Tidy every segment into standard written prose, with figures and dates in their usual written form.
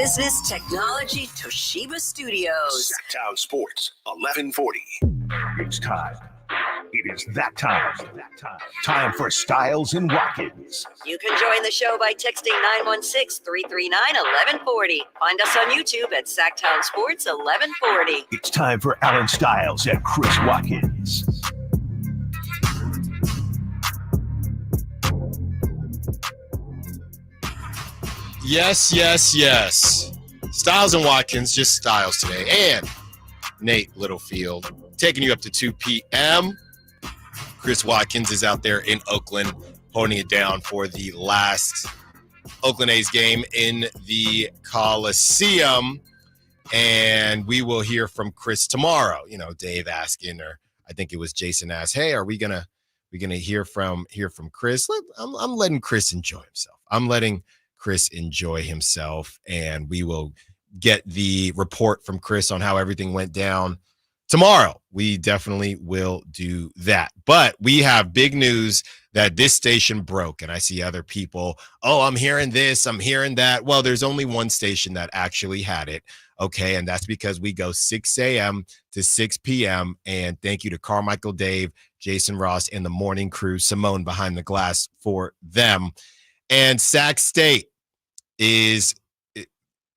Business Technology Toshiba Studios. Sacktown Sports, 1140. It's time. It is that time. Time for Stiles and Watkins. You can join the show by texting 916-339-1140. Find us on YouTube at Sacktown Sports 1140. It's time for Alan Stiles and Chris Watkins. Yes. Stiles and Watkins, just Stiles today. And Nate Littlefield taking you up to 2 p.m. Chris Watkins is out there in Oakland holding it down for the last Oakland A's game in the Coliseum. And we will hear from Chris tomorrow. You know, Dave asking, or I think it was Jason asked, hey, are we gonna hear from Chris? I'm letting Chris enjoy himself. And we will get the report from Chris on how everything went down tomorrow. We definitely will do that. But we have big news that this station broke, and I see other people, I'm hearing this, I'm hearing that. Well, there's only one station that actually had it, okay, and that's because we go 6 a.m. to 6 p.m., and thank you to Carmichael, Dave, Jason Ross, and the morning crew, Simone behind the glass for them. And Sac State is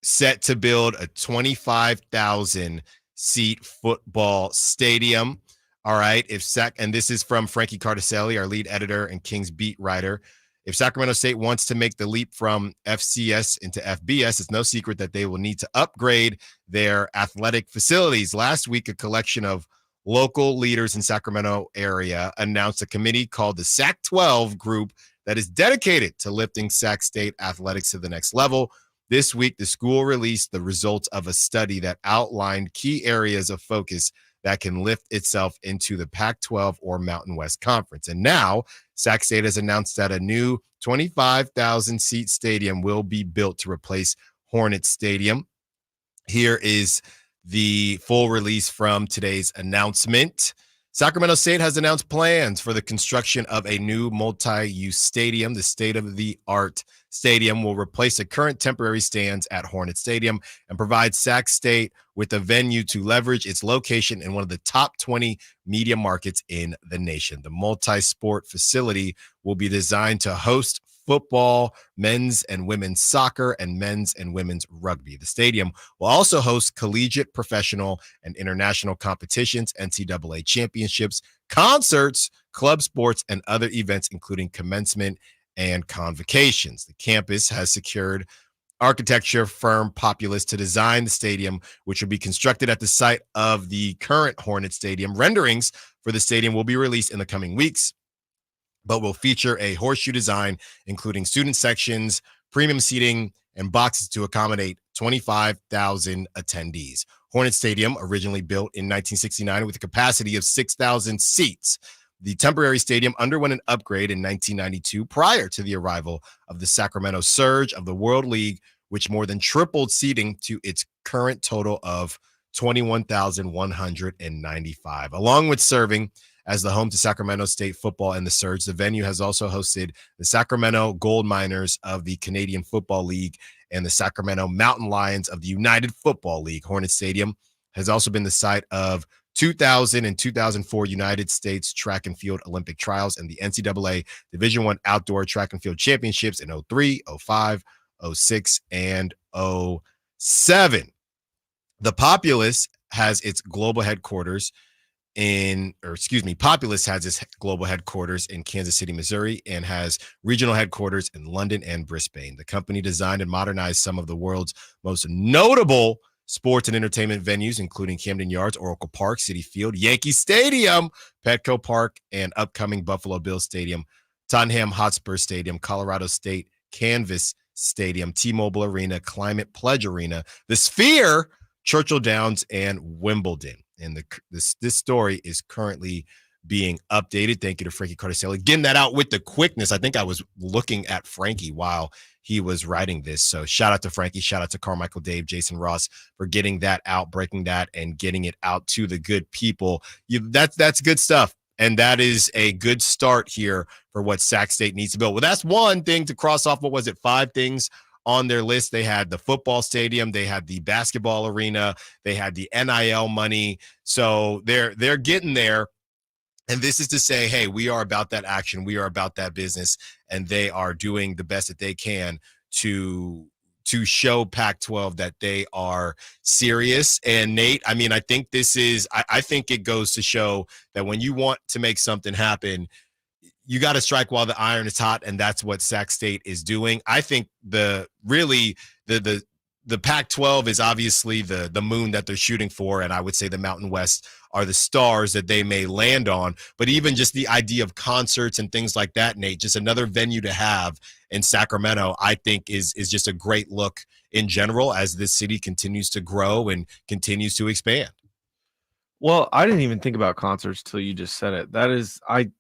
set to build a 25,000 seat football stadium. All right. And this is from Frankie Cardicelli, our lead editor and Kings beat writer. If Sacramento State wants to make the leap from FCS into FBS, it's no secret that they will need to upgrade their athletic facilities. Last week, a collection of local leaders in Sacramento area announced a committee called the Sac 12 group that is dedicated to lifting Sac State athletics to the next level. This week, the school released the results of a study that outlined key areas of focus that can lift itself into the Pac-12 or Mountain West Conference. And now, Sac State has announced that a new 25,000-seat stadium will be built to replace Hornet Stadium. Here is the full release from today's announcement. Sacramento State has announced plans for the construction of a new multi-use stadium. The state-of-the-art stadium will replace the current temporary stands at Hornet Stadium and provide Sac State with a venue to leverage its location in one of the top 20 media markets in the nation. The multi-sport facility will be designed to host football, men's and women's soccer, and men's and women's rugby. The stadium will also host collegiate, professional, and international competitions, NCAA championships, concerts, club sports, and other events, including commencement and convocations. The campus has secured architecture firm Populous to design the stadium, which will be constructed at the site of the current Hornet Stadium. Renderings for the stadium will be released in the coming weeks, but will feature a horseshoe design, including student sections, premium seating, and boxes to accommodate 25,000 attendees. Hornet Stadium, originally built in 1969 with a capacity of 6,000 seats. The temporary stadium underwent an upgrade in 1992 prior to the arrival of the Sacramento Surge of the World League, which more than tripled seating to its current total of 21,195. Along with serving as the home to Sacramento State football and the Surge, the venue has also hosted the Sacramento Gold Miners of the Canadian Football League and the Sacramento Mountain Lions of the United Football League. Hornet Stadium has also been the site of 2000 and 2004 United States Track and Field Olympic Trials and the NCAA Division I Outdoor Track and Field Championships in 03, 05, 06, and 07. The Populous has its global headquarters Populous has its global headquarters in Kansas City, Missouri, and has regional headquarters in London and Brisbane. The company designed and modernized some of the world's most notable sports and entertainment venues, including Camden Yards, Oracle Park, Citi Field, Yankee Stadium, Petco Park, and upcoming Buffalo Bills Stadium, Tottenham Hotspur Stadium, Colorado State Canvas Stadium, T-Mobile Arena, Climate Pledge Arena, the Sphere, Churchill Downs, and Wimbledon. And this story is currently being updated. Thank you to Frankie Cardicelli getting that out with the quickness. I think I was looking at Frankie while he was writing this. So shout out to Frankie, shout out to Carmichael, Dave, Jason Ross for getting that out, breaking that, and getting it out to the good people. That's good stuff. And that is a good start here for what Sac State needs to build. Well, that's one thing to cross off. What was it? 5 things on their list. They had the football stadium, they had the basketball arena, they had the NIL money. So they're getting there. And this is to say, hey, we are about that action. We are about that business. And they are doing the best that they can to show Pac-12 that they are serious. And Nate, I mean, I think I think it goes to show that when you want to make something happen, you got to strike while the iron is hot. And that's what Sac State is doing. I think the Pac-12 is obviously the moon that they're shooting for. And I would say the Mountain West are the stars that they may land on. But even just the idea of concerts and things like that, Nate, just another venue to have in Sacramento, I think is just a great look in general as this city continues to grow and continues to expand. Well, I didn't even think about concerts till you just said it. That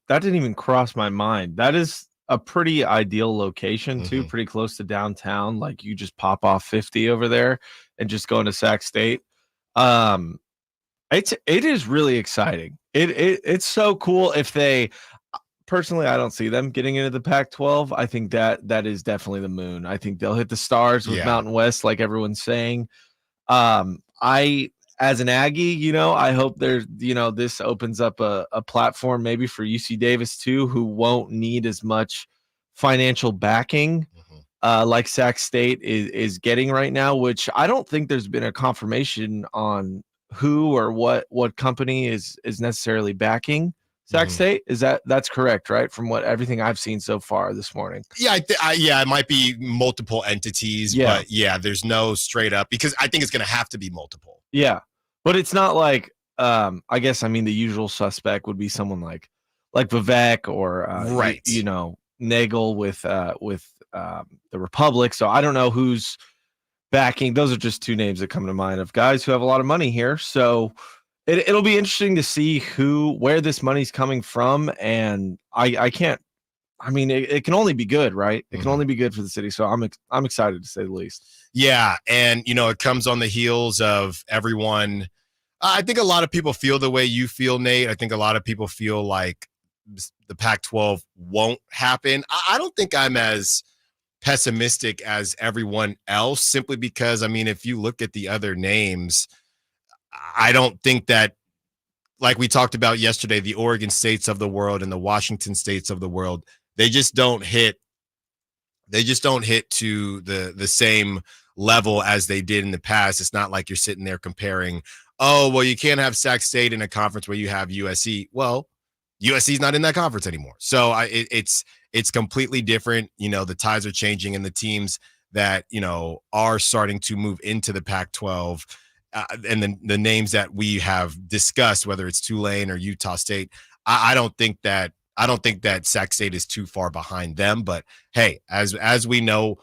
didn't even cross my mind. That is a pretty ideal location too, pretty close to downtown. Like you just pop off 50 over there and just go into Sac State. It is really exciting. It's so cool. If they personally, I don't see them getting into the Pac-12. I think that is definitely the moon. I think they'll hit the stars with Mountain West, like everyone's saying. As an Aggie, I hope there's, this opens up a platform maybe for UC Davis too, who won't need as much financial backing like Sac State is getting right now, which I don't think there's been a confirmation on who or what company is necessarily backing Sac State. That's correct, right? From everything I've seen so far this morning. Yeah, it might be multiple entities, but there's no straight up, because I think it's going to have to be multiple. Yeah, but it's not like I guess the usual suspect would be someone like Vivek or Nagel with the Republic. So I don't know who's backing. Those are just two names that come to mind of guys who have a lot of money here. So it'll be interesting to see where this money's coming from. And it can only be good, right? It can only be good for the city. So I'm excited, to say the least. Yeah. And, it comes on the heels of everyone. I think a lot of people feel the way you feel, Nate. I think a lot of people feel like the Pac-12 won't happen. I don't think I'm as pessimistic as everyone else, simply because, if you look at the other names, I don't think that, like we talked about yesterday, the Oregon States of the world and the Washington States of the world, they just don't hit to the same level as they did in the past. It's not like you're sitting there comparing, oh, well, you can't have Sac State in a conference where you have USC. Well, USC's not in that conference anymore. So it's completely different. The tides are changing, and the teams that, are starting to move into the Pac-12 and the names that we have discussed, whether it's Tulane or Utah State, I don't think that Sac State is too far behind them. But hey, as we know,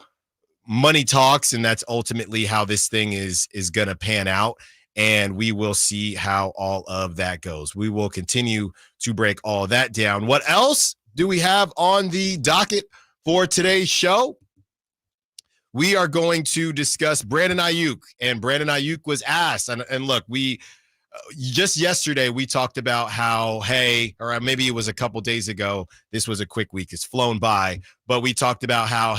money talks, and that's ultimately how this thing is going to pan out. And we will see how all of that goes. We will continue to break all that down. What else do we have on the docket for today's show? We are going to discuss Brandon Aiyuk. And Brandon Aiyuk was asked, and look, we just yesterday we talked about how, or maybe it was a couple days ago, this was a quick week, it's flown by, but we talked about how,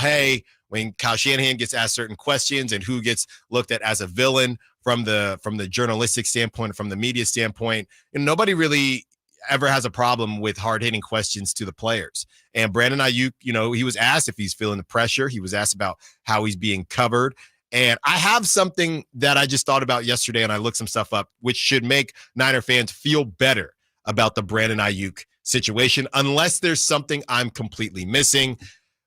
when Kyle Shanahan gets asked certain questions and who gets looked at as a villain from the journalistic standpoint, from the media standpoint, and nobody really ever has a problem with hard-hitting questions to the players. And Brandon Aiyuk, he was asked if he's feeling the pressure. He was asked about how he's being covered. And I have something that I just thought about yesterday, and I looked some stuff up, which should make Niner fans feel better about the Brandon Aiyuk situation, unless there's something I'm completely missing.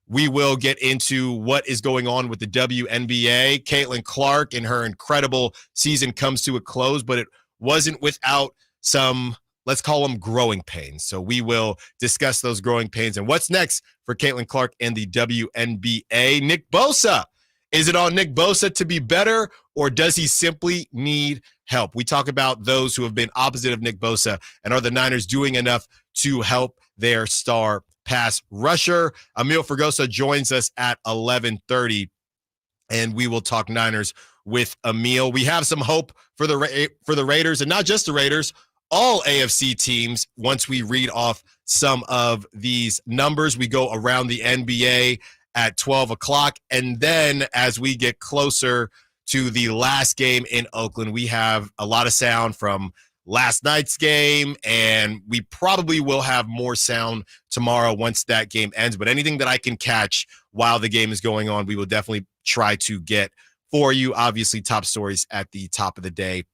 We will get into what is going on with the WNBA. Caitlin Clark and her incredible season comes to a close, but it wasn't without some, let's call them, growing pains. So we will discuss those growing pains and what's next for Caitlin Clark and the WNBA. Nick Bosa. Is it on Nick Bosa to be better, or does he simply need help? We talk about those who have been opposite of Nick Bosa, and are the Niners doing enough to help their star pass rusher? Emil Fergosa joins us at 11:30, and we will talk Niners with Emil. We have some hope for the Raiders, and not just the Raiders, all AFC teams. Once we read off some of these numbers, we go around the NBA at 12 o'clock. And then as we get closer to the last game in Oakland, we have a lot of sound from last night's game, and we probably will have more sound tomorrow once that game ends. But anything that I can catch while the game is going on, we will definitely try to get for you. Obviously, top stories at the top of the day.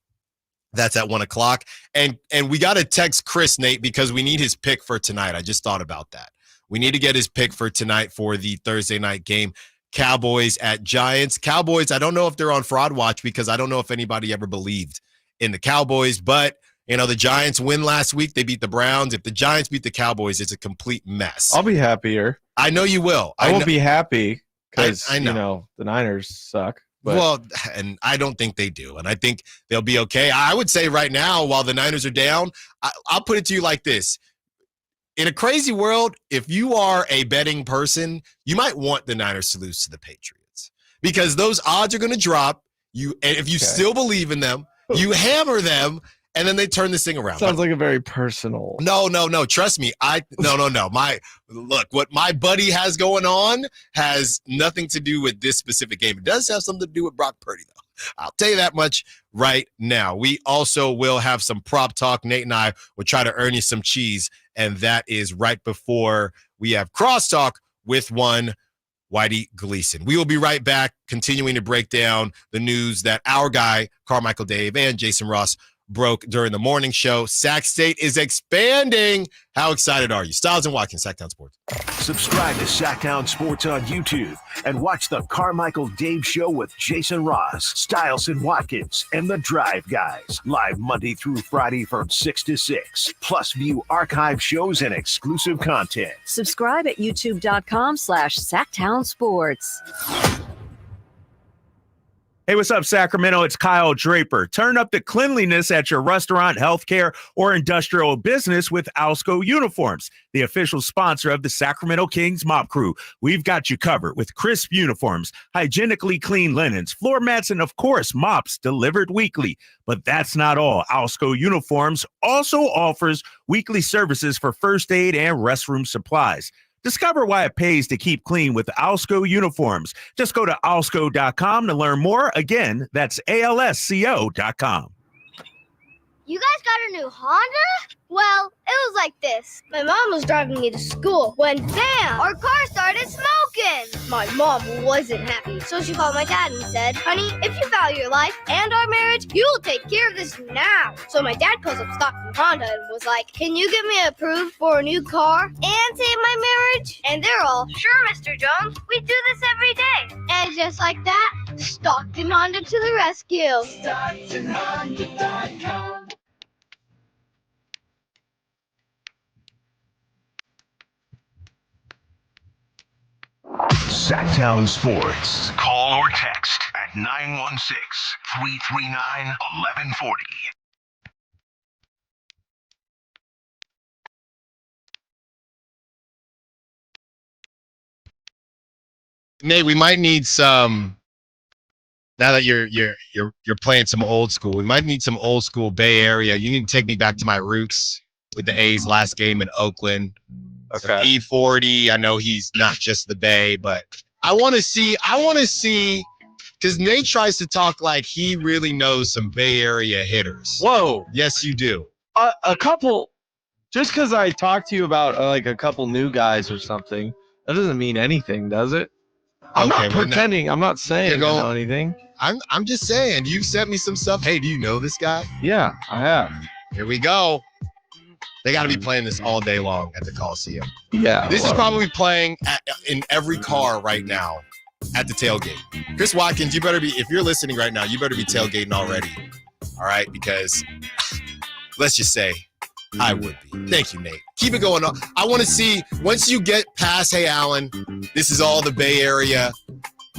That's at 1 o'clock. And we got to text Chris, Nate, because we need his pick for tonight. I just thought about that. We need to get his pick for tonight for the Thursday night game. Cowboys at Giants. Cowboys, I don't know if they're on fraud watch because I don't know if anybody ever believed in the Cowboys, but the Giants win last week. They beat the Browns. If the Giants beat the Cowboys, it's a complete mess. I'll be happier. I know you will. I won't be happy because, I know. The Niners suck. But. Well, and I don't think they do. And I think they'll be okay. I would say right now, while the Niners are down, I'll put it to you like this. In a crazy world, if you are a betting person, you might want the Niners to lose to the Patriots because those odds are going to drop. And if you still believe in them, you hammer them, and then they turn this thing around. Sounds like a very personal. No. Trust me. No. What my buddy has going on has nothing to do with this specific game. It does have something to do with Brock Purdy, though. I'll tell you that much right now. We also will have some prop talk. Nate and I will try to earn you some cheese, and that is right before we have crosstalk with one Whitey Gleason. We will be right back, continuing to break down the news that our guy, Carmichael Dave, and Jason Ross broke during the morning show. Sac State is expanding. How excited are you? Stiles and Watkins, Sacktown Sports. Subscribe to Sacktown Sports on YouTube and watch the Carmichael Dave Show with Jason Ross, Stiles and Watkins, and the Drive Guys. Live Monday through Friday from 6 to 6. Plus view archive shows and exclusive content. Subscribe at youtube.com/Sacktown Sports. Hey, what's up, Sacramento? It's Kyle Draper. Turn up the cleanliness at your restaurant, healthcare, or industrial business with Alsco Uniforms, the official sponsor of the Sacramento Kings Mop Crew. We've got you covered with crisp uniforms, hygienically clean linens, floor mats, and, of course, mops delivered weekly. But that's not all. Alsco Uniforms also offers weekly services for first aid and restroom supplies. Discover why it pays to keep clean with Alsco Uniforms. Just go to alsco.com to learn more. Again, that's ALSCO.com. You guys got a new Honda? Well, it was like this. My mom was driving me to school when, bam, our car started smoking. My mom wasn't happy, so she called my dad and said, honey, if you value your life and our marriage, you will take care of this now. So my dad calls up Stockton Honda and was like, can you get me approved for a new car and save my marriage? And they're all, sure, Mr. Jones, we do this every day. And just like that, Stockton Honda to the rescue. StocktonHonda.com. Sacktown Sports. Call or text at 916-339-1140. Nate, we might need some. Now that you're playing some old school, we might need some old school Bay Area. You need to take me back to my roots with the A's last game in Oakland. Okay. E40. I know he's not just the Bay, but I want to see because Nate tries to talk like he really knows some Bay Area hitters. Whoa. Yes, you do. A couple, just because I talked to you about like a couple new guys or something, that doesn't mean anything, does it? I'm not pretending. I'm not saying I know anything. I'm just saying. You sent me some stuff. Hey, do you know this guy? Yeah, I have. Here we go. They got to be playing this all day long at the Coliseum. Yeah. This is probably playing in every car right now at the tailgate. Chris Watkins, you better be, if you're listening right now, you better be tailgating already. All right? Because let's just say I would be. Thank you, Nate. Keep it going on. I want to see, once you get past, hey, Alan, this is all the Bay Area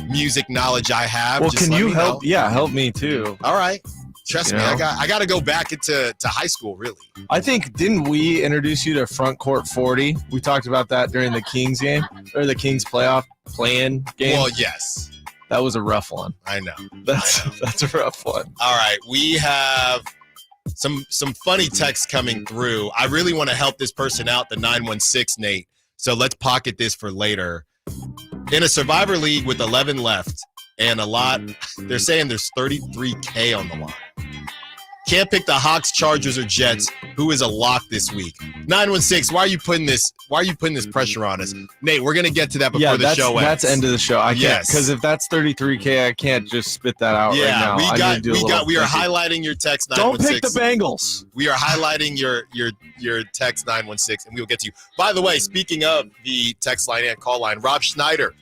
music knowledge I have. Well, just can you help? know. Yeah, help me too. All right. Trust me, I got to go back into high school, really. I think, didn't we introduce you to Front Court 40? We talked about that during the Kings game, or the Kings playoff play-in game. Well, yes. That was a rough one. I know. That's a rough one. All right, we have some funny texts coming through. I really want to help this person out, the 916, Nate. So let's pocket this for later. In a Survivor League with 11 left and a lot, they're saying there's $33K on the line. Can't pick the Hawks, Chargers, or Jets. Who is a lock this week? 916. Why are you putting this pressure on us, Nate? We're gonna get to that before the show ends. That's end of the show. I can't, because if that's $33K, I can't just spit that out right now. We are highlighting your text 916. Don't pick the Bengals. We are highlighting your text 916, and we will get to you. By the way, speaking of the text line and call line, Rob Schneider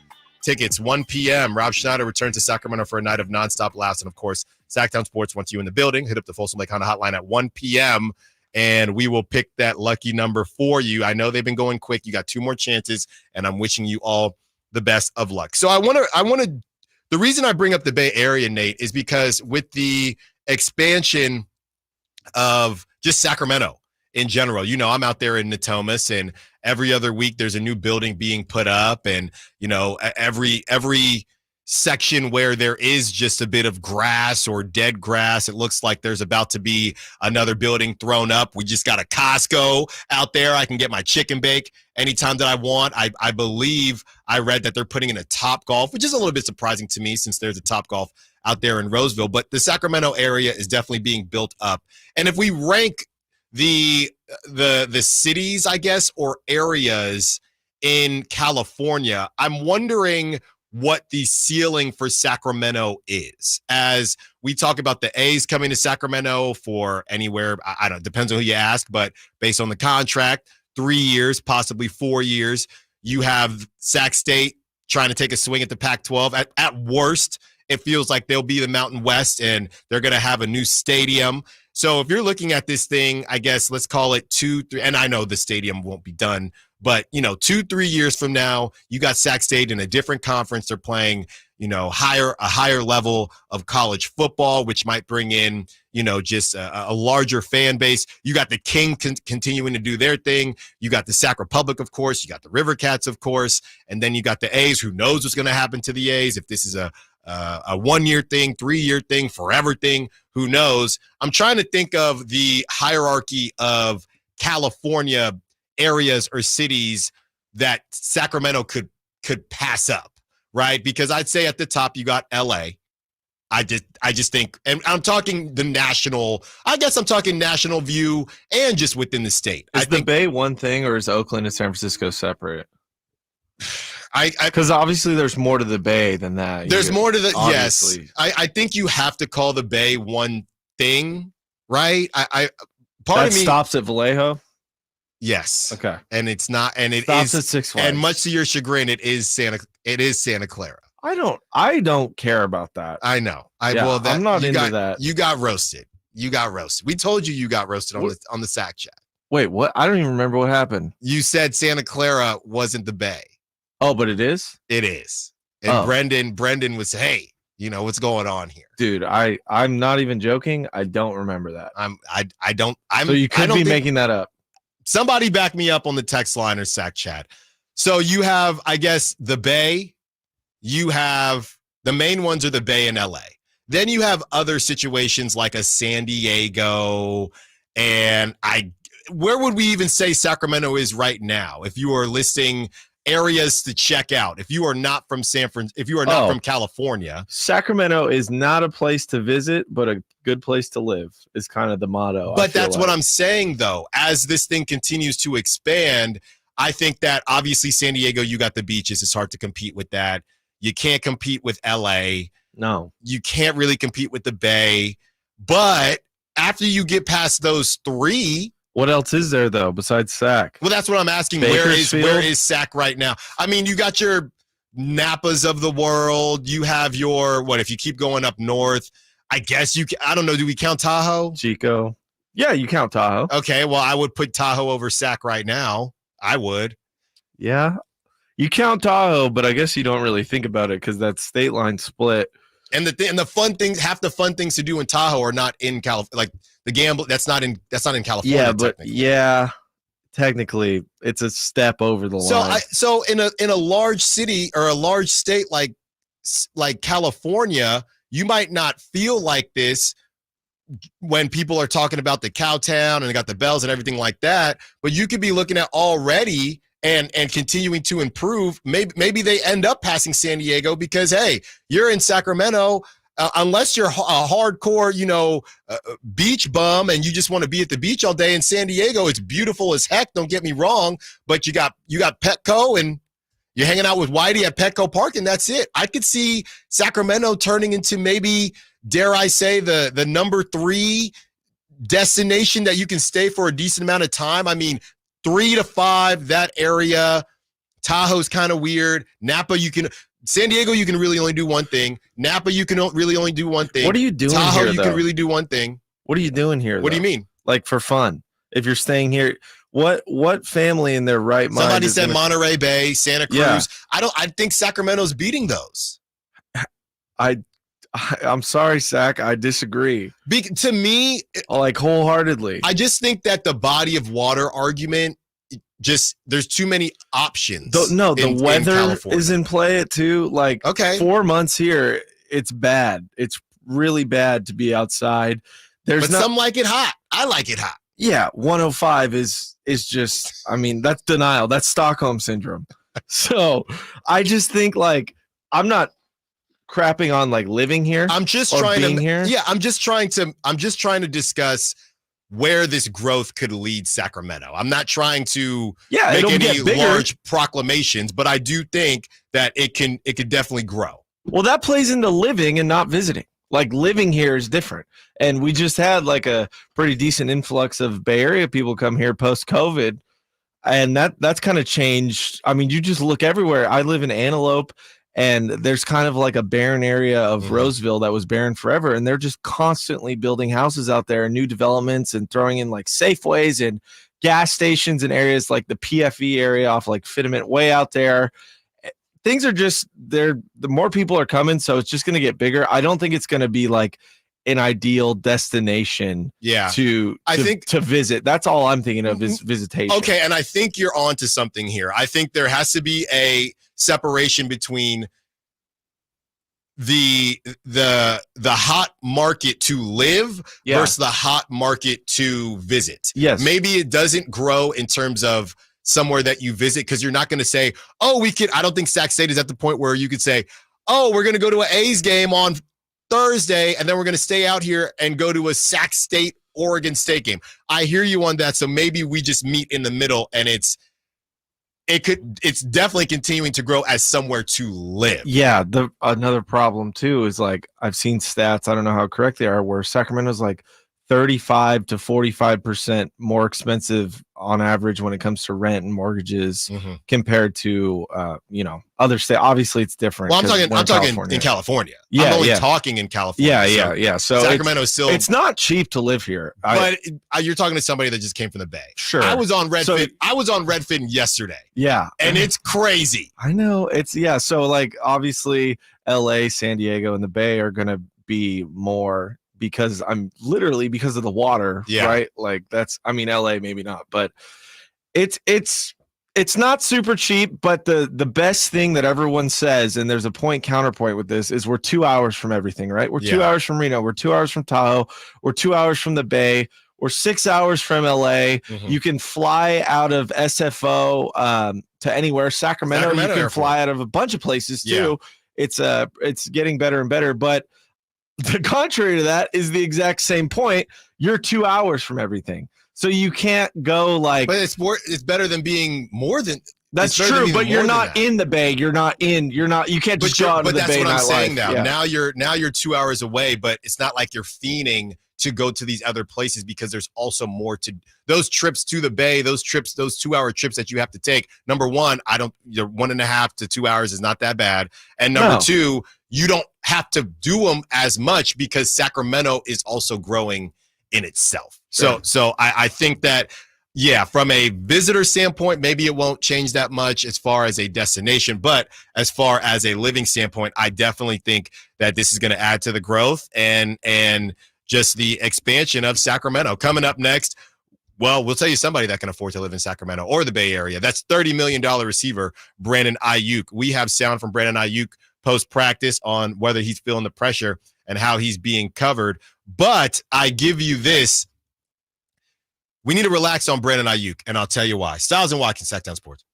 tickets 1 p.m. Rob Schneider returns to Sacramento for a night of nonstop laughs, and of course, Sacktown Sports wants you in the building. Hit up the Folsom Lake Honda hotline at 1 p.m. and we will pick that lucky number for you. I know they've been going quick. You got 2 more chances, and I'm wishing you all the best of luck. So I want to. The reason I bring up the Bay Area, Nate, is because with the expansion of just Sacramento in general, I'm out there in Natomas, and every other week there's a new building being put up, and every section where there is just a bit of grass or dead grass, it looks like there's about to be another building thrown up. We just got a Costco out there. I can get my chicken bake anytime that I want. I believe I read that they're putting in a Top Golf, which is a little bit surprising to me since there's a Top Golf out there in Roseville. But the Sacramento area is definitely being built up. And if we rank the cities, I guess, or areas in California, I'm wondering what the ceiling for Sacramento is. As we talk about the A's coming to Sacramento for anywhere, I don't know, depends on who you ask, but based on the contract, 3 years, possibly 4 years. You have Sac State trying to take a swing at the Pac-12. At worst, it feels like they'll be the Mountain West, and they're going to have a new stadium. So if you're looking at this thing, I guess let's call it 2, 3, and I know the stadium won't be done, but 2-3 years from now, you got Sac State in a different conference. They're playing, a higher level of college football, which might bring in, just a larger fan base. You got the King continuing to do their thing. You got the Sac Republic, of course. You got the River Cats, of course, and then you got the A's. Who knows what's going to happen to the A's? If this is a 1-year thing, 3-year thing, forever thing, who knows? I'm trying to think of the hierarchy of California areas or cities that Sacramento could pass up, right? Because I'd say at the top you got LA. I just think, and I'm talking the national, I guess I'm talking national view and just within the state. Is the Bay one thing, or is Oakland and San Francisco separate? Because obviously there's more to the Bay than that. There's more to the, obviously. Yes. I think you have to call the Bay one thing, right? Part of me stops at Vallejo. Yes. Okay. And it's not, and it stops is at Six Flags. And much to your chagrin, it is Santa Clara. I don't care about that. I know. I'm not into that. You got roasted. We told you got roasted on the Sac Chat. Wait, what? I don't even remember what happened. You said Santa Clara wasn't the Bay. Oh, but it is? It is. And Brendan was, hey, what's going on here? Dude, I'm not even joking. I don't remember that. So you could be making that up. Somebody back me up on the text line or Sac Chat. So you have, I guess, the Bay. You have the main ones are the Bay and LA. Then you have other situations like a San Diego. And where would we even say Sacramento is right now? If you are listing areas to check out, if you are not from from California. Sacramento is not a place to visit, but a good place to live is kind of the motto. But that's what I'm saying, though. As this thing continues to expand, I think that obviously San Diego, you got the beaches. It's hard to compete with that. You can't compete with LA. No. You can't really compete with the Bay. But after you get past those 3, what else is there, though, besides Sac? Well, that's what I'm asking. Where is Sac right now? I mean, you got your Napas of the world. You have your, if you keep going up north, I guess I don't know. Do we count Tahoe? Chico. Yeah, you count Tahoe. Okay, well, I would put Tahoe over Sac right now. I would. Yeah. You count Tahoe, but I guess you don't really think about it because that state line split. And the fun things, half the fun things to do in Tahoe are not in California. Like the gamble, that's not in California. Yeah, but technically, it's a step over the line. So in a large city or a large state like California, you might not feel like this when people are talking about the Cowtown and they got the bells and everything like that. But you could be looking at already and continuing to improve, maybe they end up passing San Diego because, hey, you're in Sacramento. Unless you're a hardcore, beach bum and you just want to be at the beach all day in San Diego, it's beautiful as heck. Don't get me wrong, but you got Petco and you're hanging out with Whitey at Petco Park, and that's it. I could see Sacramento turning into maybe, dare I say, the number 3 destination that you can stay for a decent amount of time. I mean, 3 to 5, that area. Tahoe's kind of weird. Napa, San Diego, you can really only do one thing. Napa, you can really only do one thing. What are you doing Tahoe, here, you though? can really do one thing. What are you doing here? What do you mean? Like for fun? If you're staying here, what family in their right mind? Somebody said Monterey Bay, Santa Cruz. Yeah. I think Sacramento's beating those. I'm sorry, Sac. I disagree. To me, like wholeheartedly. I just think that the body of water argument, there's too many options. The weather is in play too. Like, okay, 4 months here, it's bad. It's really bad to be outside. Some like it hot. I like it hot. Yeah, 105 is just. I mean, that's denial. That's Stockholm syndrome. So I just think like I'm not crapping on like living here. I'm just trying to. Yeah, I'm just trying to discuss where this growth could lead Sacramento. I'm not trying to make any large proclamations, but I do think that it could definitely grow. Well, that plays into living and not visiting. Like living here is different. And we just had like a pretty decent influx of Bay Area people come here post-COVID. And that's kind of changed. I mean, you just look everywhere. I live in Antelope, and there's kind of like a barren area of Roseville that was barren forever. And they're just constantly building houses out there and new developments and throwing in like Safeways and gas stations in areas like the PFE area off like Fitment way out there. Things are just there. The more people are coming, so it's just going to get bigger. I don't think it's going to be like an ideal destination to visit. That's all I'm thinking of is visitation. Okay, and I think you're onto something here. I think there has to be a separation between the hot market to live versus the hot market to visit. Yes. Maybe it doesn't grow in terms of somewhere that you visit, because you're not going to say, I don't think Sac State is at the point where you could say, we're going to go to an A's game on Thursday, and then we're going to stay out here and go to a Sac State, Oregon State game. I hear you on that. So maybe we just meet in the middle, and it's definitely continuing to grow as somewhere to live. Yeah. Another problem too is like, I've seen stats, I don't know how correct they are, where Sacramento's like 35 to 45% more expensive on average when it comes to rent and mortgages compared to other states. Obviously it's different. Well, I'm talking in California. Yeah, I'm only talking in California. Yeah. So Sacramento is still, it's not cheap to live here. But you're talking to somebody that just came from the Bay. Sure. I was on Redfin yesterday. Yeah. And it's crazy. I know. So like obviously LA, San Diego, and the Bay are gonna be more because of the water, right? Like LA maybe not, but it's not super cheap, but the best thing that everyone says, and there's a counterpoint with this, is we're 2 hours from everything, right? We're 2 hours from Reno, we're 2 hours from Tahoe, we're 2 hours from the Bay, we're 6 hours from LA. You can fly out of SFO to anywhere. Sacramento you can fly out of a bunch of places too. It's getting better and better, but the contrary to that is the exact same point. You're 2 hours from everything. So you can't go like. But it's better than being more than. That's true, but you're not in the Bay. You can't just go out of the Bay. But that's what I'm saying now. Yeah. Now you're 2 hours away, but it's not like you're fiending to go to these other places, because there's also more to those trips to the Bay, those 2 hour trips that you have to take. Number one, 1.5 to 2 hours is not that bad. And number two, you don't have to do them as much because Sacramento is also growing in itself. So I think that, from a visitor standpoint, maybe it won't change that much as far as a destination, but as far as a living standpoint, I definitely think that this is going to add to the growth and just the expansion of Sacramento. Coming up next, well, we'll tell you somebody that can afford to live in Sacramento or the Bay Area. That's $30 million receiver Brandon Aiyuk. We have sound from Brandon Aiyuk post-practice on whether he's feeling the pressure and how he's being covered. But I give you this. We need to relax on Brandon Aiyuk, and I'll tell you why. Stiles and Watkins, Sacktown Sports.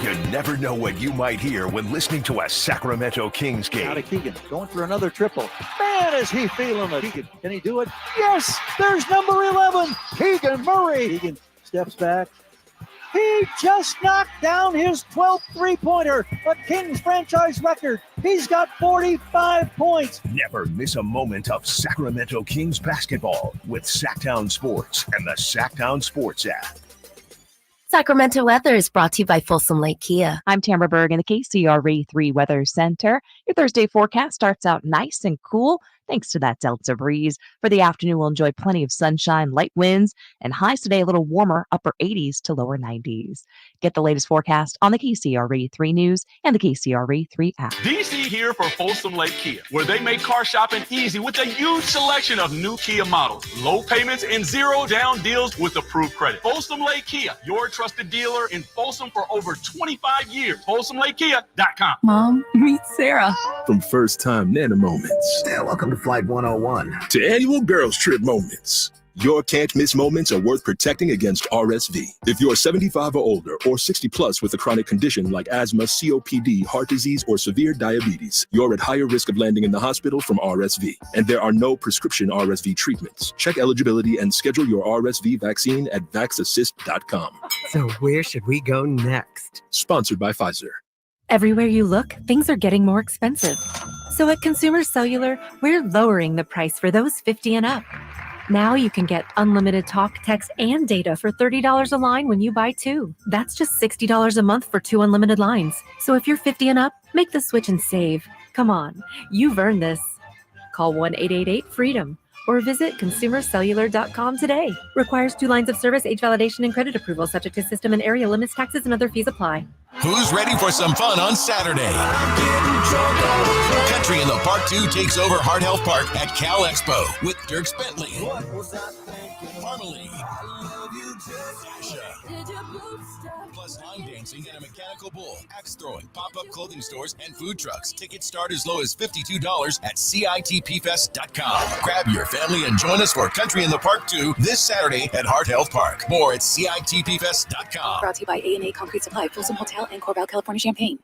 You never know what you might hear when listening to a Sacramento Kings game. Now to Keegan, going for another triple. Man, is he feeling it. Keegan, can he do it? Yes, there's number 11, Keegan Murray. Keegan steps back. He just knocked down his 12th three-pointer, a Kings franchise record. He's got 45 points. Never miss a moment of Sacramento Kings basketball with Sacktown Sports and the Sacktown Sports app. Sacramento weather is brought to you by Folsom Lake Kia. I'm Tamara Berg in the KCRA 3 Weather Center. Your Thursday forecast starts out nice and cool thanks to that Delta breeze. For the afternoon, we'll enjoy plenty of sunshine, light winds, and highs today a little warmer, upper 80s to lower 90s. Get the latest forecast on the KCRA 3 News and the KCRA 3 app. DC here for Folsom Lake Kia, where they make car shopping easy with a huge selection of new Kia models, low payments, and zero down deals with approved credit. Folsom Lake Kia, your trusted dealer in Folsom for over 25 years. FolsomLakeKia.com. Mom, meet Sarah. From first-time Nana moments. Yeah, welcome to Flight 101. To annual girls trip moments. Your can't-miss moments are worth protecting against RSV. If you're 75 or older or 60 plus with a chronic condition like asthma, COPD, heart disease, or severe diabetes, you're at higher risk of landing in the hospital from RSV. And there are no prescription RSV treatments. Check eligibility and schedule your RSV vaccine at vaxassist.com. So where should we go next? Sponsored by Pfizer. Everywhere you look, things are getting more expensive. So at Consumer Cellular, we're lowering the price for those 50 and up. Now you can get unlimited talk, text, and data for $30 a line when you buy two. That's just $60 a month for 2 unlimited lines. So if you're 50 and up, make the switch and save. Come on, you've earned this. Call 1-888-FREEDOM or visit consumercellular.com today. Requires 2 lines of service, age validation, and credit approval, subject to system and area limits, taxes, and other fees apply. Who's ready for some fun on Saturday? Country in the Park 2 takes over Heart Health Park at Cal Expo with Dirk Bentley, Parmalee, plus line dancing and a mechanical bull, axe throwing, pop-up clothing stores, and food trucks. Tickets start as low as $52 at CITPfest.com. Grab your family and join us for Country in the Park 2 this Saturday at Heart Health Park. More at CITPfest.com. Brought to you by A&A Concrete Supply, Folsom Hotel, and Corval, California, Champaign.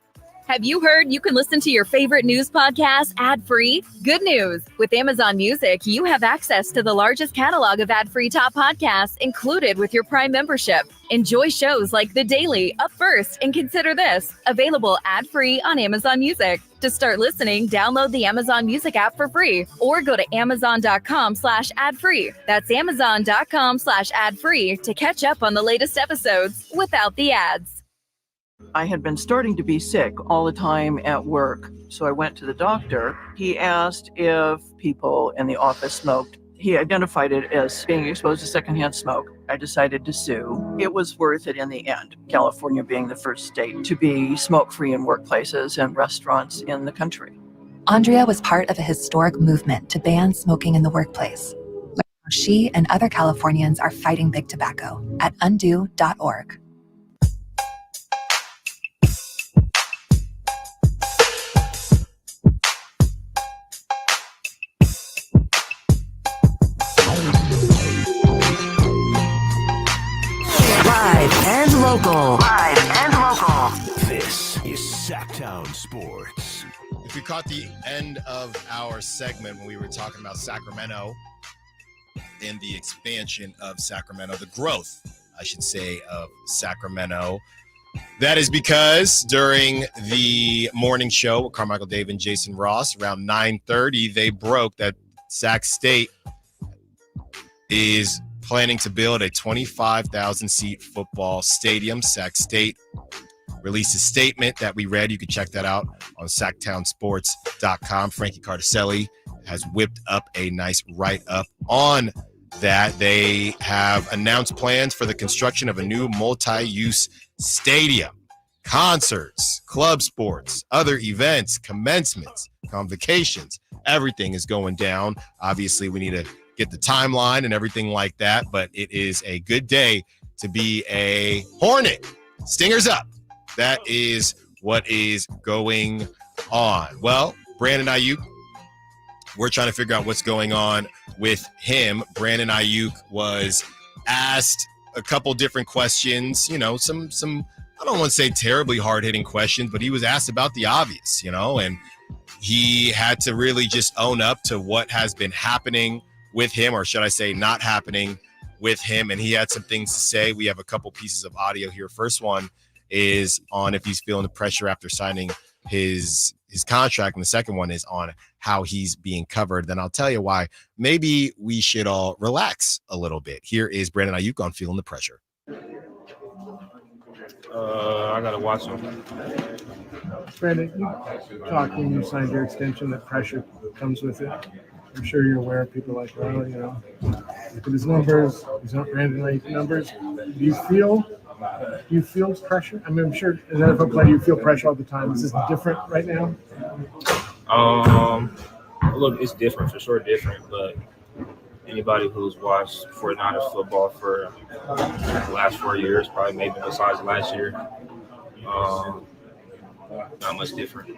Have you heard you can listen to your favorite news podcast ad-free? Good news! With Amazon Music, you have access to the largest catalog of ad-free top podcasts included with your Prime membership. Enjoy shows like The Daily, Up First, and Consider This, available ad-free on Amazon Music. To start listening, download the Amazon Music app for free or go to amazon.com/ad-free. That's amazon.com/ad-free to catch up on the latest episodes without the ads. I had been starting to be sick all the time at work, so I went to the doctor. He asked if people in the office smoked. He identified it as being exposed to secondhand smoke. I decided to sue. It was worth it in the end, California being the first state to be smoke-free in workplaces and restaurants in the country. Andrea was part of a historic movement to ban smoking in the workplace. She and other Californians are fighting big tobacco at undo.org. Live and local. This is Sacktown Sports. If you caught the end of our segment when we were talking about Sacramento and the expansion of Sacramento, the growth, I should say, of Sacramento, that is because during the morning show with Carmichael Dave and Jason Ross around 9:30, they broke that Sac State is planning to build a 25,000-seat football stadium. Sac State released a statement that we read. You can check that out on SacktownSports.com. Frankie Cardicelli has whipped up a nice write-up on that. They have announced plans for the construction of a new multi-use stadium, concerts, club sports, other events, commencements, convocations. Everything is going down. Obviously, we need to get the timeline and everything like that, but it is a good day to be a Hornet. Stingers up. That is what is going on. Well, Brandon Aiyuk, we're trying to figure out what's going on with him. Brandon Aiyuk was asked a couple different questions, you know, some I don't want to say terribly hard-hitting questions, but he was asked about the obvious, and he had to really just own up to what has been happening with him, or should I say not happening with him, and he had some things to say. We have a couple pieces of audio here. First one is on if he's feeling the pressure after signing his contract, and the second one is on how he's being covered. Then I'll tell you why maybe we should all relax a little bit. Here is Brandon Aiyuk on feeling the pressure. I gotta watch him. Brandon, you talked when you signed your extension that pressure comes with it. I'm sure you're aware of people like, well, look at his numbers. He's not Brandon Aiyuk numbers. Do you feel pressure? I mean, I'm sure as an NFL player, you feel pressure all the time. Is this different right now? Look, it's different, for sure different, but anybody who's watched 49ers football for the last 4 years, probably maybe besides last year, not much different.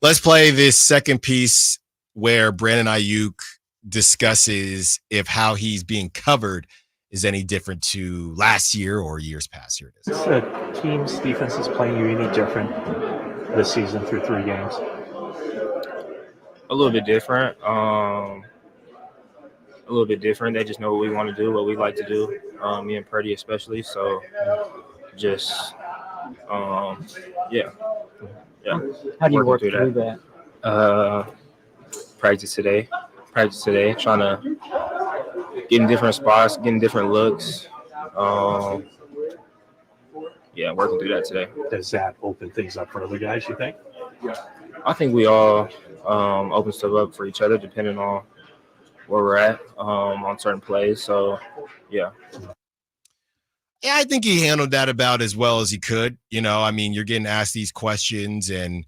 Let's play this second piece where Brandon Aiyuk discusses if how he's being covered is any different to last year or years past. Here it is. Is the team's defense is playing you any different this season through 3 games? A little bit different. They just know what we want to do, what we like to do. Me and Purdy especially. So just, yeah. How do you work through that? Practice today, trying to get in different spots, getting different looks. Working through that today. Does that open things up for other guys, you think? I think we all open stuff up for each other depending on where we're at on certain plays. So, yeah. Yeah, I think he handled that about as well as he could. You're getting asked these questions and,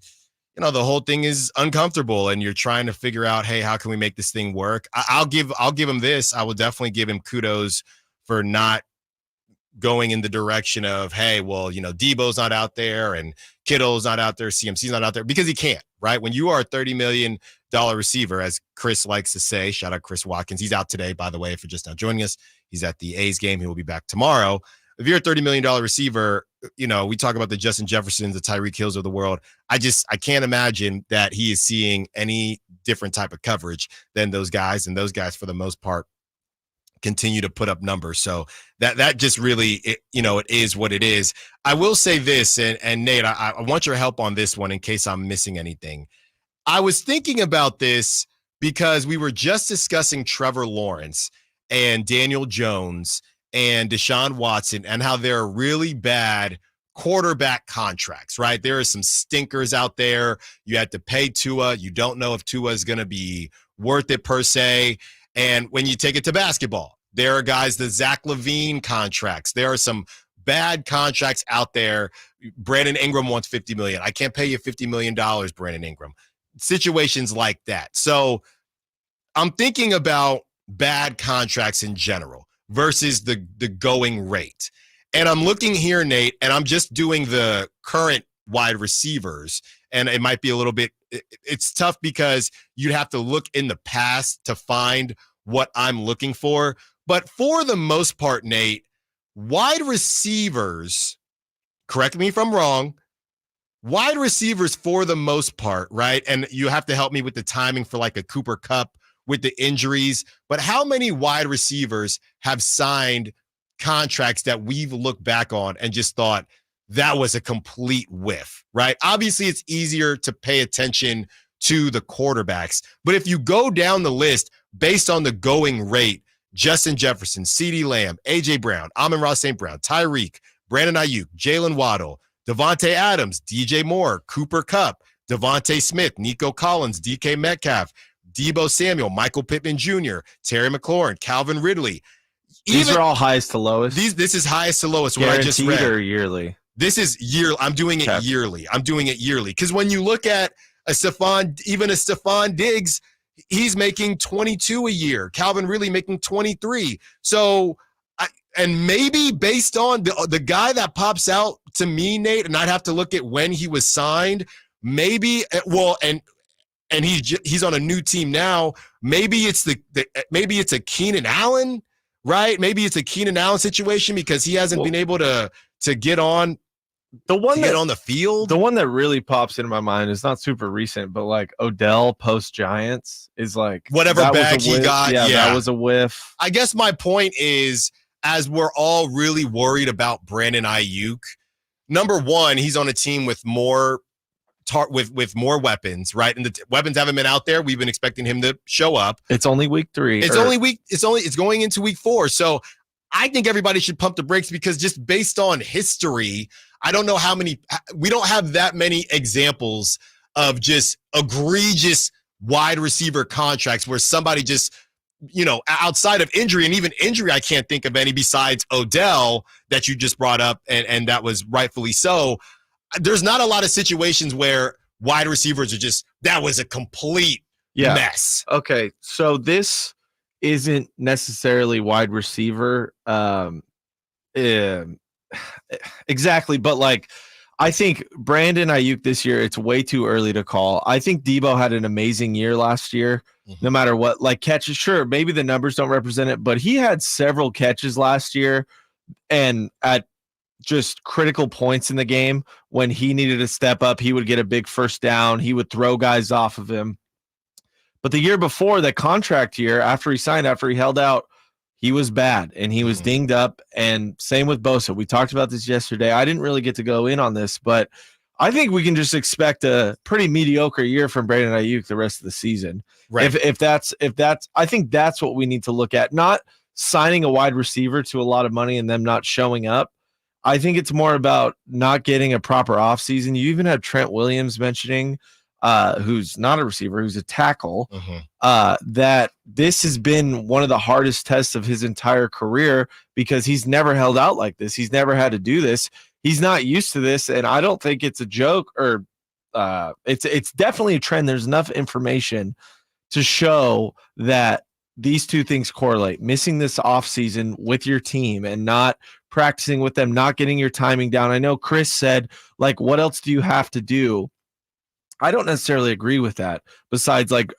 the whole thing is uncomfortable and you're trying to figure out, hey, how can we make this thing work? I'll give him this. I will definitely give him kudos for not going in the direction of, hey, well, Debo's not out there and Kittle's not out there, CMC's not out there, because he can't, right? When you are a $30 million receiver, as Chris likes to say, shout out Chris Watkins. He's out today, by the way, if you're just now joining us. He's at the A's game. He will be back tomorrow. If you're a $30 million receiver, we talk about the Justin Jeffersons, the Tyreek Hills of the world. I can't imagine that he is seeing any different type of coverage than those guys. And those guys, for the most part, continue to put up numbers. So that just really, it is what it is. I will say this, and Nate, I want your help on this one in case I'm missing anything. I was thinking about this because we were just discussing Trevor Lawrence and Daniel Jones and Deshaun Watson and how they're really bad quarterback contracts, right? There are some stinkers out there. You had to pay Tua. You don't know if Tua is going to be worth it per se. And when you take it to basketball, there are guys, the Zach LaVine contracts. There are some bad contracts out there. Brandon Ingram wants $50 million. I can't pay you $50 million, Brandon Ingram. Situations like that. So I'm thinking about bad contracts in general versus the going rate. And I'm looking here, Nate, and I'm just doing the current wide receivers. And it might be a little bit, it's tough because you'd have to look in the past to find what I'm looking for. But for the most part, Nate, wide receivers, correct me if I'm wrong, wide receivers for the most part, right? And you have to help me with the timing for like a Cooper Kupp with the injuries. But how many wide receivers have signed contracts that we've looked back on and just thought that was a complete whiff, right? Obviously, it's easier to pay attention to the quarterbacks. But if you go down the list based on the going rate, Justin Jefferson, CeeDee Lamb, A.J. Brown, Amon-Ra St. Brown, Tyreek, Brandon Aiyuk, Jalen Waddle, Devontae Adams, DJ Moore, Cooper Kupp, Devontae Smith, Nico Collins, DK Metcalf, Deebo Samuel, Michael Pittman Jr., Terry McLaurin, Calvin Ridley. These are all highest to lowest. This is highest to lowest. What I just read. Guaranteed or yearly? This is yearly. I'm doing it yearly. Because when you look at a Stephon Diggs, he's making 22 a year. Calvin Ridley making 23. So, and maybe based on the guy that pops out to me, Nate, and I'd have to look at when he was signed. Maybe and he's on a new team now. Maybe it's maybe it's a Keenan Allen right? Maybe it's a Keenan Allen situation because he hasn't been able to get on on the field. The one that really pops into my mind is not super recent, but like Odell post Giants is like whatever bag he got. Yeah, that was a whiff. I guess my point is, as we're all really worried about Brandon Aiyuk, number one, he's on a team with more with more weapons, right? And the weapons haven't been out there. We've been expecting him to show up. It's only week 3. It's going into week 4. So I think everybody should pump the brakes because just based on history, I don't know we don't have that many examples of just egregious wide receiver contracts where somebody just, outside of injury, and even injury, I can't think of any besides Odell that you just brought up, and that was rightfully so. There's not a lot of situations where wide receivers are that was a complete mess. Okay, so this isn't necessarily wide receiver exactly, but like I think Brandon Aiyuk this year, it's way too early to call. I think Debo had an amazing year last year, no matter what, like catches. Sure, maybe the numbers don't represent it, but he had several catches last year and at just critical points in the game when he needed to step up, he would get a big first down. He would throw guys off of him. But the year before, that contract year, after he held out, he was bad and he was dinged up. And same with Bosa. We talked about this yesterday. I didn't really get to go in on this, but I think we can just expect a pretty mediocre year from Brandon Aiyuk the rest of the season. Right. If that's, I think that's what we need to look at. Not signing a wide receiver to a lot of money and them not showing up. I think it's more about not getting a proper offseason. You even had Trent Williams mentioning, who's not a receiver, who's a tackle, that this has been one of the hardest tests of his entire career because he's never held out like this. He's never had to do this. He's not used to this, and I don't think it's a joke or it's definitely a trend. There's enough information to show that these two things correlate. Missing this offseason with your team and not practicing with them, not getting your timing down. I know Chris said, like, what else do you have to do? I don't necessarily agree with that besides like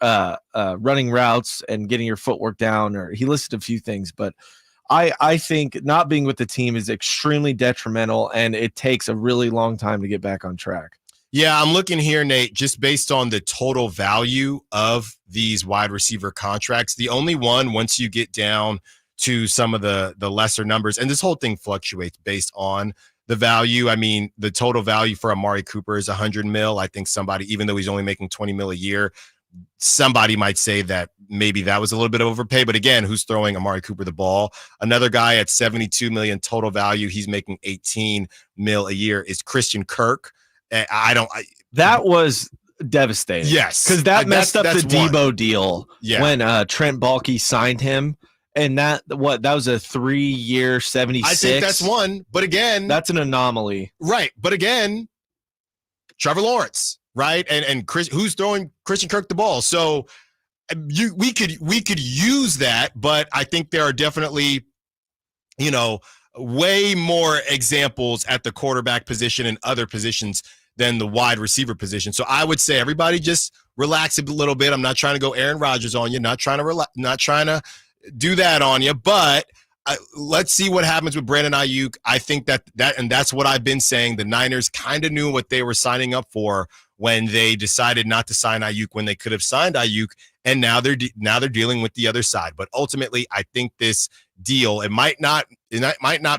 running routes and getting your footwork down, or he listed a few things, but I think not being with the team is extremely detrimental and it takes a really long time to get back on track. Yeah, I'm looking here, Nate, just based on the total value of these wide receiver contracts. The only one, once you get down to some of the lesser numbers, and this whole thing fluctuates based on the value. I mean, the total value for Amari Cooper is $100 million. I think somebody, even though he's only making $20 million a year, somebody might say that maybe that was a little bit of overpay. But again, who's throwing Amari Cooper the ball? Another guy at $72 million total value, he's making $18 million a year, is Christian Kirk. That was devastating. Yes, because that messed up the Debo deal when Trent Baalke signed him. And that was a 3-year 76. I think that's one, but again, that's an anomaly, right? But again, Trevor Lawrence, right? And Chris, who's throwing Christian Kirk the ball? So we could use that, but I think there are definitely, way more examples at the quarterback position and other positions than the wide receiver position. So I would say everybody just relax a little bit. I'm not trying to go Aaron Rodgers on you, not trying to do that on you, but let's see what happens with Brandon Aiyuk. I think that and that's what I've been saying. The Niners kind of knew what they were signing up for when they decided not to sign Aiyuk when they could have signed Aiyuk, and now they're dealing with the other side. But ultimately, I think this deal, it might not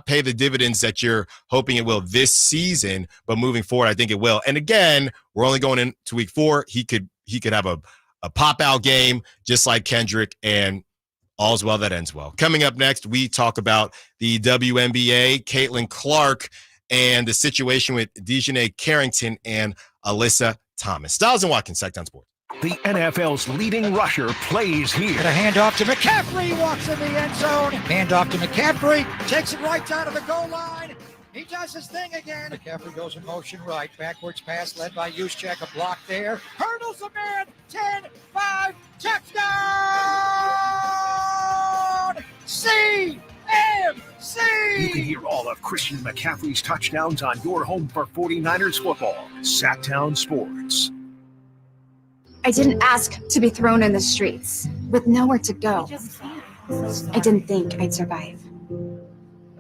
pay the dividends that you're hoping it will this season, but moving forward, I think it will. And again, we're only going into week 4. He could have a pop out game just like Kendrick, and all's well that ends well. Coming up next, we talk about the WNBA, Caitlin Clark, and the situation with Dejanay Carrington and Alyssa Thomas. Stiles and Watkins, Sac Sports. The NFL's leading rusher plays here. And a handoff to McCaffrey, walks in the end zone. Handoff to McCaffrey, takes it right down to the goal line. He does his thing again. McCaffrey goes in motion right. Backwards pass led by Juszczyk. A block there. Hurdles a man. 10-5. Touchdown! CMC! You can hear all of Christian McCaffrey's touchdowns on your home for 49ers football. Sacktown Sports. I didn't ask to be thrown in the streets with nowhere to go. I didn't think I'd survive.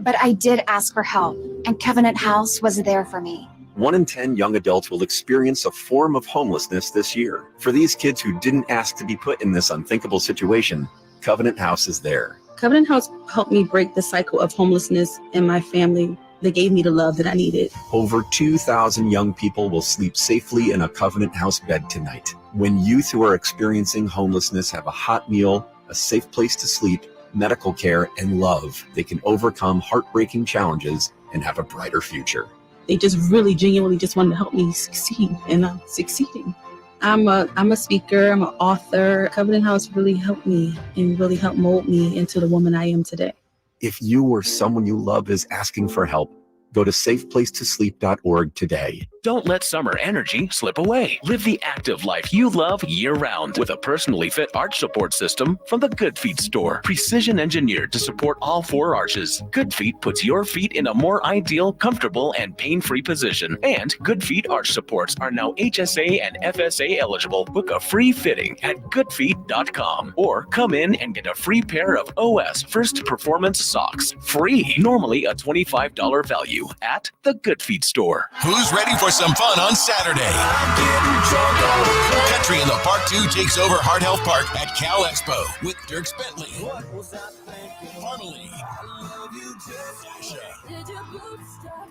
But I did ask for help, and Covenant House was there for me. 1 in 10 young adults will experience a form of homelessness this year. For these kids who didn't ask to be put in this unthinkable situation, Covenant House is there. Covenant House helped me break the cycle of homelessness in my family. They gave me the love that I needed. Over 2,000 young people will sleep safely in a Covenant House bed tonight. When youth who are experiencing homelessness have a hot meal, a safe place to sleep, medical care, and love, they can overcome heartbreaking challenges and have a brighter future. They just really genuinely just wanted to help me succeed, and I'm succeeding. I'm a speaker, I'm an author. Covenant House really helped me and really helped mold me into the woman I am today. If you or someone you love is asking for help, go to safeplacetosleep.org today. Don't let summer energy slip away. Live the active life you love year-round with a personally fit arch support system from the Good Feet store. Precision engineered to support all 4 arches. Good Feet puts your feet in a more ideal, comfortable, and pain-free position. And Good Feet arch supports are now HSA and FSA eligible. Book a free fitting at goodfeet.com or come in and get a free pair of OS First Performance socks. Free. Normally a $25 value at the Good Feet store. Who's ready for some fun on Saturday? Country in the Park 2 takes over Heart Health Park at Cal Expo with Dierks Bentley, Harmony,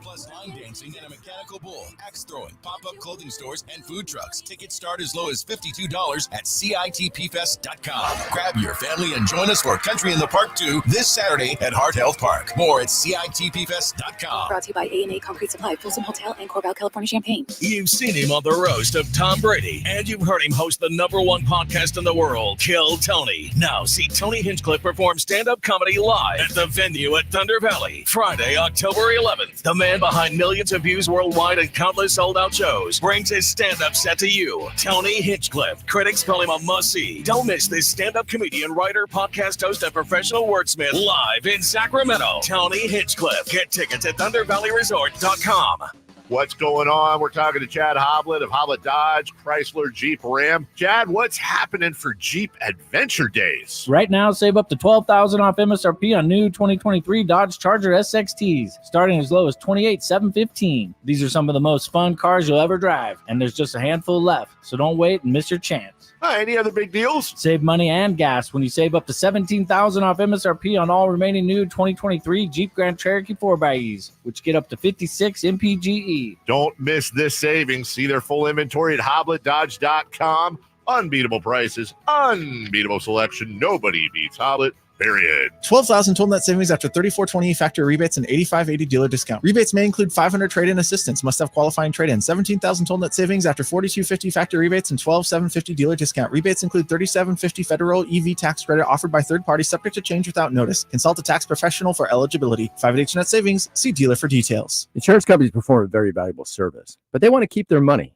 plus line dancing and a mechanical bull, axe throwing, pop-up clothing stores, and food trucks. Tickets start as low as $52 at CITPfest.com. Grab your family and join us for Country in the Park 2 this Saturday at Heart Health Park. More at CITPfest.com. Brought to you by A&A Concrete Supply, Folsom Hotel, and Corbell, California Champagne. You've seen him on the roast of Tom Brady, and you've heard him host the #1 podcast in the world, Kill Tony. Now see Tony Hinchcliffe perform stand-up comedy live at the venue at Thunder Valley, Friday, October 11th. The man behind millions of views worldwide and countless sold-out shows brings his stand-up set to you, Tony Hinchcliffe. Critics call him a must-see. Don't miss this stand-up comedian, writer, podcast host, and professional wordsmith live in Sacramento. Tony Hinchcliffe. Get tickets at ThunderValleyResort.com. What's going on? We're talking to Chad Hoblet of Hoblet Dodge, Chrysler, Jeep, Ram. Chad, what's happening for Jeep Adventure Days? Right now, save up to $12,000 off MSRP on new 2023 Dodge Charger SXTs, starting as low as $28,715. These are some of the most fun cars you'll ever drive, and there's just a handful left, so don't wait and miss your chance. Any other big deals? Save money and gas when you save up to $17,000 off MSRP on all remaining new 2023 Jeep Grand Cherokee 4xEs, which get up to 56 MPGE. Don't miss this savings. See their full inventory at HobletDodge.com. Unbeatable prices, unbeatable selection. Nobody beats Hoblet. Period. 12,000 total net savings after 3420 factory rebates and 8580 dealer discount. Rebates may include 500 trade-in assistance. Must have qualifying trade-in. 17,000 total net savings after 4250 factory rebates and 12,750 dealer discount. Rebates include 3750 federal EV tax credit offered by third party, subject to change without notice. Consult a tax professional for eligibility. 5H net savings. See dealer for details. Insurance companies perform a very valuable service, but they want to keep their money.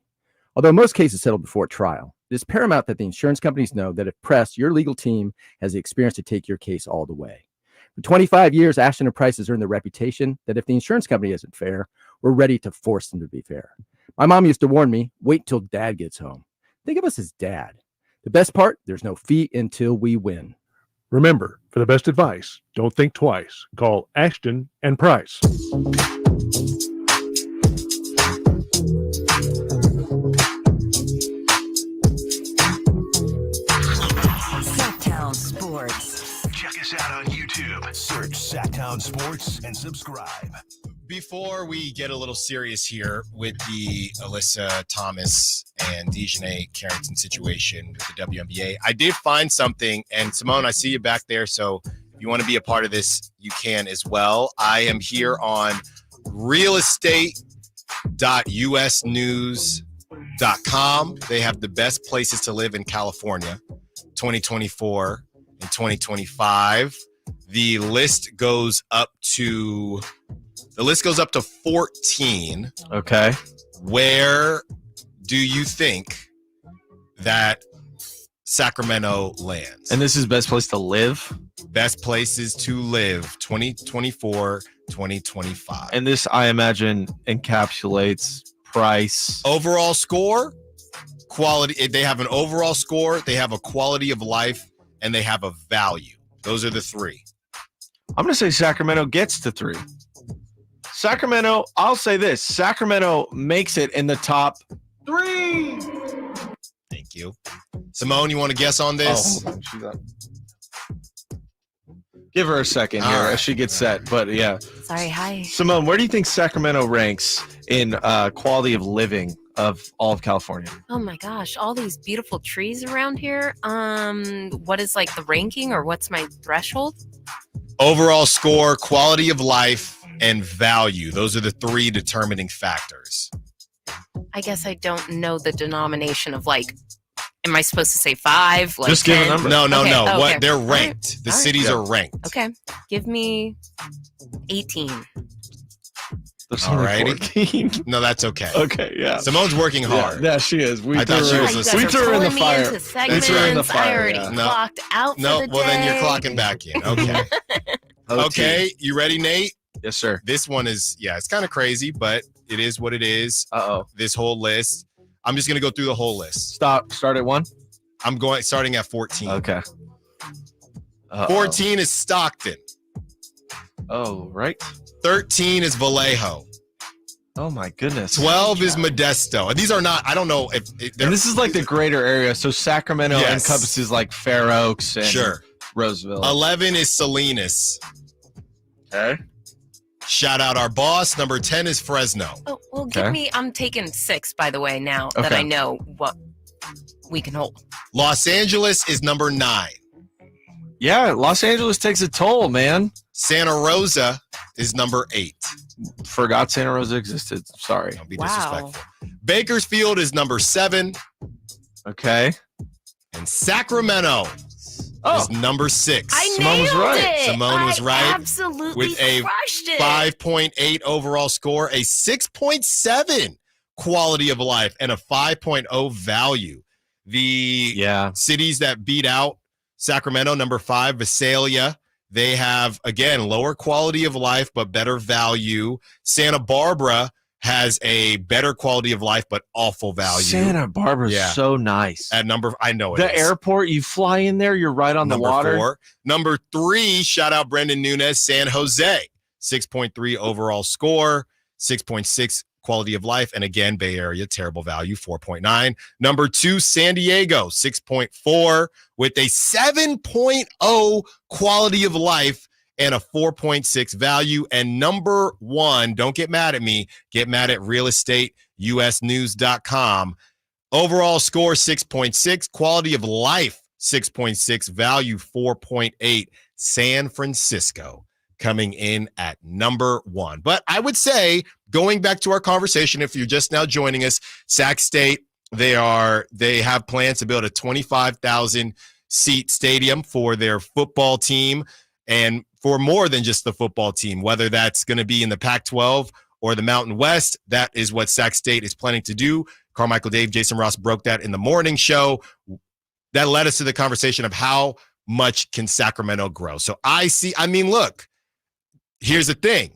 Although most cases settle before trial, it is paramount that the insurance companies know that if pressed, your legal team has the experience to take your case all the way. For 25 years, Ashton & Price has earned the reputation that if the insurance company isn't fair, we're ready to force them to be fair. My mom used to warn me, wait till dad gets home. Think of us as dad. The best part, there's no fee until we win. Remember, for the best advice, don't think twice. Call Ashton & Price. Check us out on YouTube. Search Sacktown Sports and subscribe. Before we get a little serious here with the Alyssa Thomas and Dejanay Carrington situation with the WNBA, I did find something, and Simone, I see you back there, so if you want to be a part of this, you can as well. I am here on realestate.usnews.com. They have the best places to live in California, 2024 and 2025. The list goes up to 14. Okay. Where do you think that Sacramento lands? And this is best place to live? Best places to live, 2024, 2025. And this, I imagine, encapsulates price. Overall score, quality. They have an overall score, they have a quality of life, and they have a value. Those are the three. I'm going to say Sacramento gets to 3. Sacramento, I'll say this. Sacramento makes it in the top 3. Thank you. Simone, you want to guess on this? Oh, hold on. She's up. Give her a second here as she gets set. But yeah. Sorry, hi. Simone, where do you think Sacramento ranks in quality of living of all of California? Oh my gosh, all these beautiful trees around here. What is like the ranking or what's my threshold? Overall score, quality of life, and value. Those are the 3 determining factors. I guess I don't know the denomination of like, am I supposed to say 5? Like Just give 10? a number. No. Okay. Oh, What okay. they're ranked. The cities are ranked. Okay. Give me 18. All righty. No, that's okay. Okay, yeah. Simone's working hard. Yeah, she is. I thought she was listening. We threw her in the fire. We threw her in the fire. I already No. clocked out for the day. Well, then you're clocking back in. Okay. Okay, you ready, Nate? Yes, sir. This one is, it's kind of crazy, but it is what it is. Uh-oh. This whole list. I'm just going to go through the whole list. Start at 1? I'm starting at 14. Okay. 14 is Stockton. Oh, right. 13 is Vallejo. Oh, my goodness. 12 is Modesto. And these are not, I don't know if. And this is like the greater area. So Sacramento encompasses like Fair Oaks and Roseville. 11 is Salinas. Okay. Shout out our boss. Number 10 is Fresno. Oh, well, give me, I'm taking 6, by the way, now that I know what we can hold. Los Angeles is number 9. Yeah, Los Angeles takes a toll, man. Santa Rosa is number 8. Forgot Santa Rosa existed. Sorry. Don't be disrespectful. Bakersfield is number 7. Okay. And Sacramento is number 6. Simone was right. Simone was right. Absolutely with a crushed it. 5.8 overall score, a 6.7 quality of life, and a 5.0 value. The cities that beat out Sacramento, number 5, Visalia. They have, again, lower quality of life, but better value. Santa Barbara has a better quality of life, but awful value. Santa Barbara is so nice. At I know it the is. airport, you fly in there, you're right on the water. 4. Number 3, shout out Brendan Nunez, San Jose. 6.3 overall score, 6.6 quality of life, and again, Bay Area, terrible value, 4.9. Number 2, San Diego, 6.4 with a 7.0 quality of life and a 4.6 value. And number 1, don't get mad at me, get mad at realestateuSnews.com. Overall score, 6.6, quality of life, 6.6, value, 4.8. San Francisco coming in at number 1. But I would say, going back to our conversation, if you're just now joining us, Sac State, they have plans to build a 25,000 seat stadium for their football team and for more than just the football team, whether that's going to be in the Pac-12 or the Mountain West. That is what Sac State is planning to do. Carmichael Dave, Jason Ross broke that in the morning show. That led us to the conversation of how much can Sacramento grow. So look, here's the thing.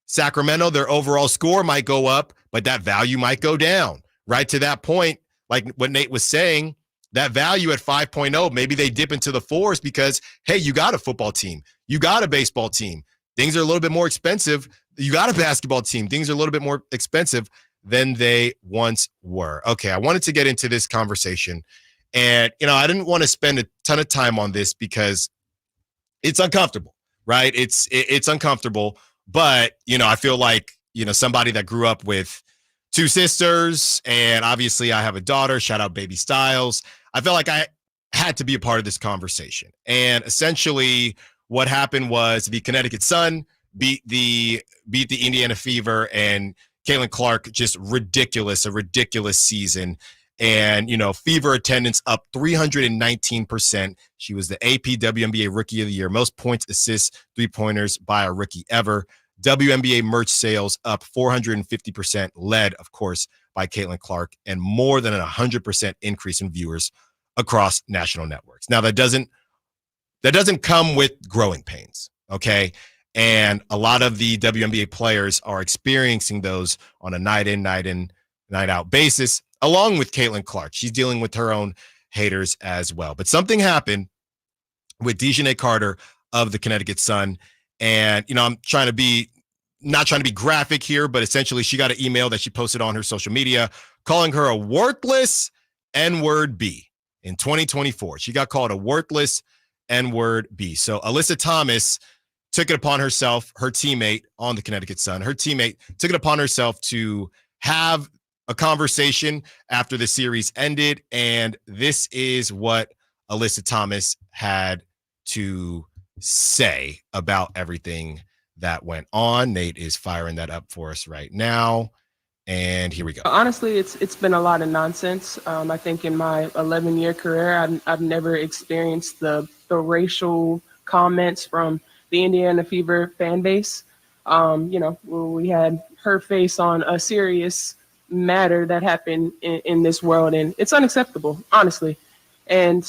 Sacramento, their overall score might go up, but that value might go down. Right to that point, like what Nate was saying, that value at 5.0, maybe they dip into the 4s because, hey, you got a football team. You got a baseball team. Things are a little bit more expensive. You got a basketball team. Things are a little bit more expensive than they once were. Okay, I wanted to get into this conversation. And, I didn't want to spend a ton of time on this because it's uncomfortable, right? It's uncomfortable. But, I feel like, somebody that grew up with 2 sisters, and obviously I have a daughter, shout out baby Stiles. I felt like I had to be a part of this conversation. And essentially what happened was the Connecticut Sun beat the Indiana Fever, and Caitlin Clark, just a ridiculous season. And, Fever attendance up 319%. She was the AP WNBA Rookie of the Year. Most points, assists, 3-pointers by a rookie ever. WNBA merch sales up 450%, led, of course, by Caitlin Clark, and more than 100% increase in viewers across national networks. Now, that doesn't come with growing pains, okay? And a lot of the WNBA players are experiencing those on a night in, night out basis, along with Caitlin Clark. She's dealing with her own haters as well. But something happened with DeJounte Carter of the Connecticut Sun. And, I'm not trying to be graphic here, but essentially she got an email that she posted on her social media calling her a worthless N-word B in 2024. She got called a worthless N-word B. So Alyssa Thomas took it upon herself, her teammate on the Connecticut Sun, her teammate took it upon herself to have a conversation after the series ended. And this is what Alyssa Thomas had to say about everything that went on. Nate is firing that up for us right now. And here we go. Honestly, it's been a lot of nonsense. I think in my 11-year career, I've never experienced the racial comments from the Indiana Fever fan base. We had her face on a serious matter that happened in this world, and it's unacceptable, honestly. And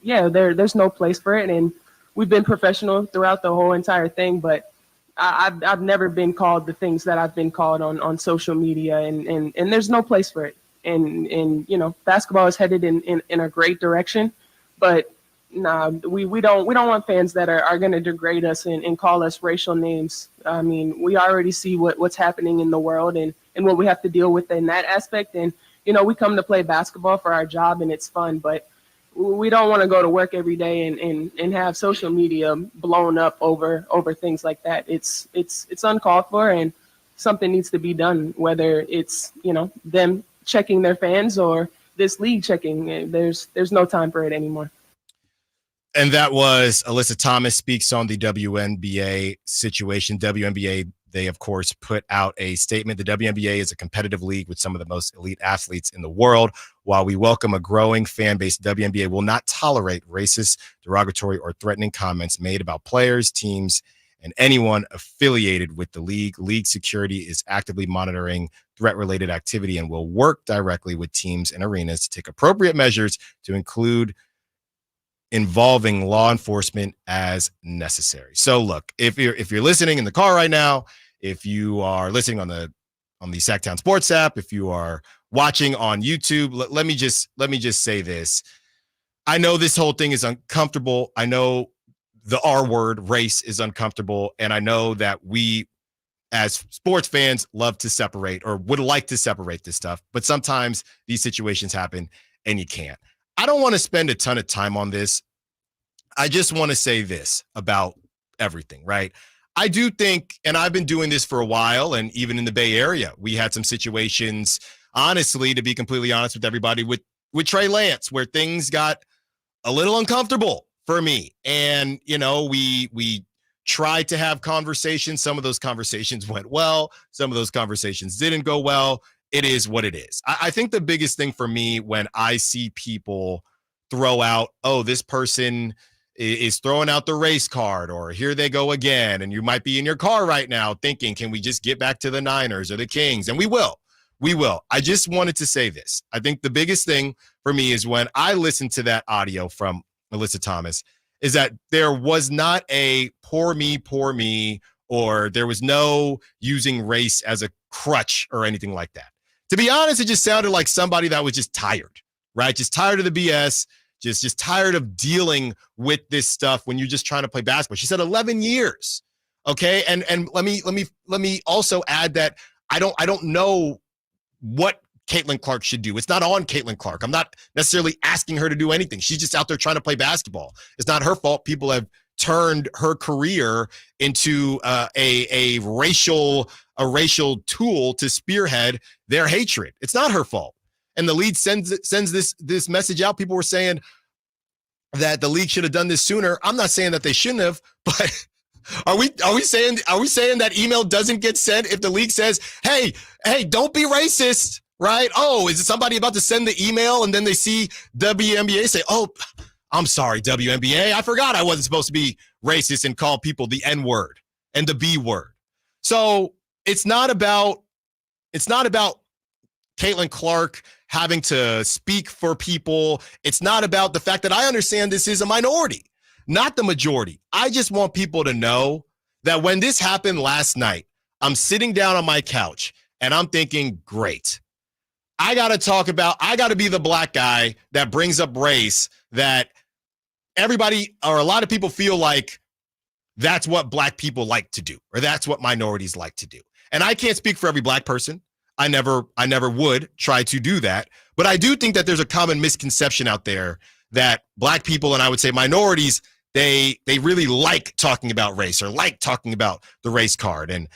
there's no place for it. And we've been professional throughout the whole entire thing, but I've never been called the things that I've been called on social media, and there's no place for it. And basketball is headed in a great direction, but nah, we don't want fans that are going to degrade us and call us racial names. I mean, we already see what's happening in the world and what we have to deal with in that aspect. And we come to play basketball for our job, and it's fun, but we don't want to go to work every day and have social media blown up over things like that. It's uncalled for, and something needs to be done, whether it's, them checking their fans or this league checking. There's no time for it anymore. And that was Alyssa Thomas speaks on the WNBA situation. WNBA, they, of course, put out a statement. The WNBA is a competitive league with some of the most elite athletes in the world. While we welcome a growing fan base, the WNBA will not tolerate racist, derogatory, or threatening comments made about players, teams, and anyone affiliated with the league. League security is actively monitoring threat-related activity and will work directly with teams and arenas to take appropriate measures to include involving law enforcement as necessary. So look, if you're listening in the car right now, if you are listening on the Sacktown Sports app, if you are watching on YouTube, let me just say this. I know this whole thing is uncomfortable. I know the R word, race, is uncomfortable, and I know that we as sports fans love to separate or would like to separate this stuff, but sometimes these situations happen and you can't. I don't want to spend a ton of time on this. I just want to say this about everything, right? I do think, and I've been doing this for a while, and even in the Bay Area, we had some situations, honestly, to be completely honest with everybody, with Trey Lance, where things got a little uncomfortable for me. And, we tried to have conversations. Some of those conversations went well. Some of those conversations didn't go well. It is what it is. I think the biggest thing for me when I see people throw out, oh, this person is throwing out the race card, or here they go again, and you might be in your car right now thinking, can we just get back to the Niners or the Kings? And we will. I just wanted to say this. I think the biggest thing for me is when I listened to that audio from Alyssa Thomas is that there was not a poor me, or there was no using race as a crutch or anything like that. To be honest, it just sounded like somebody that was just tired, right? Just tired of the BS, just tired of dealing with this stuff when you're just trying to play basketball. She said 11 years. Okay. And let me also add that I don't know what Caitlin Clark should do. It's not on Caitlin Clark. I'm not necessarily asking her to do anything. She's just out there trying to play basketball. It's not her fault. People have turned her career into a racial tool to spearhead their hatred. It's not her fault. And the league sends this message out. People were saying that the league should have done this sooner. I'm not saying that they shouldn't have, but are we saying that email doesn't get sent if the league says, hey, don't be racist, right? Oh, is it somebody about to send the email and then they see WNBA say, oh, I'm sorry, WNBA, I forgot I wasn't supposed to be racist and call people the N word and the B word. So it's not about Caitlin Clark having to speak for people. It's not about the fact that I understand this is a minority, not the majority. I just want people to know that when this happened last night, I'm sitting down on my couch and I'm thinking, great. I got to be the black guy that brings up race that everybody or a lot of people feel like that's what Black people like to do, or that's what minorities like to do. And I can't speak for every Black person. I never would try to do that. But I do think that there's a common misconception out there that Black people, and I would say minorities, they really like talking about race or like talking about the race card. And,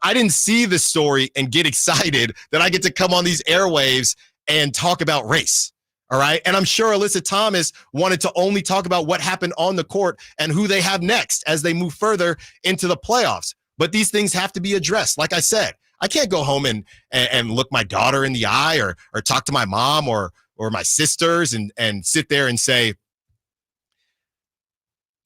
I didn't see the story and get excited that I get to come on these airwaves and talk about race. All right. And I'm sure Alyssa Thomas wanted to only talk about what happened on the court and who they have next as they move further into the playoffs. But these things have to be addressed. Like I said, I can't go home and look my daughter in the eye or talk to my mom or my sisters and sit there and say,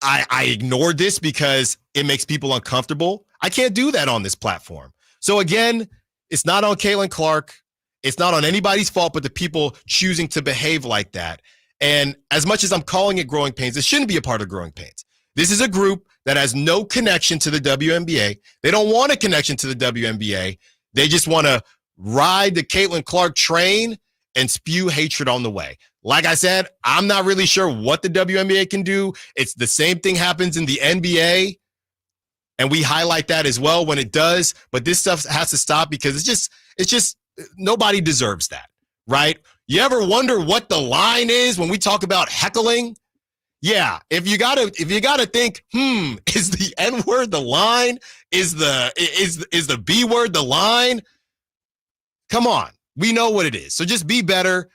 I ignored this because it makes people uncomfortable. I can't do that on this platform. So again, it's not on Caitlin Clark. It's not on anybody's fault but the people choosing to behave like that. And as much as I'm calling it Growing Pains, it shouldn't be a part of Growing Pains. This is a group that has no connection to the WNBA. They don't want a connection to the WNBA. They just want to ride the Caitlin Clark train and spew hatred on the way. Like I said, I'm not really sure what the WNBA can do. It's the same thing happens in the NBA, and we highlight that as well when it does. But this stuff has to stop because it's just nobody deserves that, right? You ever wonder what the line is when we talk about heckling? Yeah, if you gotta think, is the N-word the line? Is the B word the line? Come on, we know what it is. So just be better.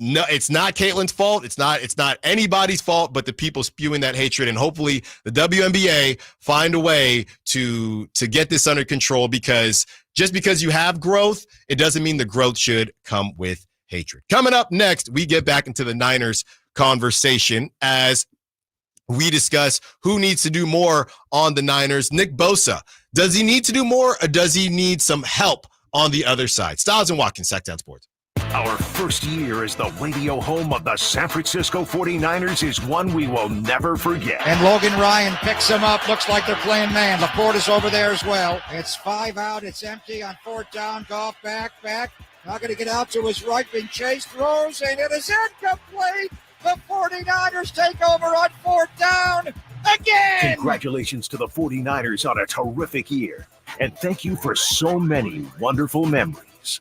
No, it's not Caitlin's fault. It's not anybody's fault, but the people spewing that hatred. And hopefully the WNBA find a way to get this under control, because just because you have growth, it doesn't mean the growth should come with hatred. Coming up next, we get back into the Niners conversation as we discuss who needs to do more on the Niners. Nick Bosa, does he need to do more, or does he need some help on the other side? Stiles and Watkins, Sac Sports. Our first year as the radio home of the San Francisco 49ers is one we will never forget. And Logan Ryan picks him up. Looks like they're playing man. LaPorte is over there as well. It's 5 out. It's empty on 4th down. Goff back. Not going to get out to his right. Being chased. Throws, and it is incomplete. The 49ers take over on 4th down again. Congratulations to the 49ers on a terrific year. And thank you for so many wonderful memories.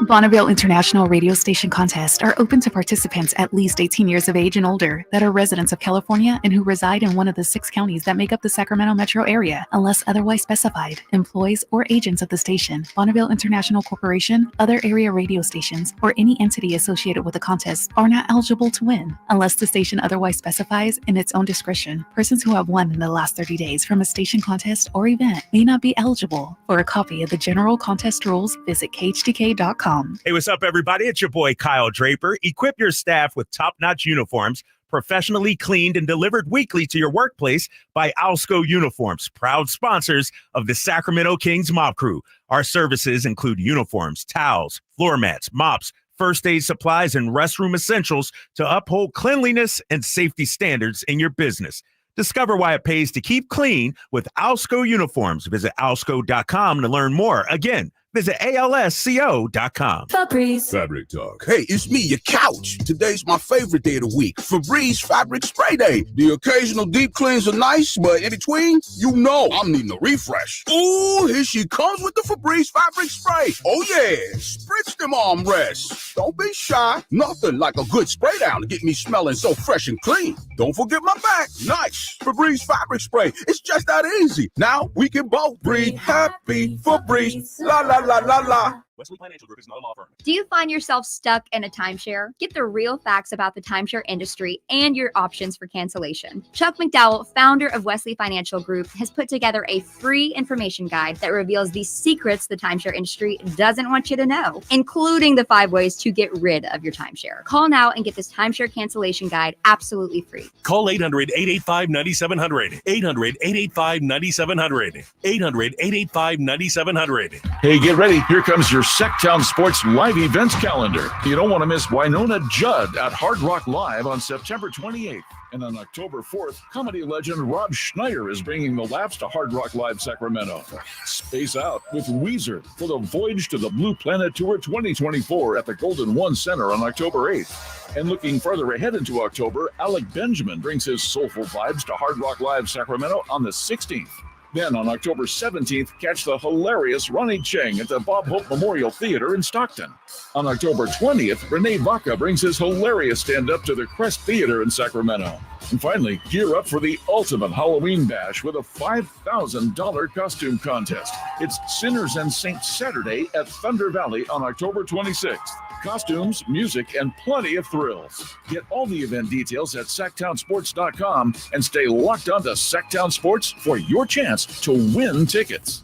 Bonneville International Radio Station contests are open to participants at least 18 years of age and older that are residents of California and who reside in one of the 6 counties that make up the Sacramento metro area, unless otherwise specified. Employees or agents of the station, Bonneville International Corporation, other area radio stations, or any entity associated with the contest are not eligible to win, unless the station otherwise specifies in its own discretion. Persons who have won in the last 30 days from a station contest or event may not be eligible. For a copy of the general contest rules, visit khdk.com. Hey, what's up, everybody? It's your boy, Kyle Draper. Equip your staff with top-notch uniforms, professionally cleaned and delivered weekly to your workplace by Alsco Uniforms, proud sponsors of the Sacramento Kings Mop Crew. Our services include uniforms, towels, floor mats, mops, first aid supplies, and restroom essentials to uphold cleanliness and safety standards in your business. Discover why it pays to keep clean with Alsco Uniforms. Visit alsco.com to learn more. Again, visit alsco.com. Febreze. Fabric Talk. Hey, it's me, your couch. Today's my favorite day of the week. Febreze Fabric Spray Day. The occasional deep cleans are nice, but in between, I'm needing a refresh. Ooh, here she comes with the Febreze Fabric Spray. Oh yeah, spritz them armrests. Don't be shy. Nothing like a good spray down to get me smelling so fresh and clean. Don't forget my back. Nice. Febreze Fabric Spray. It's just that easy. Now we can both breathe happy. Febreze. La la la la la. Wesley Financial Group is not a law firm. Do you find yourself stuck in a timeshare? Get the real facts about the timeshare industry and your options for cancellation. Chuck McDowell, founder of Wesley Financial Group, has put together a free information guide that reveals the secrets the timeshare industry doesn't want you to know, including the 5 ways to get rid of your timeshare. Call now and get this timeshare cancellation guide absolutely free. Call 800-885-9700. 800-885-9700. 800-885-9700. Hey, get ready. Here comes your Sacktown Sports live events calendar. You don't want to miss Winona Judd at Hard Rock Live on September 28th. And on October 4th, comedy legend Rob Schneider is bringing the laughs to Hard Rock Live Sacramento. Space out with Weezer for the Voyage to the Blue Planet Tour 2024 at the Golden One Center on October 8th. And looking further ahead into October, Alec Benjamin brings his soulful vibes to Hard Rock Live Sacramento on the 16th. Then on October 17th, catch the hilarious Ronnie Cheng at the Bob Hope Memorial Theater in Stockton. On October 20th, Renee Vaca brings his hilarious stand-up to the Crest Theater in Sacramento. And finally, gear up for the ultimate Halloween bash with a $5,000 costume contest. It's Sinners and Saints Saturday at Thunder Valley on October 26th. Costumes, music, and plenty of thrills. Get all the event details at sacktownsports.com and stay locked on to Sacktown Sports for your chance to win tickets.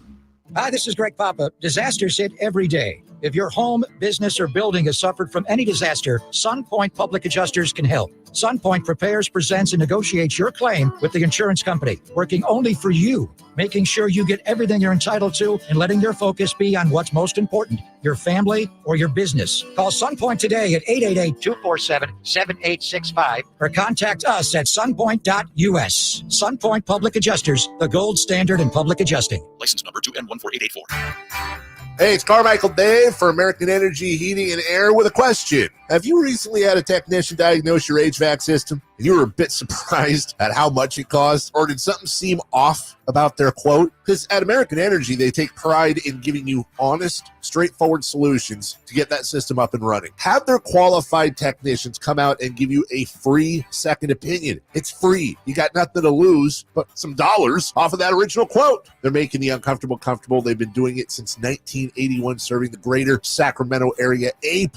Hi, this is Greg Papa. Disasters hit every day. If your home, business, or building has suffered from any disaster, SunPoint Public Adjusters can help. SunPoint prepares, presents, and negotiates your claim with the insurance company, working only for you, making sure you get everything you're entitled to and letting their focus be on what's most important, your family or your business. Call SunPoint today at 888-247-7865 or contact us at sunpoint.us. SunPoint Public Adjusters, the gold standard in public adjusting. License number 2N14884. Hey, it's Carmichael Dave for American Energy Heating and Air with a question. Have you recently had a technician diagnose your HVAC system and you were a bit surprised at how much it cost? Or did something seem off about their quote? Because at American Energy, they take pride in giving you honest, straightforward solutions to get that system up and running. Have their qualified technicians come out and give you a free second opinion. It's free. You got nothing to lose but some dollars off of that original quote. They're making the uncomfortable comfortable. They've been doing it since 1981, serving the greater Sacramento area. A+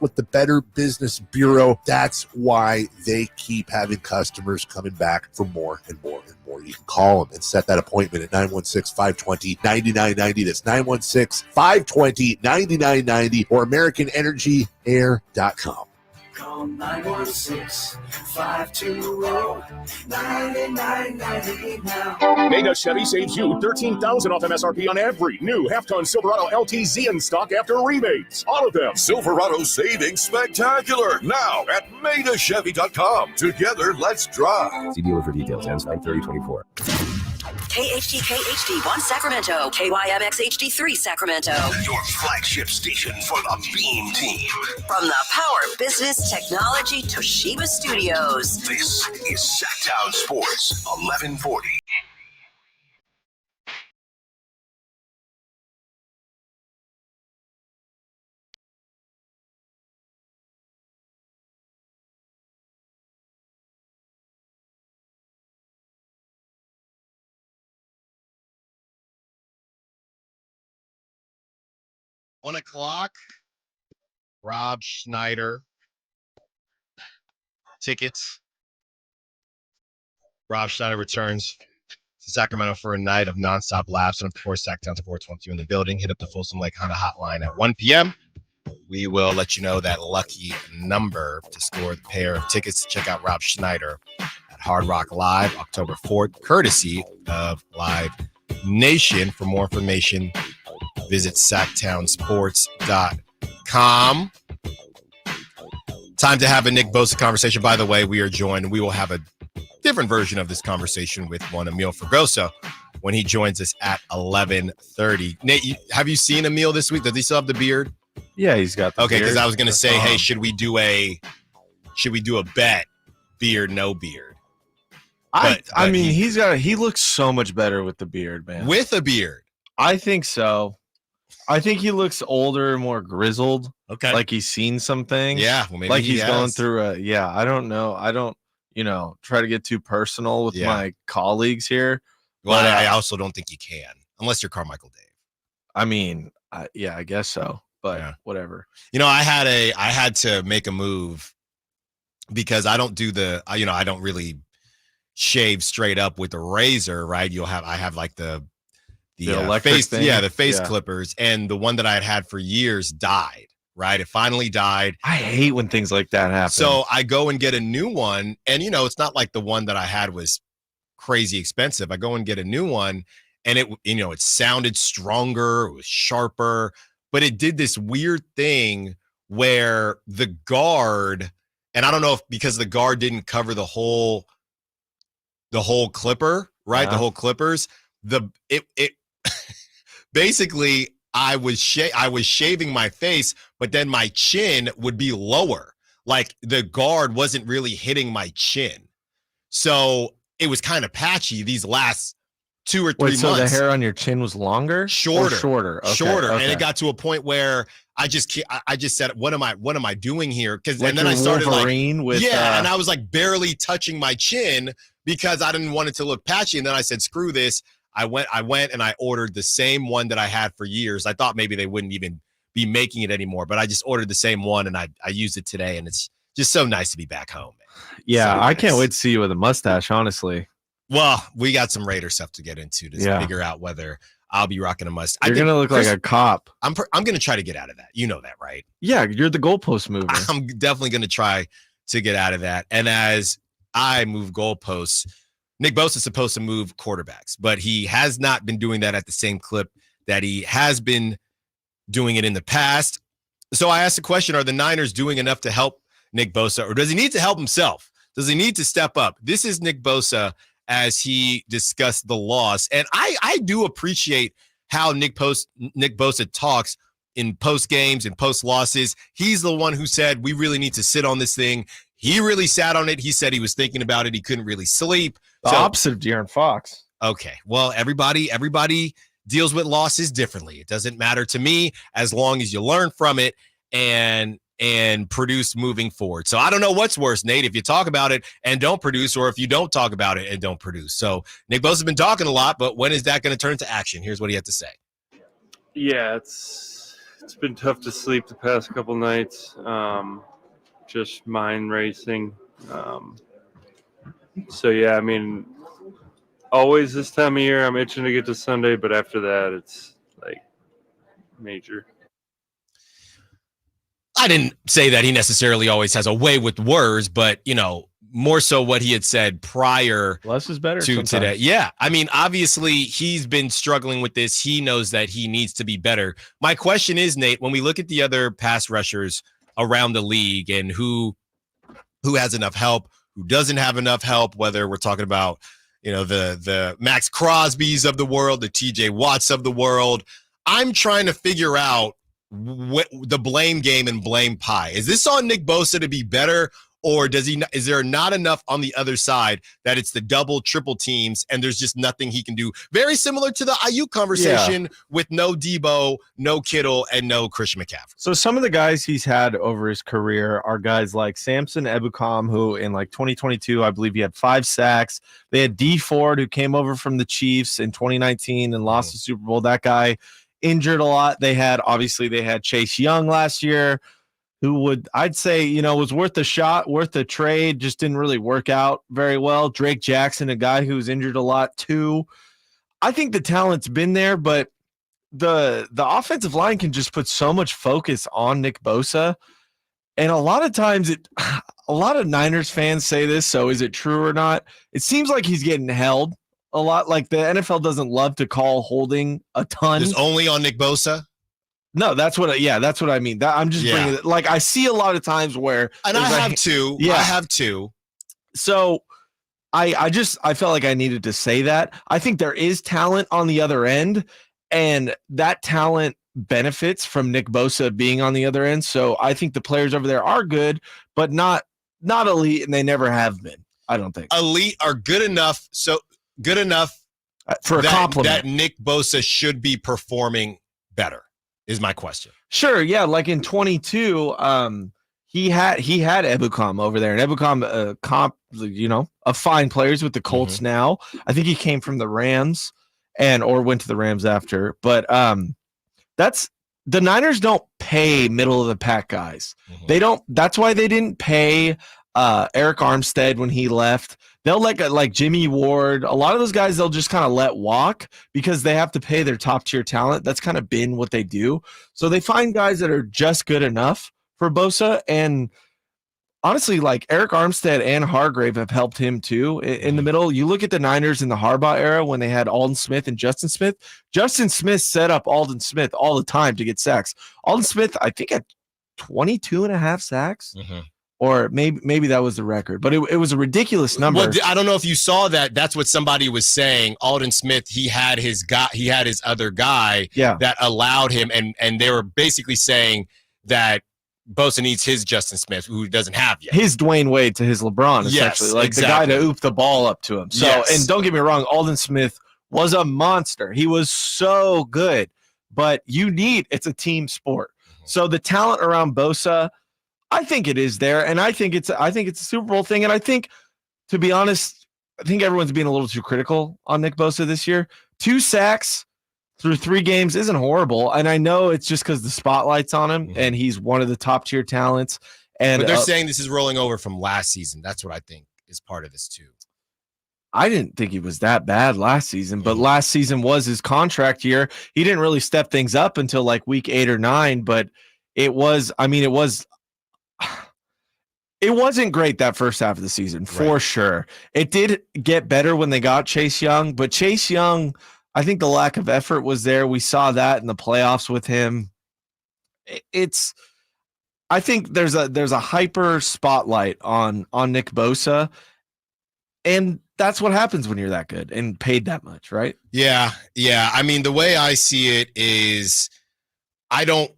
with the Better Business Bureau. That's why they keep having customers coming back for more and more and more. You can call them and set that appointment at 916-520-9990. That's 916-520-9990 or AmericanEnergyAir.com. Call 916-520-9990 now. Mega Chevy saves you $13,000 off MSRP on every new half-ton Silverado LTZ in stock after rebates. All of them. Silverado savings spectacular now at MegaChevy.com. Together, let's drive. See dealer for details. Ends 9/30/24. KHD1 Sacramento, KYMX HD3 Sacramento. Your flagship station for the Beam Team. From the Power Business Technology Toshiba Studios. This is Sacktown Sports 1140. $1:00. Rob Schneider. Tickets. Rob Schneider returns to Sacramento for a night of nonstop laughs. And of course, Sacktown Sports wants you in the building. Hit up the Folsom Lake Honda hotline at 1 p.m. We will let you know that lucky number to score the pair of tickets to check out Rob Schneider at Hard Rock Live October 4th, courtesy of Live Nation. For more information, visit sacktownsports.com. Time to have a Nick Bosa conversation. By the way, we will have a different version of this conversation with one Emil Fergoso when he joins us at 11:30. Nate, have you seen Emil this week? Does he still have the beard? Yeah, he's got the beard. Okay, because I was going to say, hey, should we do a bet, beard, no beard? I mean, he looks so much better with the beard, man. With a beard. I think so. I think he looks older and more grizzled. Okay. Like he's seen something. Yeah. Well, maybe like he's going through I don't know. I don't, try to get too personal with my colleagues here. Well, I also don't think you can, unless you're Carmichael Dave. I mean, I guess so, but whatever. I had to make a move because I don't do I don't really shave straight up with the razor, right? I have like the face thing. The face clippers, and the one that I had for years died, right? It finally died. I hate when things like that happen. So I go and get a new one, and it's not like the one that I had was crazy expensive. I go and get a new one, and it sounded stronger, it was sharper, but it did this weird thing where the guard, and I don't know if because the guard didn't cover the whole clipper, right? Yeah. The whole clippers. It basically I was shaving my face, but then my chin would be lower. Like the guard wasn't really hitting my chin. So it was kind of patchy these last 2 or 3 months. So the hair on your chin was longer? Shorter. Okay, Shorter. okay. And it got to a point where I just said, what am I doing here? Because Like and then I started Wolverine with and I was like barely touching my chin because I didn't want it to look patchy. And then I said, screw this. I went and I ordered the same one that I had for years. I thought maybe they wouldn't even be making it anymore, but I just ordered the same one and I used it today, and it's just so nice to be back home, man. Yeah, So I nice. can't wait to see you with a mustache, honestly. Well, we got some Raider stuff to get into to figure out whether I'll be rocking a mustache. You're gonna look like a cop. I'm gonna try to get out of that. You know that, right? Yeah, you're the goalpost mover. I'm definitely gonna try to get out of that. And as I move goalposts, Nick Bosa is supposed to move quarterbacks, but he has not been doing that at the same clip that he has been doing it in the past. So I asked the question, are the Niners doing enough to help Nick Bosa, or does he need to help himself? Does he need to step up? This is Nick Bosa as he discussed the loss. And I do appreciate how Nick Bosa talks in post games and post losses. He's the one who said, we really need to sit on this thing. He really sat on it. He said he was thinking about it. He couldn't really sleep. The opposite of De'Aaron Fox. Okay. Well, everybody deals with losses differently. It doesn't matter to me as long as you learn from it and produce moving forward. So I don't know what's worse, Nate, if you talk about it and don't produce, or if you don't talk about it and don't produce. So Nick Bosa's been talking a lot, but when is that going to turn to action? Here's what he had to say. Yeah, it's been tough to sleep the past couple nights. Just mind racing. So yeah, I mean, always this time of year, I'm itching to get to Sunday, but after that, it's like major. I didn't say that he necessarily always has a way with words, but, more so what he had said prior less is better to sometimes. today. Yeah. I mean, obviously he's been struggling with this. He knows that he needs to be better. My question is, Nate, when we look at the other pass rushers around the league and who has enough help, who doesn't have enough help, whether we're talking about, the Max Crosbys of the world, the TJ Watts of the world, I'm trying to figure out the blame game and blame pie. Is this on Nick Bosa to be better, or is there not enough on the other side that it's the double, triple teams and there's just nothing he can do? Very similar to the Aiyuk conversation with no Debo, no Kittle, and no Christian McCaffrey. So some of the guys he's had over his career are guys like Samson Ebukam, who in 2022, I believe he had 5 sacks. They had D Ford, who came over from the Chiefs in 2019 and lost the Super Bowl. That guy injured a lot. They had Chase Young last year, who I'd say, was worth a shot, worth a trade, just didn't really work out very well. Drake Jackson, a guy who's injured a lot too. I think the talent's been there, but the offensive line can just put so much focus on Nick Bosa. And a lot of times a lot of Niners fans say this, so is it true or not? It seems like he's getting held a lot. Like the NFL doesn't love to call holding a ton. Just only on Nick Bosa? No, that's what I mean. I'm just bringing it. Like I see a lot of times where, and I have two. Yeah, I have two. So I felt like I needed to say that. I think there is talent on the other end, and that talent benefits from Nick Bosa being on the other end. So I think the players over there are good, but not elite, and they never have been. I don't think elite are good enough. So good enough for a compliment that Nick Bosa should be performing better. Is my question. Sure, yeah. Like in 22, he had Ebukam over there, and Ebukam, a fine players with the Colts now. I think he came from the Rams or went to the Rams after. But that's the Niners don't pay middle of the pack guys. They don't. That's why they didn't pay Eric Armstead when he left. They'll let like Jimmy Ward, a lot of those guys they'll just kind of let walk because they have to pay their top tier talent. That's kind of been what they do. So they find guys that are just good enough for Bosa, and honestly, like Eric Armstead and Hargrave have helped him too. In the middle, you look at the Niners in the Harbaugh era when they had Alden Smith and Justin Smith. Justin Smith set up Alden Smith all the time to get sacks. Alden Smith, I think, had 22 and a half sacks. Or maybe that was the record, but it was a ridiculous number. Well, I don't know if you saw that. That's what somebody was saying. Alden Smith, he had his other guy that allowed him, and they were basically saying that Bosa needs his Justin Smith, who doesn't have yet. His Dwayne Wade to his LeBron, essentially. Like exactly. The guy to oop the ball up to him. So, and don't get me wrong, Alden Smith was a monster. He was so good, but it's a team sport. So the talent around Bosa, I think it is there, and I think it's a Super Bowl thing. And I think, to be honest, I think everyone's being a little too critical on Nick Bosa this year. 2 sacks through 3 games isn't horrible, and I know it's just because the spotlight's on him, and he's one of the top tier talents. And but they're saying this is rolling over from last season. That's what I think is part of this too. I didn't think he was that bad last season, but last season was his contract year. He didn't really step things up until like week 8 or 9, but it wasn't great that first half of the season, for sure. It did get better when they got Chase Young, but Chase Young, I think the lack of effort was there. We saw that in the playoffs with him. I think there's a hyper spotlight on Nick Bosa, and that's what happens when you're that good and paid that much, right? Yeah. I mean, the way I see it is I don't,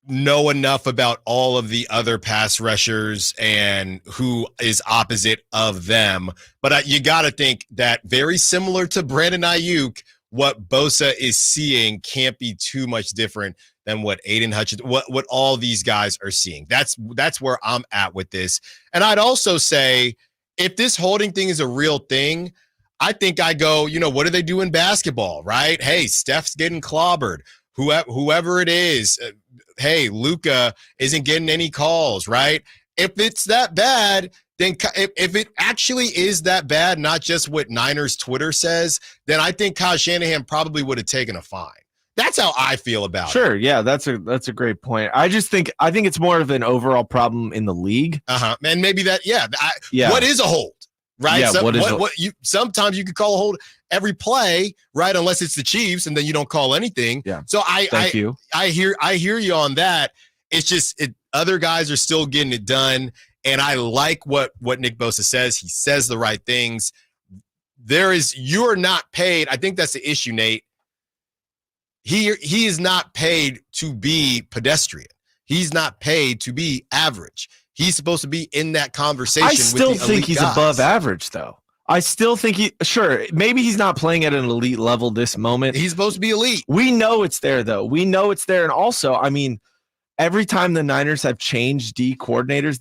know enough about all of the other pass rushers and who is opposite of them. But you got to think that very similar to Brandon Aiyuk, what Bosa is seeing can't be too much different than what Aiden Hutchins, what all these guys are seeing. That's where I'm at with this. And I'd also say, if this holding thing is a real thing, I think I go, what do they do in basketball, right? Hey, Steph's getting clobbered. Whoever it is, hey, Luka isn't getting any calls, right? If it's that bad, then if it actually is that bad, not just what Niners Twitter says, then I think Kyle Shanahan probably would have taken a fine. That's how I feel about it. Sure, yeah, that's a great point. I think it's more of an overall problem in the league. And maybe that, what is a hold? Right. Yeah, sometimes you could call a hold every play, right? Unless it's the Chiefs, and then you don't call anything. Yeah. So I hear you on that. It's just other guys are still getting it done, and I like what Nick Bosa says. He says the right things. You're not paid. I think that's the issue, Nate. He is not paid to be pedestrian. He's not paid to be average. He's supposed to be in that conversation. I still think he's above average, though. I still think maybe he's not playing at an elite level this moment. He's supposed to be elite. We know it's there, though. We know it's there. And also, I mean, every time the Niners have changed D coordinators,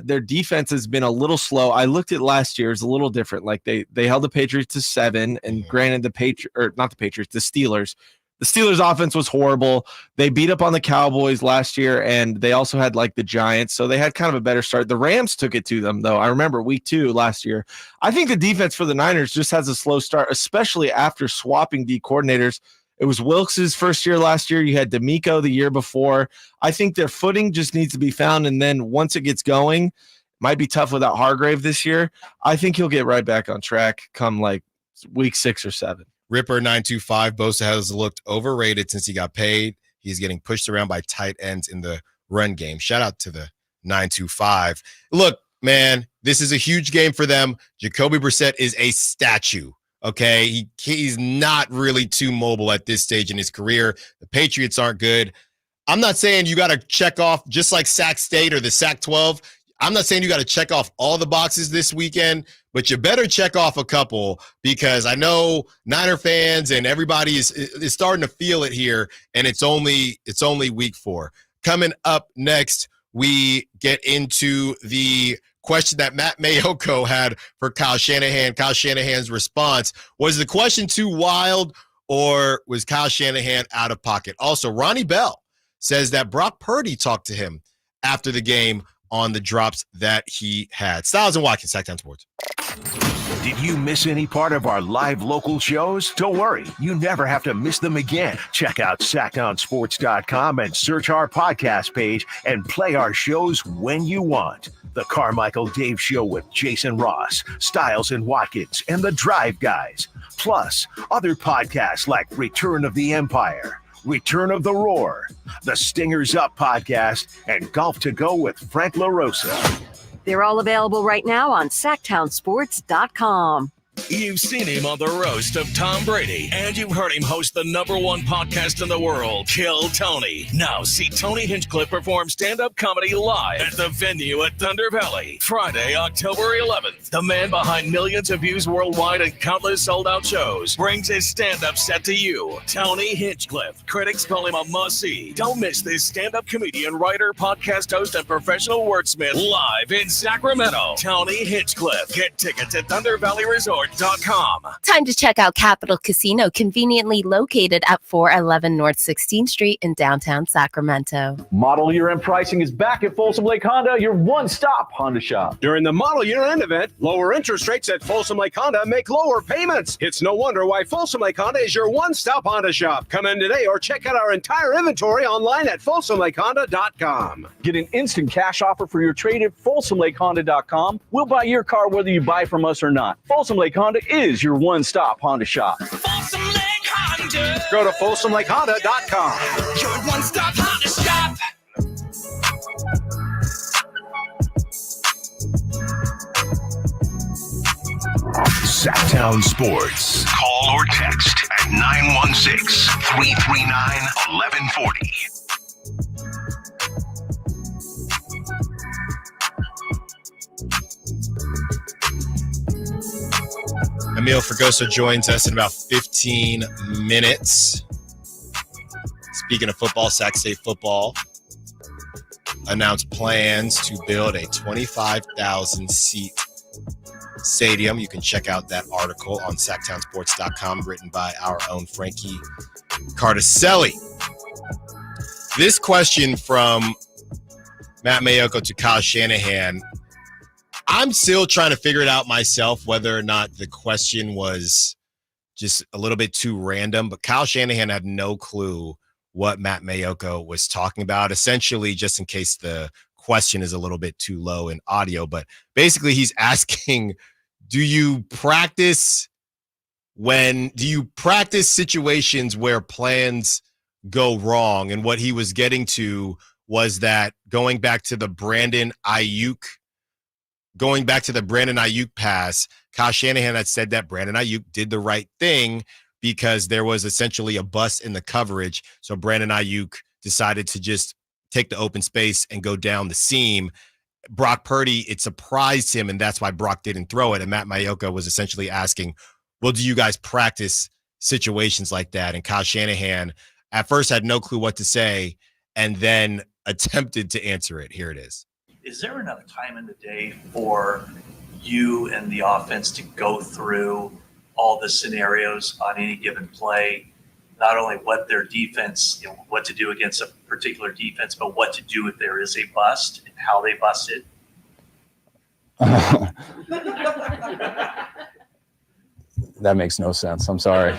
their defense has been a little slow. I looked at last year, it's a little different. Like they held the Patriots to 7, and granted the Steelers. The Steelers offense was horrible. They beat up on the Cowboys last year, and they also had like the Giants. So they had kind of a better start. The Rams took it to them, though. I remember week 2 last year. I think the defense for the Niners just has a slow start, especially after swapping D coordinators. It was Wilkes' first year last year. You had D'Amico the year before. I think their footing just needs to be found. And then once it gets going, might be tough without Hargrave this year. I think he'll get right back on track come like week 6 or 7. Ripper 925, Bosa has looked overrated since he got paid. He's getting pushed around by tight ends in the run game. Shout out to the 925. Look, man, this is a huge game for them. Jacoby Brissett is a statue, okay? He's not really too mobile at this stage in his career. The Patriots aren't good. I'm not saying you got to check off just like Sac State or the Sac 12. I'm not saying you got to check off all the boxes this weekend, but you better check off a couple, because I know Niner fans and everybody is starting to feel it here, and it's only week 4. Coming up next, we get into the question that Matt Mayoko had for Kyle Shanahan. Kyle Shanahan's response: was the question too wild, or was Kyle Shanahan out of pocket? Also, Ronnie Bell says that Brock Purdy talked to him after the game on the drops that he had. Stiles and Watkins, Sac Town Sports. Did you miss any part of our live local shows? Don't worry, you never have to miss them again. Check out SactownSports.com and search our podcast page and play our shows when you want. The Carmichael Dave Show with Jason Ross, Stiles and Watkins, and the Drive Guys. Plus, other podcasts like Return of the Empire, Return of the Roar, the Stingers Up podcast, and Golf to Go with Frank LaRosa. They're all available right now on SactownSports.com. You've seen him on the roast of Tom Brady, and you've heard him host the #1 podcast in the world, Kill Tony. Now see Tony Hinchcliffe perform stand-up comedy live at the venue at Thunder Valley, Friday, October 11th. The man behind millions of views worldwide and countless sold-out shows brings his stand-up set to you, Tony Hinchcliffe. Critics call him a must-see. Don't miss this stand-up comedian, writer, podcast host, and professional wordsmith live in Sacramento. Tony Hinchcliffe. Get tickets at Thunder Valley Resort. Time to check out Capital Casino, conveniently located at 411 North 16th Street in downtown Sacramento. Model Year End pricing is back at Folsom Lake Honda, your one-stop Honda shop. During the Model Year End event, lower interest rates at Folsom Lake Honda make lower payments. It's no wonder why Folsom Lake Honda is your one-stop Honda shop. Come in today or check out our entire inventory online at FolsomLakeHonda.com. Get an instant cash offer for your trade at FolsomLakeHonda.com. We'll buy your car whether you buy from us or not. Folsom Lake Honda is your one-stop Honda shop. Folsom Lake Honda. Go to FolsomLakeHonda.com. Your one-stop Honda shop. Sacktown Sports. Call or text at 916-339-1140. Emil Fregoso joins us in about 15 minutes. Speaking of football, Sac State football announced plans to build a 25,000-seat stadium. You can check out that article on SactownSports.com, written by our own Frankie Cardicelli. This question from Matt Mayoko to Kyle Shanahan, I'm still trying to figure it out myself whether or not the question was just a little bit too random, but Kyle Shanahan had no clue what Matt Mayoko was talking about. Essentially, just in case the question is a little bit too low in audio, but basically he's asking, do you practice situations where plans go wrong? And what he was getting to was that going back to the Brandon Aiyuk pass, Kyle Shanahan had said that Brandon Aiyuk did the right thing because there was essentially a bust in the coverage. So Brandon Aiyuk decided to just take the open space and go down the seam. Brock Purdy, it surprised him, and that's why Brock didn't throw it. And Matt Mayoko was essentially asking, well, do you guys practice situations like that? And Kyle Shanahan at first had no clue what to say and then attempted to answer it. Here it is. Is there enough time in the day for you and the offense to go through all the scenarios on any given play? Not only what their defense, what to do against a particular defense, but what to do if there is a bust and how they bust it? That makes no sense. I'm sorry.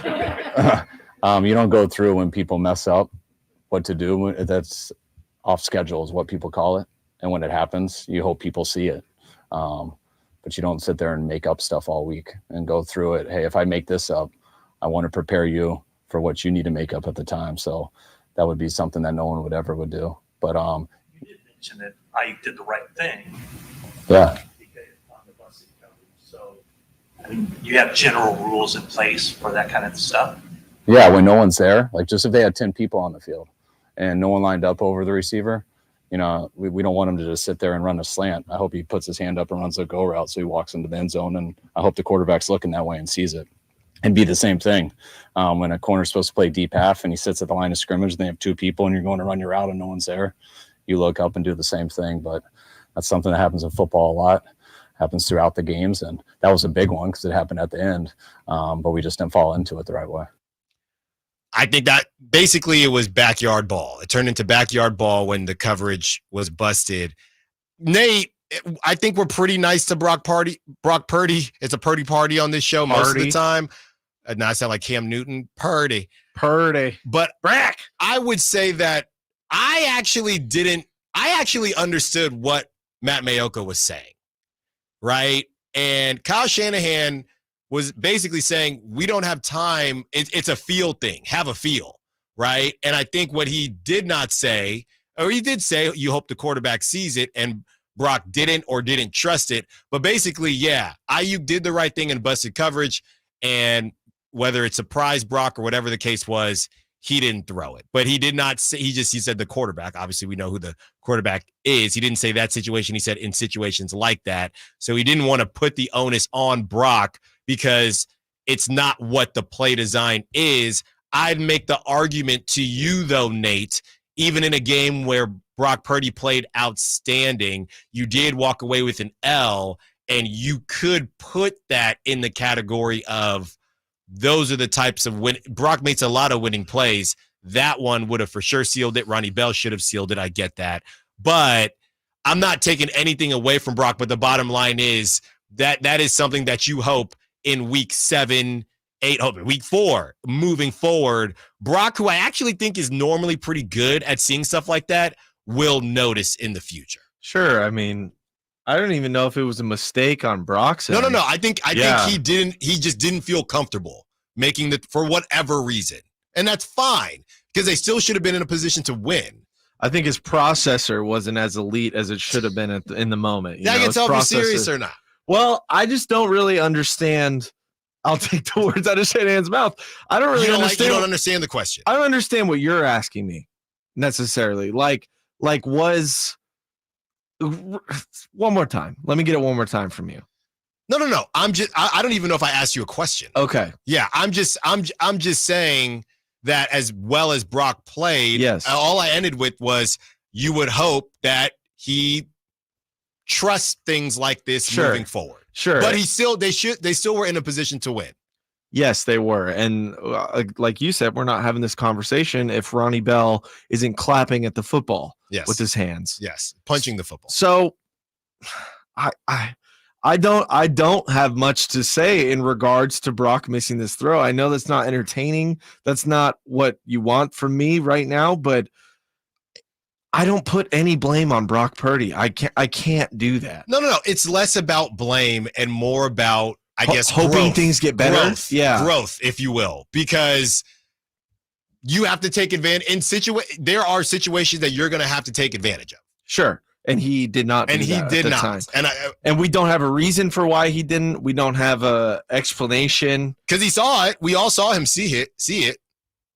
You don't go through when people mess up what to do. That's off schedule is what people call it. And when it happens, you hope people see it. But you don't sit there and make up stuff all week and go through it. Hey, if I make this up, I want to prepare you for what you need to make up at the time. So that would be something that no one would ever would do. But you did mention that I did the right thing. Yeah. So I mean, you have general rules in place for that kind of stuff. Yeah, when no one's there, like just if they had 10 people on the field and no one lined up over the receiver, we don't want him to just sit there and run a slant. I hope he puts his hand up and runs a go route so he walks into the end zone, and I hope the quarterback's looking that way and sees it. And be the same thing. When a corner's supposed to play deep half and he sits at the line of scrimmage and they have two people and you're going to run your route and no one's there, you look up and do the same thing. But that's something that happens in football a lot, happens throughout the games. And that was a big one because it happened at the end. But we just didn't fall into it the right way. I think that basically it was backyard ball. It turned into backyard ball when the coverage was busted. Nate, I think we're pretty nice to Brock Purdy. It's a Purdy party on this show most of the time. Now I sound like Cam Newton. Purdy. But Brack, I would say that I actually understood what Matt Mayoka was saying, right? And Kyle Shanahan was basically saying, we don't have time. It's a feel thing. Have a feel, right? And I think what he did not say, or he did say, you hope the quarterback sees it, and Brock didn't or didn't trust it. But basically, yeah, Aiyuk did the right thing and busted coverage, and whether it surprised Brock or whatever the case was, he didn't throw it. But he did not say, he said the quarterback. Obviously, we know who the quarterback is. He didn't say that situation. He said in situations like that. So he didn't want to put the onus on Brock because it's not what the play design is. I'd make the argument to you, though, Nate, even in a game where Brock Purdy played outstanding, you did walk away with an L, and you could put that in the category of those are the types of win. Brock makes a lot of winning plays. That one would have for sure sealed it. Ronnie Bell should have sealed it. I get that. But I'm not taking anything away from Brock. But the bottom line is that is something that you hope in week 7, 8, week 4, moving forward, Brock, who I actually think is normally pretty good at seeing stuff like that, will notice in the future. Sure. I mean, I don't even know if it was a mistake on Brock's end. No. I think he just didn't feel comfortable making for whatever reason. And that's fine because they still should have been in a position to win. I think his processor wasn't as elite as it should have been in the moment. I can tell if you're serious or not. Well, I just don't really understand. I'll take the words out of Shanahan's mouth. I don't really understand. You don't understand the question. I don't understand what you're asking me necessarily. Like was one more time. Let me get it one more time from you. No. I don't even know if I asked you a question. Okay. Yeah, I'm just saying that as well as Brock played, yes. All I ended with was you would hope that he trusts things like this moving forward. Sure. But they still were in a position to win. Yes, they were. And like you said, we're not having this conversation if Ronnie Bell isn't clapping at the football with his hands. Yes, punching the football. So I don't have much to say in regards to Brock missing this throw. I know that's not entertaining. That's not what you want from me right now, but I don't put any blame on Brock Purdy. I can't do that. No. It's less about blame and more about, I guess, hoping things get better. Growth, if you will, because you have to take advantage there are situations that you're going to have to take advantage of. Sure. And he did not. And he did not. And we don't have a reason for why he didn't. We don't have a explanation. Because he saw it. We all saw him see it.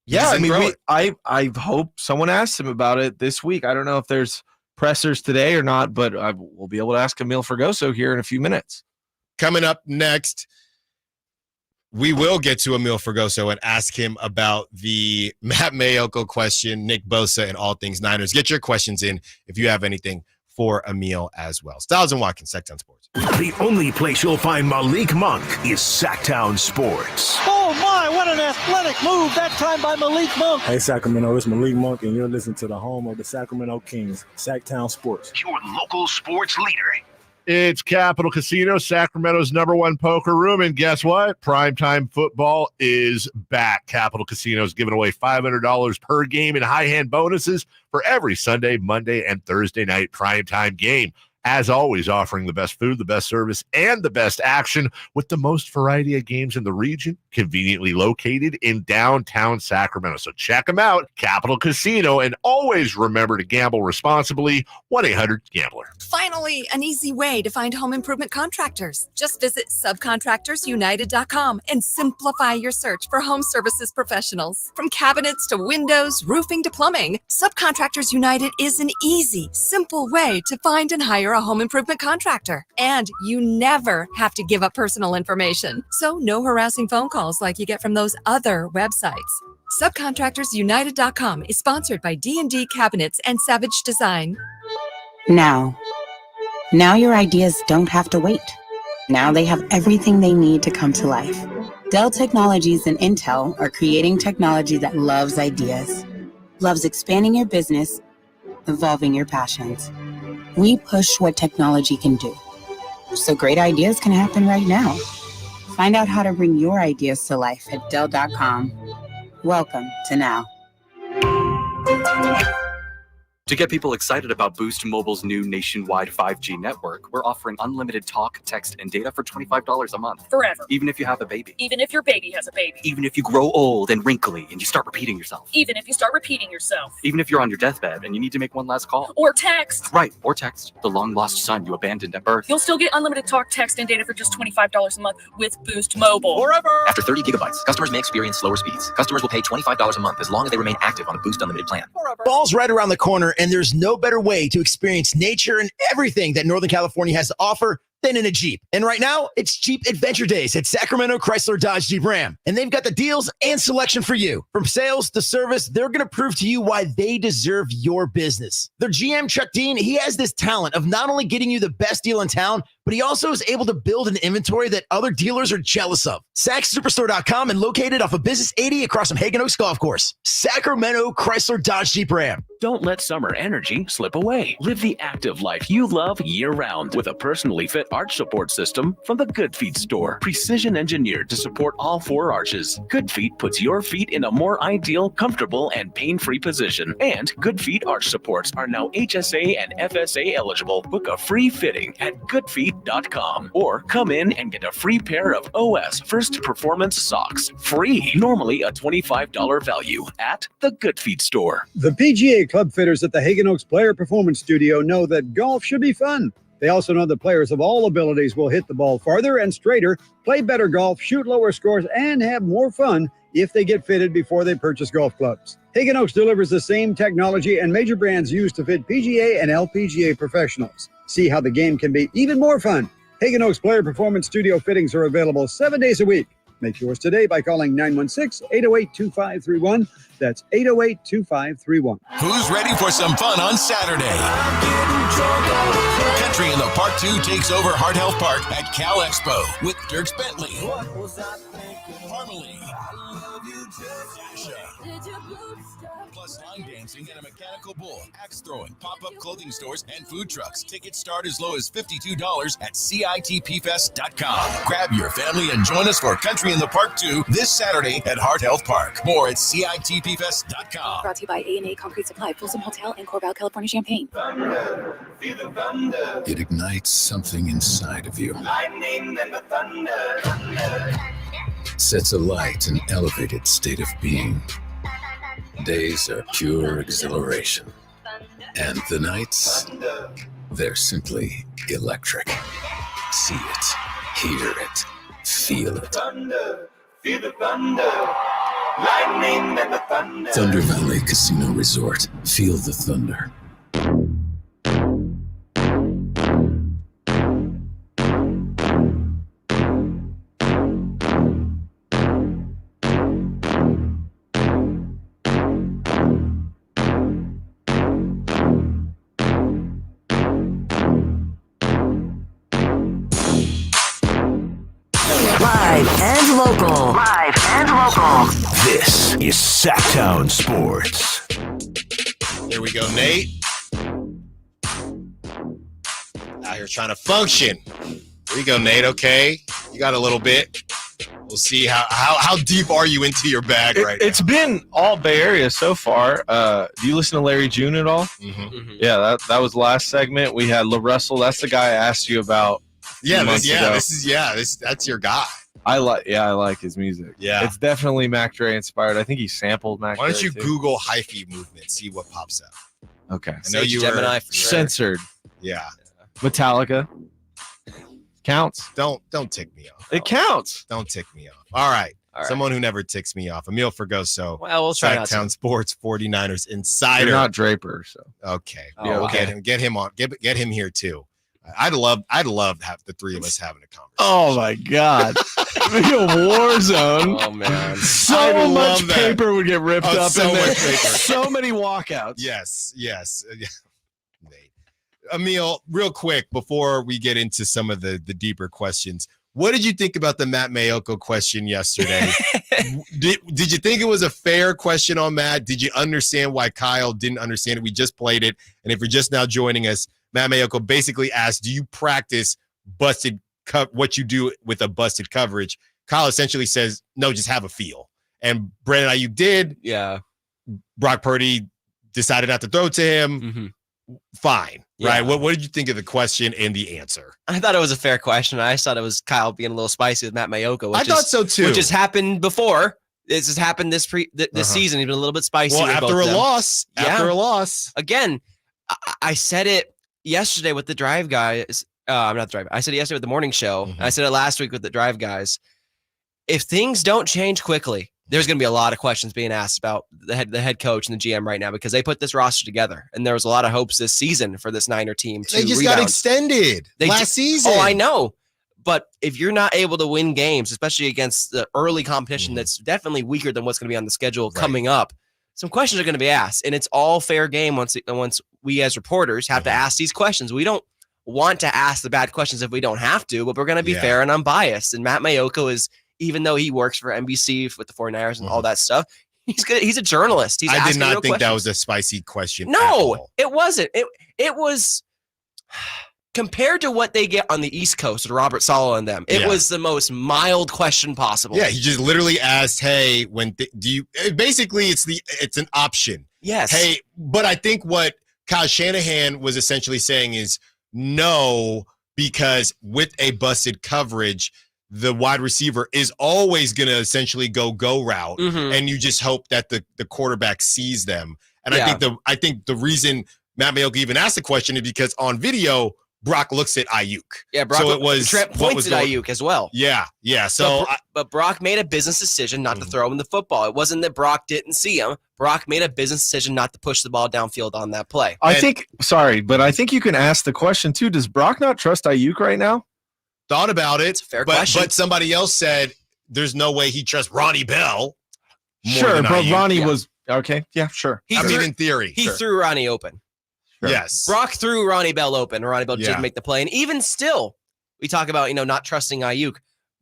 Yeah, I mean, I hope someone asks him about it this week. I don't know if there's pressers today or not, but we'll be able to ask Emil Fergoso here in a few minutes. Coming up next, we will get to Emil Fergoso and ask him about the Matt Mayoka question, Nick Bosa, and all things Niners. Get your questions in if you have anything for Emil as well. Stiles and Watkins, Sacktown Sports. The only place you'll find Malik Monk is Sacktown Sports. Oh my, what an athletic move that time by Malik Monk. Hey Sacramento, it's Malik Monk and you're listening to the home of the Sacramento Kings, Sacktown Sports. Your local sports leader. It's Capital Casino, Sacramento's #1 poker room. And guess what? Primetime football is back. Capital Casino is giving away $500 per game in high hand bonuses for every Sunday, Monday, and Thursday night primetime game. As always, offering the best food, the best service, and the best action with the most variety of games in the region, conveniently located in downtown Sacramento. So check them out, Capital Casino, and always remember to gamble responsibly. 1-800-GAMBLER. Finally, an easy way to find home improvement contractors. Just visit subcontractorsunited.com and simplify your search for home services professionals. From cabinets to windows, roofing to plumbing, Subcontractors United is an easy, simple way to find and hire a home improvement contractor. And you never have to give up personal information. So no harassing phone calls like you get from those other websites. Subcontractorsunited.com is sponsored by D&D Cabinets and Savage Design. Now your ideas don't have to wait. Now they have everything they need to come to life. Dell Technologies and Intel are creating technology that loves ideas, loves expanding your business, evolving your passions. We push what technology can do, so great ideas can happen right now. Find out how to bring your ideas to life at Dell.com. Welcome to now. To get people excited about Boost Mobile's new nationwide 5G network, we're offering unlimited talk, text, and data for $25 a month. Forever. Even if you have a baby. Even if your baby has a baby. Even if you grow old and wrinkly and you start repeating yourself. Even if you start repeating yourself. Even if you're on your deathbed and you need to make one last call. Or text. Right, or text the long-lost son you abandoned at birth. You'll still get unlimited talk, text, and data for just $25 a month with Boost Mobile. Forever. After 30 gigabytes, customers may experience slower speeds. Customers will pay $25 a month as long as they remain active on the Boost Unlimited plan. Fall's right around the corner, and there's no better way to experience nature and everything that Northern California has to offer than in a Jeep. And right now, it's Jeep Adventure Days at Sacramento Chrysler Dodge Jeep Ram. And they've got the deals and selection for you. From sales to service, they're going to prove to you why they deserve your business. Their GM, Chuck Dean, he has this talent of not only getting you the best deal in town, but he also is able to build an inventory that other dealers are jealous of. SacSuperstore.com and located off of Business 80 across from Hagen Oaks Golf Course. Sacramento Chrysler Dodge Jeep Ram. Don't let summer energy slip away. Live the active life you love year-round with a personally fit arch support system from the Good Feet store. Precision engineered to support all 4 arches. Good Feet puts your feet in a more ideal, comfortable, and pain-free position. And Good Feet arch supports are now HSA and FSA eligible. Book a free fitting at goodfeet.com or come in and get a free pair of OS First Performance socks. Free. Normally a $25 value at the Good Feet store. The PGA club fitters at the Hagen Oaks Player Performance Studio know that golf should be fun. They also know that players of all abilities will hit the ball farther and straighter, play better golf, shoot lower scores, and have more fun if they get fitted before they purchase golf clubs. Hagen Oaks delivers the same technology and major brands used to fit PGA and LPGA professionals. See how the game can be even more fun. Hagen Oaks Player Performance Studio fittings are available 7 days a week. Make yours today by calling 916-808-2531. That's 808-2531. Who's ready for some fun on Saturday? Country in the Park 2 takes over Heart Health Park at Cal Expo with Dirks Bentley, Harmony, plus line dancing and a mechanical bull, axe throwing, pop-up clothing stores, and food trucks. Tickets start as low as $52 at CITPfest.com. Grab your family and join us for Country in the Park 2 this Saturday at Heart Health Park. More at CITPfest.com. Brought to you by A&A Concrete Supply, Folsom Hotel, and Corval, California, Champaign. Thunder, feel the thunder. It ignites something inside of you. Lightning and the thunder. Sets alight an elevated state of being. Days are pure exhilaration. And the nights, they're simply electric. See it, hear it, feel it. Thunder, feel the thunder. Lightning and the thunder. Thunder Valley Casino Resort. Feel the thunder. Live and local. This is Sacktown Sports. There we go, Nate. Out here trying to function. There you go, Nate. Okay, you got a little bit. We'll see how deep are you into your bag right now. It's been all Bay Area so far. Do you listen to Larry June at all? Mm-hmm. Yeah, that was the last segment. We had LaRussell. That's the guy I asked you about. That's your guy. I like his music. Yeah. It's definitely Mac Dre inspired. I think he sampled Mac Dre. Why don't you too. Google hyphy movement, see what pops up? Okay. I know you Gemini were censored. Yeah. Metallica. Counts. Don't tick me off. It counts. Don't tick me off. All right. Someone who never ticks me off. Emil Fergoso. Well, we'll try not to. Sacktown Sports 49ers Insider. You're not Draper, so. Okay. Yeah, we'll get him on. Get him here too. I'd love to have the three of us having a conversation. Oh my God. It'd be a war zone. Oh man. So much paper would get ripped up so in there. much paper. So many walkouts. Yes. Nate. Emil, real quick before we get into some of the deeper questions, what did you think about the Matt Mayoko question yesterday? Did you think it was a fair question on Matt? Did you understand why Kyle didn't understand it? We just played it. And if you're just now joining us, Matt Maiocco basically asked, do you practice what you do with a busted coverage? Kyle essentially says, no, just have a feel. And Brandon Aiyuk did. Yeah. Brock Purdy decided not to throw to him. Mm-hmm. Fine. Yeah. Right. What did you think of the question and the answer? I thought it was a fair question. I thought it was Kyle being a little spicy with Matt Maiocco. I thought so too. Which has happened before. This has happened this season. He's been a little bit spicy. Well, after a loss. Again, I said it yesterday with the Drive guys. Not the Drive. I said it yesterday with the morning show. I said it last week with the Drive guys. If things don't change quickly, there's going to be a lot of questions being asked about the head coach and the GM right now, because they put this roster together, and there was a lot of hopes this season for this Niner team to They just rebound. got extended last season. Oh, I know. But if you're not able to win games, especially against the early competition that's definitely weaker than what's going to be on the schedule coming up, some questions are going to be asked, and it's all fair game once we as reporters have to ask these questions. We don't want to ask the bad questions if we don't have to, but we're going to be fair and unbiased. And Matt Maiocco is, even though he works for NBC with the 49ers and all that stuff, he's good. He's a journalist. I did not think that was a spicy question. No, it wasn't. It was compared to what they get on the East Coast with Robert Saleh and them. It was the most mild question possible. Yeah, he just literally asked, "Hey, do you?" Basically, it's an option. Yes. Hey, but I think what Kyle Shanahan was essentially saying is no, because with a busted coverage, the wide receiver is always going to essentially go route, and you just hope that the quarterback sees them. And I think the reason Matt Maiocco even asked the question is because on video, Brock looks at Aiyuk. Yeah, Brock. So it was Trent points at Aiyuk as well. Yeah. So, but Brock made a business decision not to throw him the football. It wasn't that Brock didn't see him. Brock made a business decision not to push the ball downfield on that play. I think you can ask the question too. Does Brock not trust Aiyuk right now? Thought about it. It's a fair question. But somebody else said there's no way he trusts Ronnie Bell. Sure, but Ronnie was okay. Yeah, sure. In theory, he threw Ronnie open. Sure. Yes. Brock threw Ronnie Bell open. Ronnie Bell didn't make the play. And even still, we talk about, not trusting Aiyuk.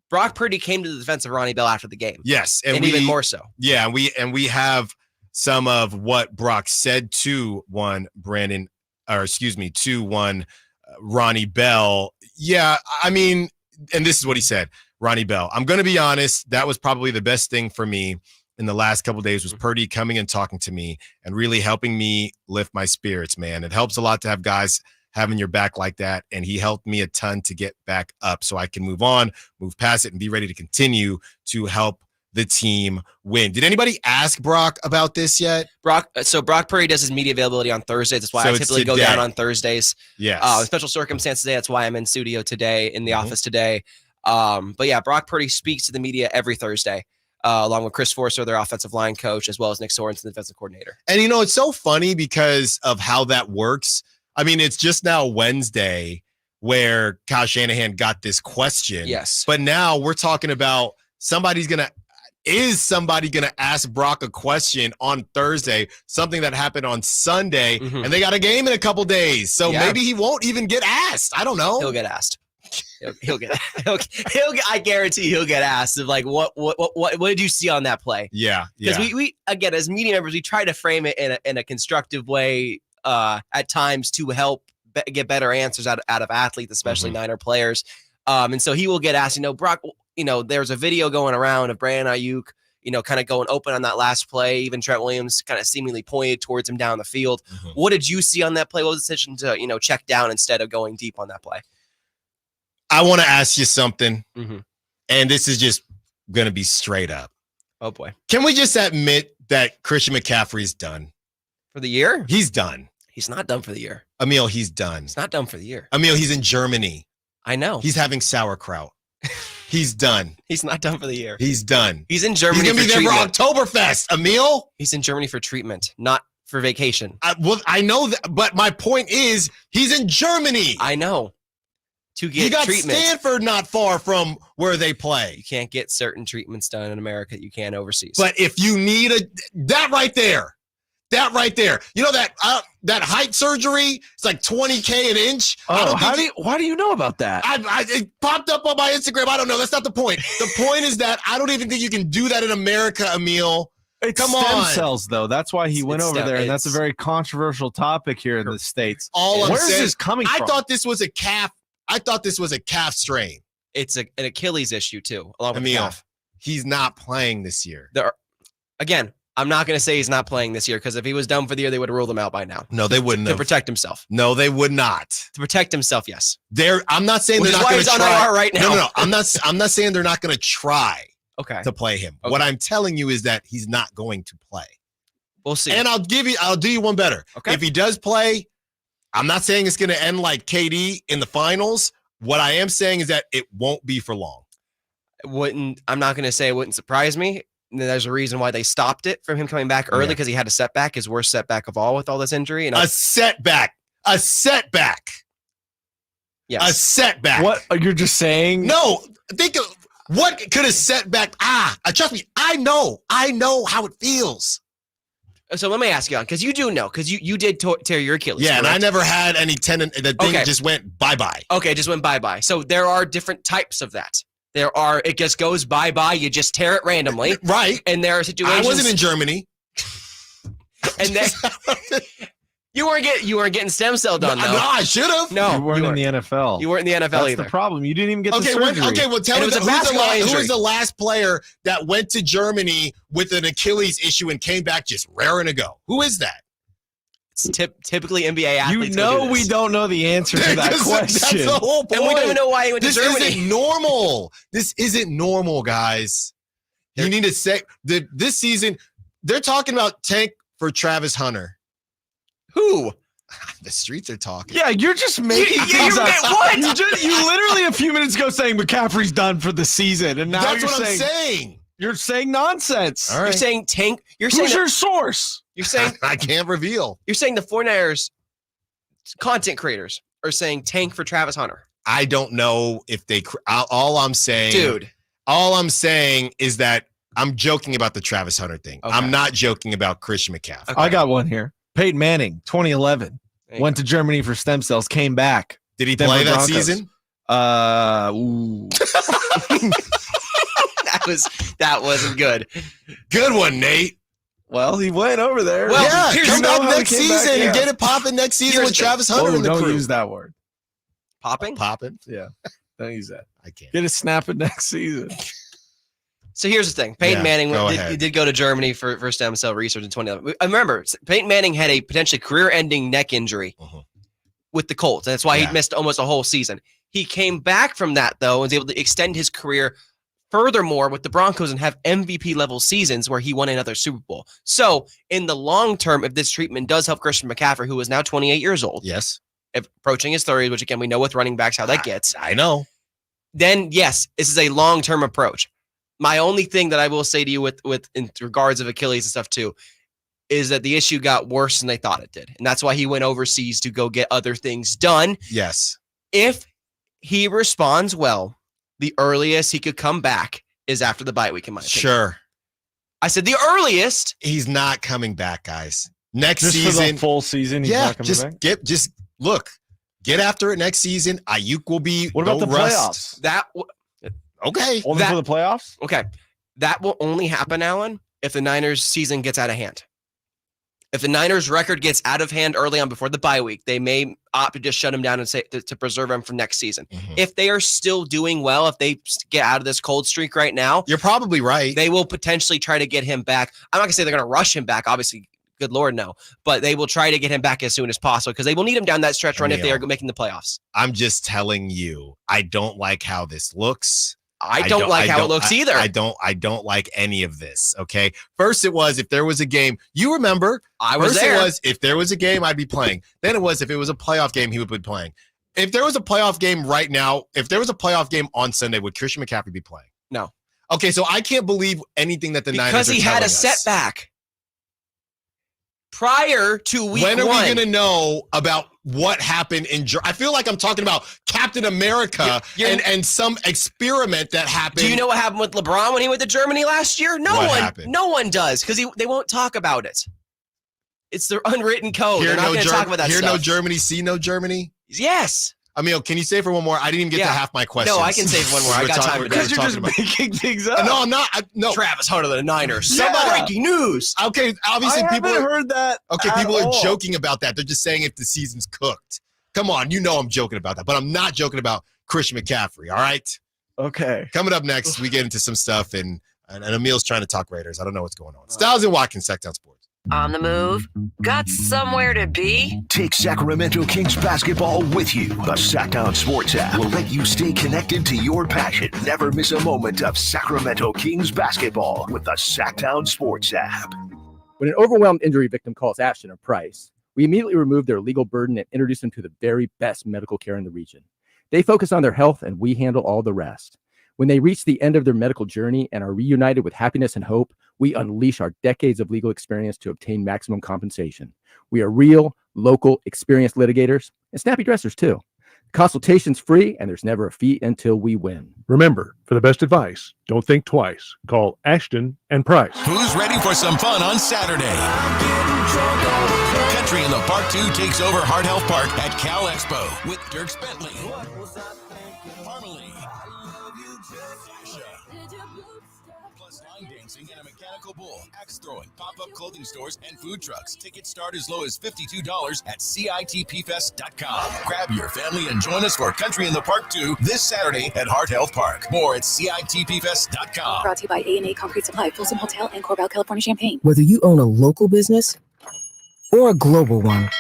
Brock Purdy came to the defense of Ronnie Bell after the game. Yes. And even more so. Yeah. And we have some of what Brock said to Ronnie Bell. Yeah. I mean, and this is what he said, Ronnie Bell. I'm going to be honest. That was probably the best thing for me in the last couple of days was Purdy coming and talking to me and really helping me lift my spirits, man. It helps a lot to have guys having your back like that. And he helped me a ton to get back up so I can move past it and be ready to continue to help the team win. Did anybody ask Brock about this yet? Brock Purdy does his media availability on Thursdays. That's why I typically go down on Thursdays. Yes. Special circumstances today. That's why I'm in studio today, in the office today. But yeah, Brock Purdy speaks to the media every Thursday. Along with Chris Forster, their offensive line coach, as well as Nick Sorensen, the defensive coordinator. And, it's so funny because of how that works. I mean, it's just now Wednesday where Kyle Shanahan got this question. Yes. But now we're talking about is somebody going to ask Brock a question on Thursday, something that happened on Sunday, and they got a game in a couple days. So maybe he won't even get asked. I don't know. He'll get asked. He'll get. I guarantee he'll get asked of like what did you see on that play? Yeah, because we again as media members we try to frame it in a constructive way at times to help get better answers out of athletes, especially Niner players. And so he will get asked. Brock. There's a video going around of Brandon Aiyuk. Kind of going open on that last play. Even Trent Williams kind of seemingly pointed towards him down the field. What did you see on that play? What was the decision to check down instead of going deep on that play? I want to ask you something, and this is just going to be straight up. Oh, boy. Can we just admit that Christian McCaffrey's done? For the year? He's done. He's not done for the year. Emil, he's done. He's not done for the year. Emil, he's in Germany. I know. He's having sauerkraut. He's done. He's not done for the year. He's done. He's in Germany. He's going to be there for Oktoberfest, Emil. He's in Germany for treatment, not for vacation. I know that, but my point is he's in Germany. I know. To get you got treatment. Stanford not far from where they play. You can't get certain treatments done in America that you can overseas. But if you need that right there, that height surgery, it's like $20K an inch. Oh, why do you know about that? It popped up on my Instagram. I don't know. That's not the point. The point is that I don't even think you can do that in America, Emil. It's Come stem on. cells, though. That's why he went over there, and that's a very controversial topic here in the States. Where is this coming from? I thought this was a calf. I thought this was a calf strain. It's an Achilles issue too, along with the calf. He's not playing this year. Again, I'm not going to say he's not playing this year because if he was done for the year, they would have ruled him out by now. No, they wouldn't to have. protect himself. No, they would not. To protect himself, yes. I'm not saying Which they're is not why going to he's on try. IR right now. No. I'm not saying they're not going to try. Okay. To play him. Okay. What I'm telling you is that he's not going to play. We'll see. And I'll do you one better. Okay. If he does play, I'm not saying it's going to end like KD in the finals. What I am saying is that it won't be for long. I'm not going to say it wouldn't surprise me. There's a reason why they stopped it from him coming back early because he had a setback, his worst setback of all with all this injury. And a setback. A setback. Yes. A setback. What you're just saying? No, think of what could a setback. Trust me, I know how it feels. So let me ask you, because you do know, because you did tear your Achilles. Yeah, correct? and I never had any tendon. The thing just went bye-bye. Okay, just went bye-bye. So there are different types of that. It just goes bye-bye. You just tear it randomly. Right. And there are situations. I wasn't in Germany. And then you weren't getting stem cell done, though. No, I should have. No, you weren't in the NFL. You weren't in the NFL That's either. the problem. You didn't even get the Okay, surgery. well, tell me who was the last player that went to Germany with an Achilles issue and came back just raring to go? Who is that? It's typically NBA athletes. You know we don't know the answer to that question. That's the whole point. And we don't even know why he went to Germany. This isn't normal. This isn't normal, guys. You need to say this season, they're talking about tank for Travis Hunter. Who? The streets are talking. Yeah, you're just making things up. What? You literally a few minutes ago saying McCaffrey's done for the season, and now That's you're what I'm saying. You're saying nonsense. All right. You're saying tank. Who's your source? You're saying I can't reveal. You're saying the 49ers content creators are saying tank for Travis Hunter. I don't know if they. All I'm saying, dude. All I'm saying is that I'm joking about the Travis Hunter thing. Okay. I'm not joking about Christian McCaffrey. Okay. I got one here. Peyton Manning, 2011, went to Germany for stem cells, came back. Did he play that season? Ooh. that wasn't good. Good one, Nate. Well, he went over there. Well, yeah, come back next season and get it popping next season with Travis Hunter in the crew. Don't use that word. Popping? Popping? Yeah. Don't use that. I can't. Get it snapping next season. So here's the thing. Peyton Manning did go to Germany for stem cell research in 2011. I remember Peyton Manning had a potentially career-ending neck injury with the Colts. And that's why he missed almost a whole season. He came back from that, though, and was able to extend his career furthermore with the Broncos and have MVP-level seasons where he won another Super Bowl. So in the long term, if this treatment does help Christian McCaffrey, who is now 28 years old, yes, approaching his 30s, which, again, we know with running backs how that gets. I know. Then, yes, this is a long-term approach. My only thing that I will say to you with in regards of Achilles and stuff too, is that the issue got worse than they thought it did. And that's why he went overseas to go get other things done. Yes. If he responds well, the earliest he could come back is after the bye week, in my opinion. Sure. I said the earliest. He's not coming back, guys. Next just season. For the full season, he's not coming back? Get after it next season. Aiyuk will be What about the playoffs? Okay. Only for the playoffs? Okay. That will only happen, Alan, if the Niners season gets out of hand. If the Niners record gets out of hand early on before the bye week, they may opt to just shut him down and say to preserve him for next season. Mm-hmm. If they are still doing well, if they get out of this cold streak right now, you're probably right. They will potentially try to get him back. I'm not gonna say they're gonna rush him back, obviously. Good Lord, no. But they will try to get him back as soon as possible because they will need him down that stretch run if they are making the playoffs. I'm just telling you, I don't like how this looks. I don't like how it looks either. I don't like any of this. Okay. First it was if there was a game, you remember. I was there. It was if there was a game, I'd be playing. Then it was if it was a playoff game, he would be playing. If there was a playoff game right now, if there was a playoff game on Sunday, would Christian McCaffrey be playing? No. Okay, so I can't believe anything that the Niners are because he had a us. setback prior to week 1. When are we going to know about what happened in Germany? I feel like I'm talking about Captain America and some experiment that happened. Do you know what happened with LeBron when he went to Germany last year? No one does because they won't talk about it. It's their unwritten code. They're not going to talk about that stuff. Hear no Germany, see no Germany? Yes. Emil, can you say for one more? I didn't even get to half my questions. No, I can say one more. I got time. Because you're just making things up. No, I'm not. No. Travis Hunter, the Niners. Yeah. Breaking news. Okay, obviously I people haven't heard that. Okay, people are joking about that. They're just saying if the season's cooked. Come on, you know I'm joking about that, but I'm not joking about Christian McCaffrey. All right. Okay. Coming up next, we get into some stuff, and Emil's trying to talk Raiders. I don't know what's going on. Stiles and Watkins, Sacktown Sports. On the move? Got somewhere to be? Take Sacramento Kings basketball with you. The Sacktown Sports app will let you stay connected to your passion. Never miss a moment of Sacramento Kings basketball with the Sacktown Sports app. When an overwhelmed injury victim calls Ashton or Price, we immediately remove their legal burden and introduce them to the very best medical care in the region. They focus on their health, and we handle all the rest. When they reach the end of their medical journey and are reunited with happiness and hope, we unleash our decades of legal experience to obtain maximum compensation. We are real, local, experienced litigators and snappy dressers, too. Consultation's free, and there's never a fee until we win. Remember, for the best advice, don't think twice. Call Ashton and Price. Who's ready for some fun on Saturday? Country in the Park 2 takes over Heart Health Park at Cal Expo with Dirk Bentley, Parmalee, plus line dancing and a mechanical bull, axe throwing, pop-up clothing stores, and food trucks. Tickets start as low as $52 at CITPfest.com. Grab your family and join us for Country in the Park 2 this Saturday at Heart Health Park. More at CITPfest.com. Brought to you by A&A Concrete Supply, Folsom Hotel, and Corbell, California, Champaign. Whether you own a local business or a global one,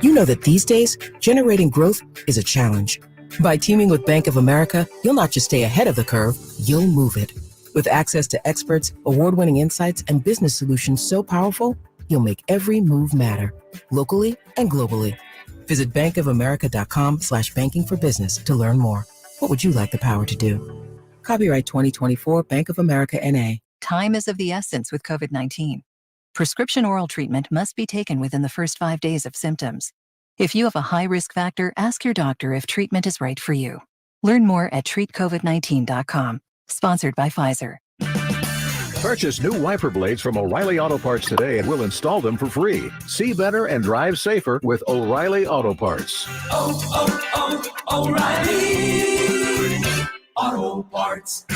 you know that these days, generating growth is a challenge. By teaming with Bank of America, you'll not just stay ahead of the curve, you'll move it. With access to experts, award-winning insights, and business solutions so powerful, you'll make every move matter, locally and globally. Visit bankofamerica.com/banking for business to learn more. What would you like the power to do? Copyright 2024 Bank of America N.A. Time is of the essence with COVID-19. Prescription oral treatment must be taken within the first 5 days of symptoms. If you have a high risk factor, ask your doctor if treatment is right for you. Learn more at treatcovid19.com. Sponsored by Pfizer. Purchase new wiper blades from O'Reilly Auto Parts today and we'll install them for free. See better and drive safer with O'Reilly Auto Parts. O'Reilly Auto Parts.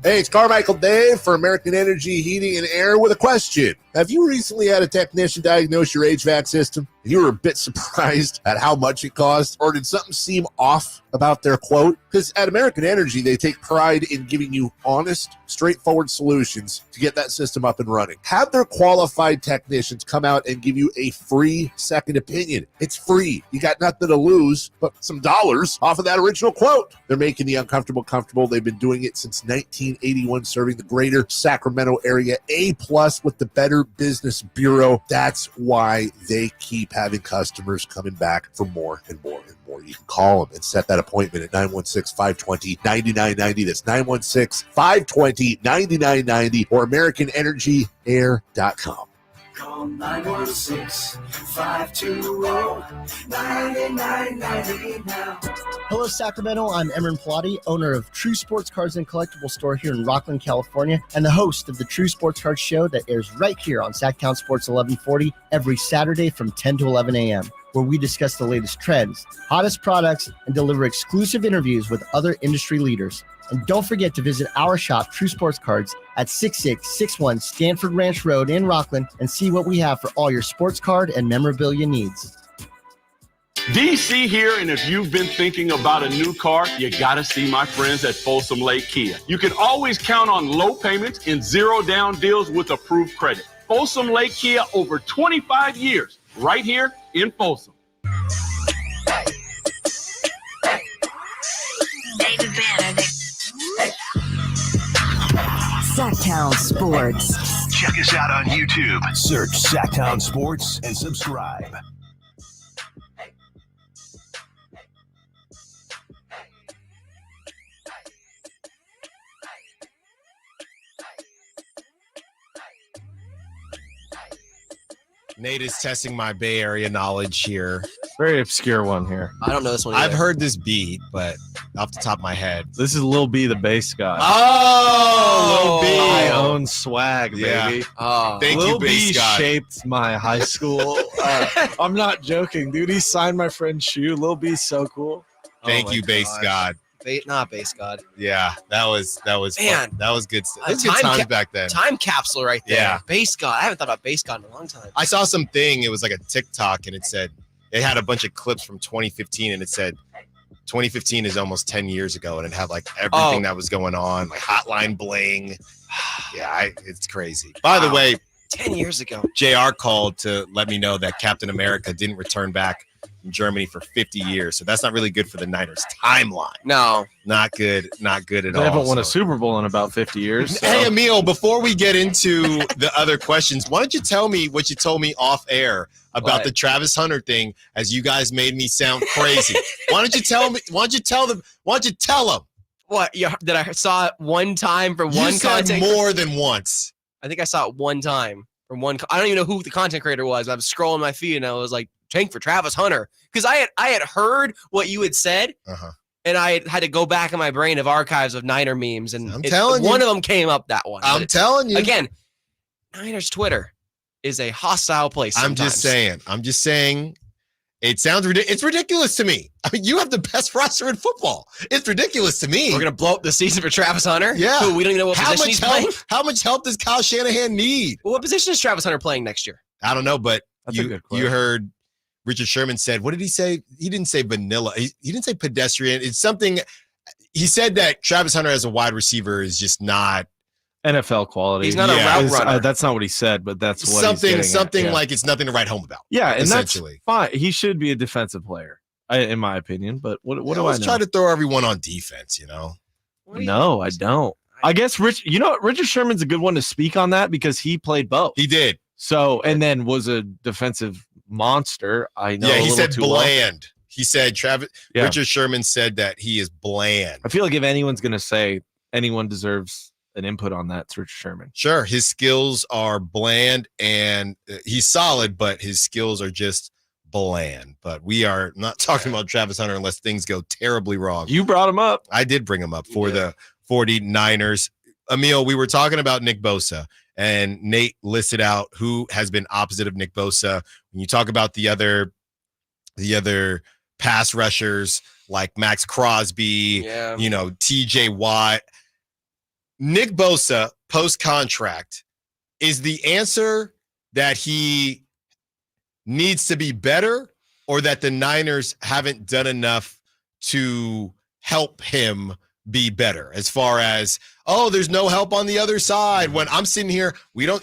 Hey, it's Carmichael Dave for American Energy Heating and Air with a question. Have you recently had a technician diagnose your HVAC system and you were a bit surprised at how much it cost? Or did something seem off about their quote? Because at American Energy, they take pride in giving you honest, straightforward solutions to get that system up and running. Have their qualified technicians come out and give you a free second opinion. It's free. You got nothing to lose but some dollars off of that original quote. They're making the uncomfortable comfortable. They've been doing it since 1981, serving the greater Sacramento area. A+ with the Better Business Bureau. That's why they keep having customers coming back for more and more and more. You can call them and set that appointment at 916-520-9990. That's 916-520-9990 or AmericanEnergyAir.com. Call 916-520-9990 now. Hello, Sacramento. I'm Emran Pilati, owner of True Sports Cards and Collectible Store here in Rockland, California, and the host of the True Sports Cards Show that airs right here on Sacktown Sports 1140 every Saturday from 10 to 11 a.m., where we discuss the latest trends, hottest products, and deliver exclusive interviews with other industry leaders. And don't forget to visit our shop, True Sports Cards, at 6661 Stanford Ranch Road in Rockland and see what we have for all your sports card and memorabilia needs. DC here, and if you've been thinking about a new car, you gotta see my friends at Folsom Lake Kia. You can always count on low payments and zero down deals with approved credit. Folsom Lake Kia, over 25 years, right here in Folsom. Sacktown Sports. Check us out on YouTube. Search Sacktown Sports and subscribe. Nate is testing my Bay Area knowledge here. Very obscure one here. I don't know this one I've either. heard this beat, but off the top of my head. This is Lil B, the bass guy. Oh, Lil B. My own swag, baby. Yeah. Oh. Thank Lil you, bass B guy. shaped my high school I'm not joking, dude. He signed my friend's shoe. Lil B's so cool. Thank you, Base God. Not Base God. Yeah, that was Man. fun. That was good. That was good times back then. Time capsule right there. Yeah. Base God. I haven't thought about Base God in a long time. I saw something. It was like a TikTok, and it had a bunch of clips from 2015, and it said 2015 is almost 10 years ago, and it had like everything that was going on, like Hotline Bling. Yeah, it's crazy. By the way, 10 years ago, JR called to let me know that Captain America didn't return back from Germany for 50 years. So that's not really good for the Niners timeline. No, not good. Not good at all. They haven't won a Super Bowl in about 50 years. So. Hey, Emil, before we get into the other questions, why don't you tell me what you told me off air about the Travis Hunter thing, as you guys made me sound crazy? Why don't you tell me? Why don't you tell them? Why don't you tell them? What? That I saw it one time from You one said content more than once. I think I saw it one time from one. I don't even know who the content creator was. I was scrolling my feed and I was like, tank for Travis Hunter. Because I had heard what you had said. And I had to go back in my brain of archives of Niner memes. And I'm telling you. One of them came up that one. I'm telling you. Again, Niners Twitter is a hostile place sometimes. I'm just saying. It sounds ridiculous. It's ridiculous to me. I mean, you have the best roster in football. It's ridiculous to me. We're going to blow up the season for Travis Hunter? Yeah. Who we don't even know what position he's playing? How much help does Kyle Shanahan need? Well, what position is Travis Hunter playing next year? I don't know, but That's a good question. you heard Richard Sherman said, what did he say? He didn't say vanilla. He didn't say pedestrian. It's something. He said that Travis Hunter as a wide receiver is just not NFL quality. He's not a route runner. That's not what he said, but that's what something like it's nothing to write home about. Yeah, and essentially. that's fine. He should be a defensive player, in my opinion. But what do I know? Let's try to throw everyone on defense, you know? No, I don't. I guess Richard Sherman's a good one to speak on that because he played both. He did. So, and then was a defensive monster. I know. Yeah, he said too bland. Well. He said Richard Sherman said that he is bland. I feel like if anyone's going to say anyone deserves an input on that, it's Richard Sherman. Sure. His skills are bland and he's solid, but his skills are just bland. But we are not talking about Travis Hunter unless things go terribly wrong. You brought him up. I did bring him up for the 49ers. Emil, we were talking about Nick Bosa, and Nate listed out who has been opposite of Nick Bosa. When you talk about the other pass rushers like Max Crosby, TJ Watt, Nick Bosa post-contract, is the answer that he needs to be better or that the Niners haven't done enough to help him be better as far as, there's no help on the other side. When I'm sitting here, we don't,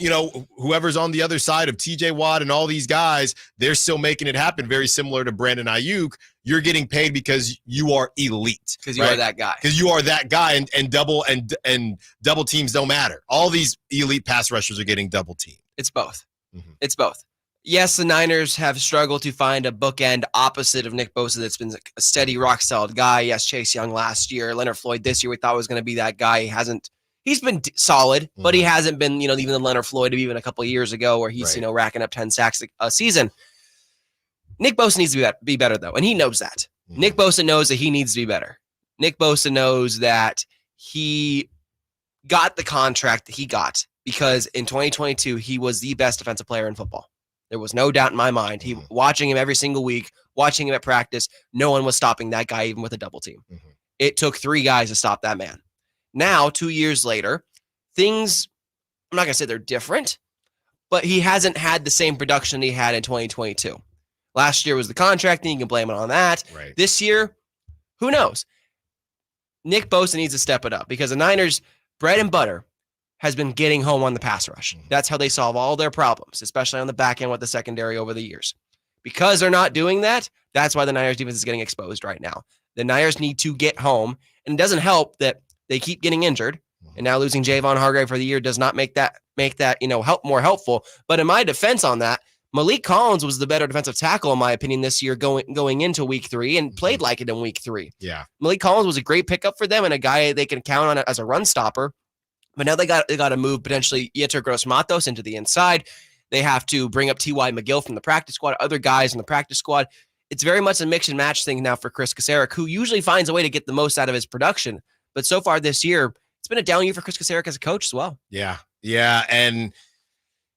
whoever's on the other side of TJ Watt and all these guys, they're still making it happen. Very similar to Brandon Aiyuk. You're getting paid because you are elite. Because you are that guy. Because you are that guy, and double teams don't matter. All these elite pass rushers are getting double teamed. It's both. It's both. Yes, the Niners have struggled to find a bookend opposite of Nick Bosa that's been a steady, rock-solid guy. Yes, Chase Young last year. Leonard Floyd this year we thought was going to be that guy. He's been solid, but he hasn't been, even the Leonard Floyd of even a couple of years ago where he's, racking up 10 sacks a season. Nick Bosa needs to be better, though, and he knows that. Nick Bosa knows that he needs to be better. Nick Bosa knows that he got the contract that he got because in 2022, he was the best defensive player in football. There was no doubt in my mind. Watching him every single week, watching him at practice, no one was stopping that guy even with a double team. It took 3 guys to stop that man. Now, 2 years later, things, I'm not going to say they're different, but he hasn't had the same production he had in 2022. Last year was the contract, and you can blame it on that. Right. This year, who knows? Nick Bosa needs to step it up because the Niners' bread and butter has been getting home on the pass rush. That's how they solve all their problems, especially on the back end with the secondary over the years. Because they're not doing that, that's why the Niners defense is getting exposed right now. The Niners need to get home, and it doesn't help that they keep getting injured, and now losing Javon Hargrave for the year does not make that help more helpful. But in my defense on that, Malik Collins was the better defensive tackle, in my opinion, this year going into week 3 and played like it in week 3. Yeah. Malik Collins was a great pickup for them and a guy they can count on as a run stopper. But now they got to move potentially Yetur Gross-Matos into the inside. They have to bring up T.Y. McGill from the practice squad, other guys in the practice squad. It's very much a mix and match thing now for Chris Kasarik, who usually finds a way to get the most out of his production. But so far this year, it's been a down year for Chris Kasarik as a coach as well. Yeah. Yeah. And,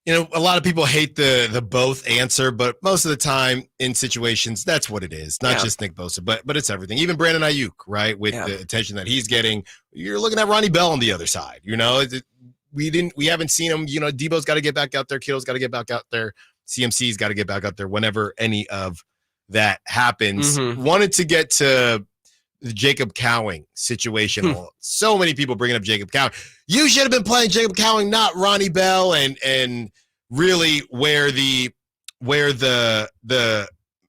A lot of people hate the both answer, but most of the time in situations, that's what it is. Not just Nick Bosa, but it's everything. Even Brandon Aiyuk, right? With the attention that he's getting, you're looking at Ronnie Bell on the other side. We haven't seen him. Debo's got to get back out there. Kittle's got to get back out there. CMC's got to get back out there whenever any of that happens. Wanted to get to the Jacob Cowing situation. So many people bringing up Jacob Cowing. You should have been playing Jacob Cowing, not Ronnie Bell, and really where the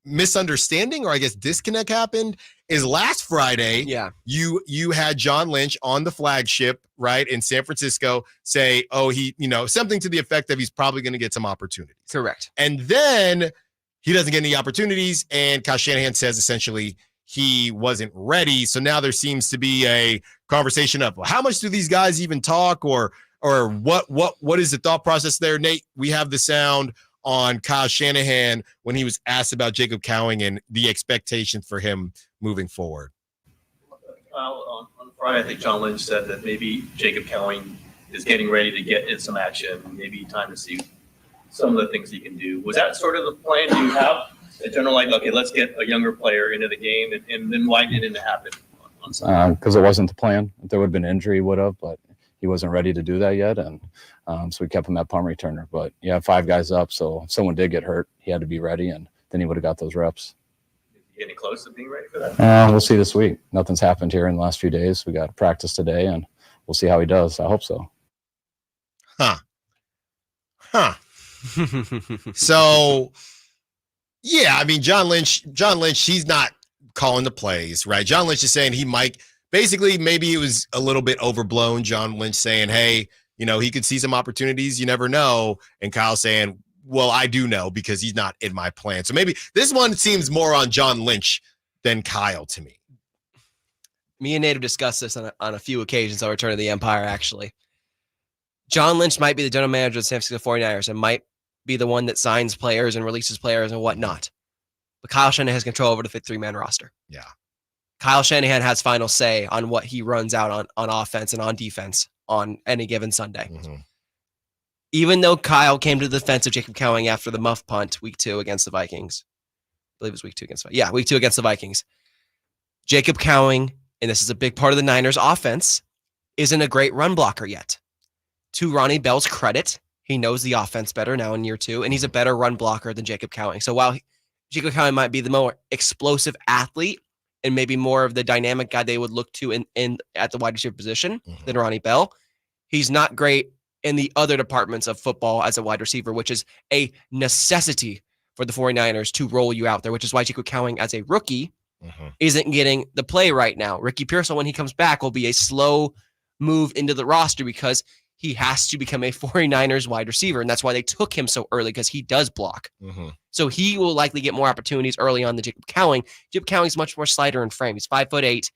misunderstanding, or I guess disconnect, happened is last Friday. Yeah, you had John Lynch on the flagship, right, in San Francisco say, he, something to the effect of he's probably going to get some opportunities. Correct. And then he doesn't get any opportunities, and Kyle Shanahan says essentially he wasn't ready. So now there seems to be a conversation of, well, how much do these guys even talk, or what is the thought process there? Nate, we have the sound on Kyle Shanahan when he was asked about Jacob Cowing and the expectations for him moving forward. On Friday, I think John Lynch said that maybe Jacob Cowing is getting ready to get in some action, maybe time to see some of the things he can do. Was that sort of the plan? Do you have a general, okay, let's get a younger player into the game, and then why didn't it happen on Sunday? Because it wasn't the plan. If there would have been injury, would have, but he wasn't ready to do that yet, and so we kept him at punt returner. But you have 5 guys up, so if someone did get hurt, he had to be ready, and then he would have got those reps. Getting close to being ready for that? We'll see this week. Nothing's happened here in the last few days. We got practice today, and we'll see how he does. I hope so. So, yeah, I mean, John Lynch, he's not calling the plays, right? John Lynch is saying he might, basically, maybe it was a little bit overblown. John Lynch saying, hey, he could see some opportunities. You never know. And Kyle saying, well, I do know because he's not in my plan. So maybe this one seems more on John Lynch than Kyle to me. Me and Nate have discussed this on a few occasions on Return of the Empire, actually. John Lynch might be the general manager of the San Francisco 49ers and might be the one that signs players and releases players and whatnot. But Kyle Shanahan has control over the 53-man roster. Yeah. Kyle Shanahan has final say on what he runs out on offense and on defense on any given Sunday. Even though Kyle came to the defense of Jacob Cowing after the muff punt week 2 against the Vikings. I believe it was week 2 against the Vikings. Yeah, week 2 against the Vikings. Jacob Cowing, and this is a big part of the Niners offense, isn't a great run blocker yet. To Ronnie Bell's credit, he knows the offense better now in year 2, and he's a better run blocker than Jacob Cowing. So while Jacob Cowing might be the more explosive athlete and maybe more of the dynamic guy they would look to in at the wide receiver position than Ronnie Bell, he's not great in the other departments of football as a wide receiver, which is a necessity for the 49ers to roll you out there, which is why Jacob Cowing as a rookie isn't getting the play right now. Ricky Pearsall, when he comes back, will be a slow move into the roster because he has to become a 49ers wide receiver, and that's why they took him so early, because he does block. So he will likely get more opportunities early on than Jacob Cowing. Jacob Cowing is much more slighter in frame. He's 5'8".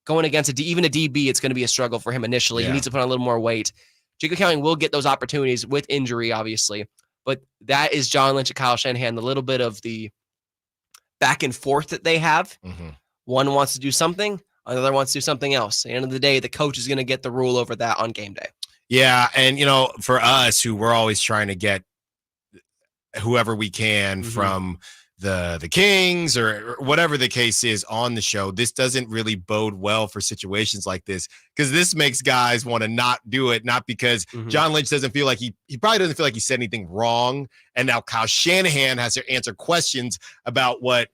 Going against even a DB, it's going to be a struggle for him initially. He needs to put on a little more weight. Jacob Cowing will get those opportunities with injury, obviously, but that is John Lynch and Kyle Shanahan, a little bit of the back and forth that they have. One wants to do something, another wants to do something else. At the end of the day, the coach is going to get the rule over that on game day. Yeah, and for us, who we're always trying to get whoever we can from the Kings or whatever the case is on the show, this doesn't really bode well for situations like this, because this makes guys want to not do it, not because John Lynch doesn't feel like he probably doesn't feel like he said anything wrong, and now Kyle Shanahan has to answer questions about what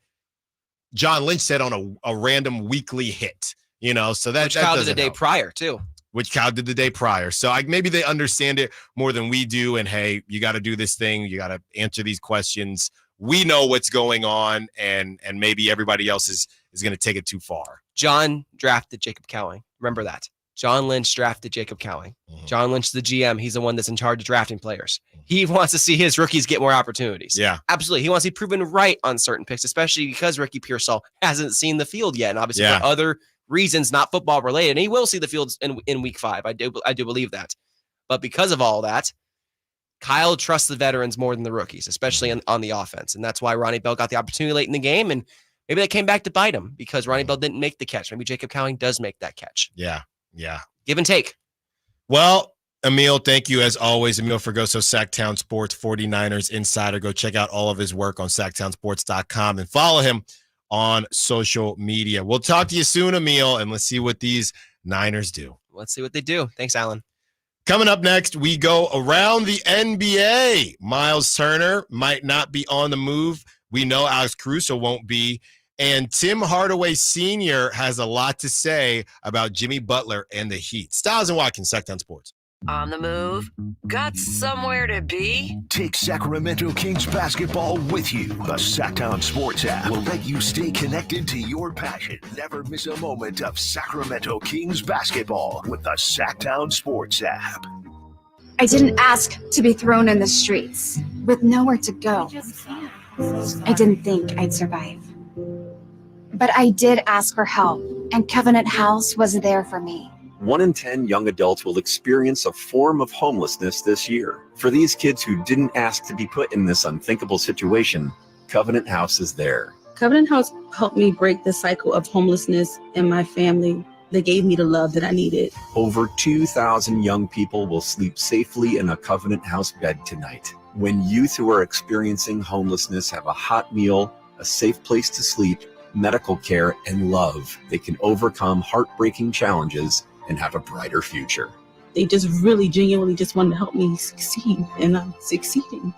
John Lynch said on a random weekly hit, so that which Kyle did the day help. prior too. Which Kyle did the day prior. So maybe they understand it more than we do. And hey, you got to do this thing. You got to answer these questions. We know what's going on, and maybe everybody else is going to take it too far. John drafted Jacob Cowing. Remember that. John Lynch drafted Jacob Cowing. John Lynch, the GM, he's the one that's in charge of drafting players. He wants to see his rookies get more opportunities. Yeah, absolutely. He wants to be proven right on certain picks, especially because Ricky Pearsall hasn't seen the field yet, and obviously for other reasons, not football related. And he will see the fields in week 5. I do believe that. But because of all that, Kyle trusts the veterans more than the rookies, especially on the offense. And that's why Ronnie Bell got the opportunity late in the game. And maybe that came back to bite him because Ronnie Bell didn't make the catch. Maybe Jacob Cowing does make that catch. Yeah. Give and take. Well, Emil, thank you as always. Emil Fergoso, Sacktown Sports 49ers Insider. Go check out all of his work on sacktownsports.com and follow him on social media. We'll talk to you soon, Emil, and let's see what these Niners do. Let's see what they do. Thanks, Alan. Coming up next, we go around the NBA. Miles Turner might not be on the move. We know Alex Caruso won't be. And Tim Hardaway Sr. has a lot to say about Jimmy Butler and the Heat. Stiles and Watkins, Sacktown Sports. On the move? Got somewhere to be? Take Sacramento Kings basketball with you. The Sacktown Sports app will let you stay connected to your passion. Never miss a moment of Sacramento Kings basketball with the Sacktown Sports app. I didn't ask to be thrown in the streets with nowhere to go. I didn't think I'd survive. But I did ask for help, and Covenant House was there for me. 1 in 10 young adults will experience a form of homelessness this year. For these kids who didn't ask to be put in this unthinkable situation, Covenant House is there. Covenant House helped me break the cycle of homelessness in my family. They gave me the love that I needed. Over 2,000 young people will sleep safely in a Covenant House bed tonight. When youth who are experiencing homelessness have a hot meal, a safe place to sleep, medical care, and love, they can overcome heartbreaking challenges and have a brighter future. They just really genuinely just wanted to help me succeed, and I'm succeeding.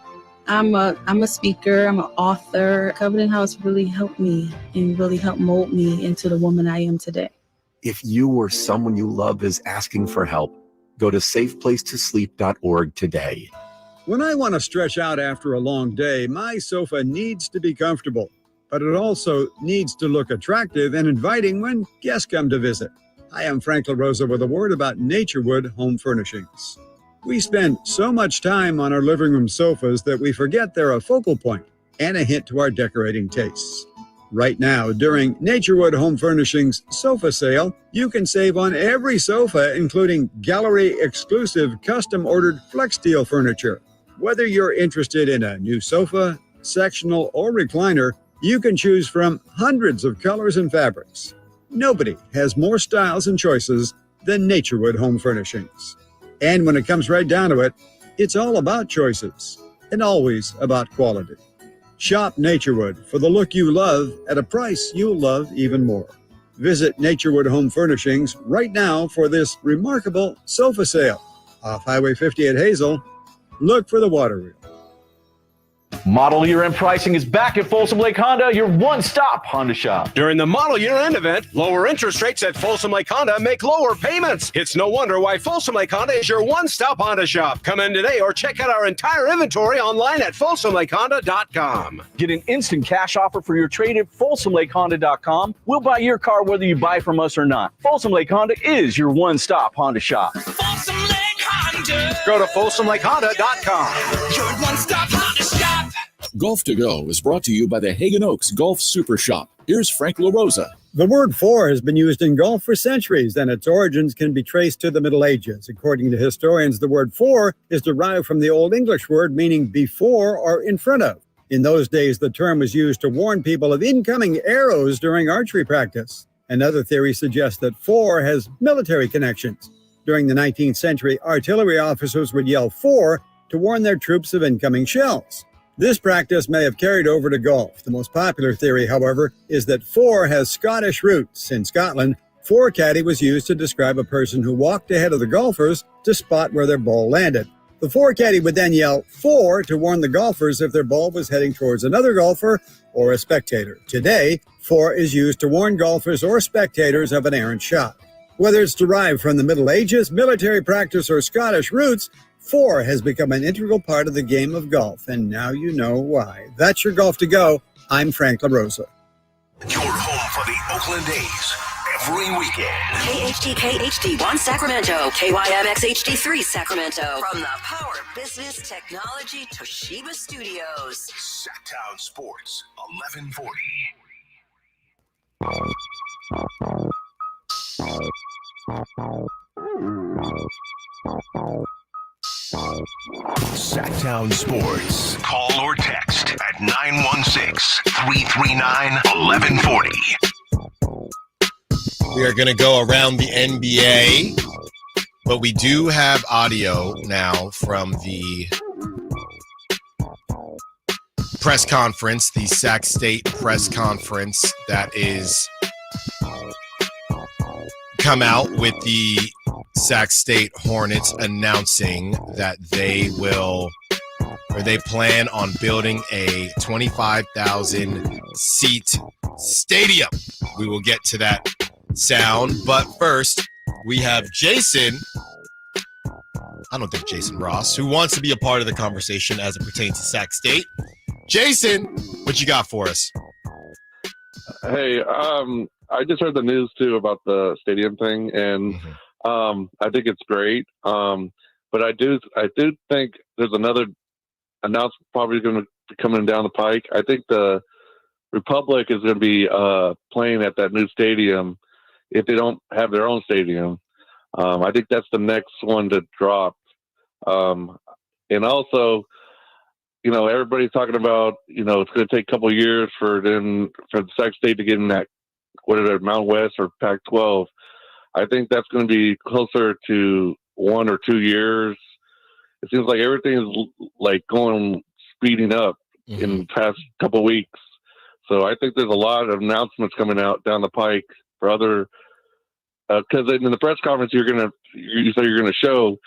I'm a speaker, I'm an author. Covenant House really helped me and really helped mold me into the woman I am today. If you or someone you love is asking for help, go to safeplacetosleep.org today. When I want to stretch out after a long day, my sofa needs to be comfortable, but it also needs to look attractive and inviting when guests come to visit. Hi, I'm Frank LaRosa with a word about Naturewood Home Furnishings. We spend so much time on our living room sofas that we forget they're a focal point and a hint to our decorating tastes. Right now, during Naturewood Home Furnishings sofa sale, you can save on every sofa, including gallery-exclusive custom-ordered FlexSteel furniture. Whether you're interested in a new sofa, sectional, or recliner, you can choose from hundreds of colors and fabrics. Nobody has more styles and choices than Naturewood Home Furnishings. And when it comes right down to it, it's all about choices and always about quality. Shop Naturewood for the look you love at a price you'll love even more. Visit Naturewood Home Furnishings right now for this remarkable sofa sale. Off Highway 50 at Hazel, look for the water wheel. Model Year End pricing is back at Folsom Lake Honda, your one-stop Honda shop. During the Model Year End event, lower interest rates at Folsom Lake Honda make lower payments. It's no wonder why Folsom Lake Honda is your one-stop Honda shop. Come in today or check out our entire inventory online at folsomlakehonda.com. Get an instant cash offer for your trade at folsomlakehonda.com. We'll buy your car whether you buy from us or not. Folsom Lake Honda is your one-stop Honda shop. Folsom Lake Honda. Go to folsomlakehonda.com. Your one-stop Honda shop. Golf to Go is brought to you by the Hagen Oaks Golf Super Shop. Here's Frank LaRosa. The word for has been used in golf for centuries, and its origins can be traced to the Middle Ages. According to historians, the word for is derived from the Old English word meaning before or in front of. In those days, the term was used to warn people of incoming arrows during archery practice. Another theory suggests that for has military connections. During the 19th century, artillery officers would yell for to warn their troops of incoming shells. This practice may have carried over to golf. The most popular theory, however, is that for has Scottish roots. In Scotland, for caddy was used to describe a person who walked ahead of the golfers to spot where their ball landed. The for caddy would then yell for to warn the golfers if their ball was heading towards another golfer or a spectator. Today, for is used to warn golfers or spectators of an errant shot. Whether it's derived from the Middle Ages, military practice, or Scottish roots, for has become an integral part of the game of golf, and now you know why. That's your Golf to Go. I'm Frank LaRosa. Your home for the Oakland A's every weekend. KHD1 Sacramento, KYMX HD3 Sacramento. From the Power Business Technology Toshiba Studios. Sacktown Sports, 1140. Sacktown Sports. Call or text at 916-339-1140. We are going to go around the NBA. but we do have audio now from the press conference, the Sac State press conference that is come out with the Sac State Hornets announcing that they plan on building a 25,000 seat stadium. We will get to that sound, but first we have Jason. I don't think Jason Ross, who wants to be a part of the conversation as it pertains to Sac State. Jason, what you got for us? Hey, I just heard the news too about the stadium thing, and I think it's great. But I do think there's another announcement probably going to be coming down the pike. I think the Republic is going to be playing at that new stadium if they don't have their own stadium. I think that's the next one to drop. And also, everybody's talking about, it's going to take a couple of years for the Sac State to get in that, Mount West or Pac-12. I think that's going to be closer to 1 or 2 years. It seems like everything is speeding up in the past couple of weeks. So I think there's a lot of announcements coming out down the pike for other, because in the press conference you said you're going to show,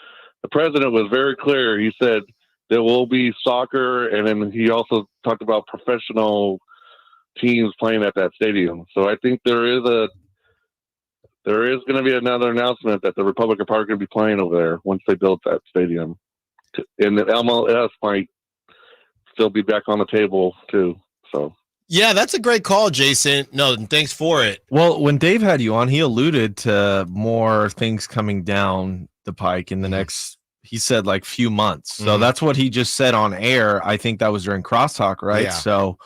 the president was very clear. He said there will be soccer, and then he also talked about professional teams playing at that stadium. So I think there is going to be another announcement that the Republic are probably going to be playing over there once they build that stadium, and the MLS might still be back on the table too. So. Yeah, that's a great call, Jason. No, thanks for it. Well, when Dave had you on, he alluded to more things coming down the pike in the next, he said, few months. So that's what he just said on air. I think that was during crosstalk, right? Yeah. So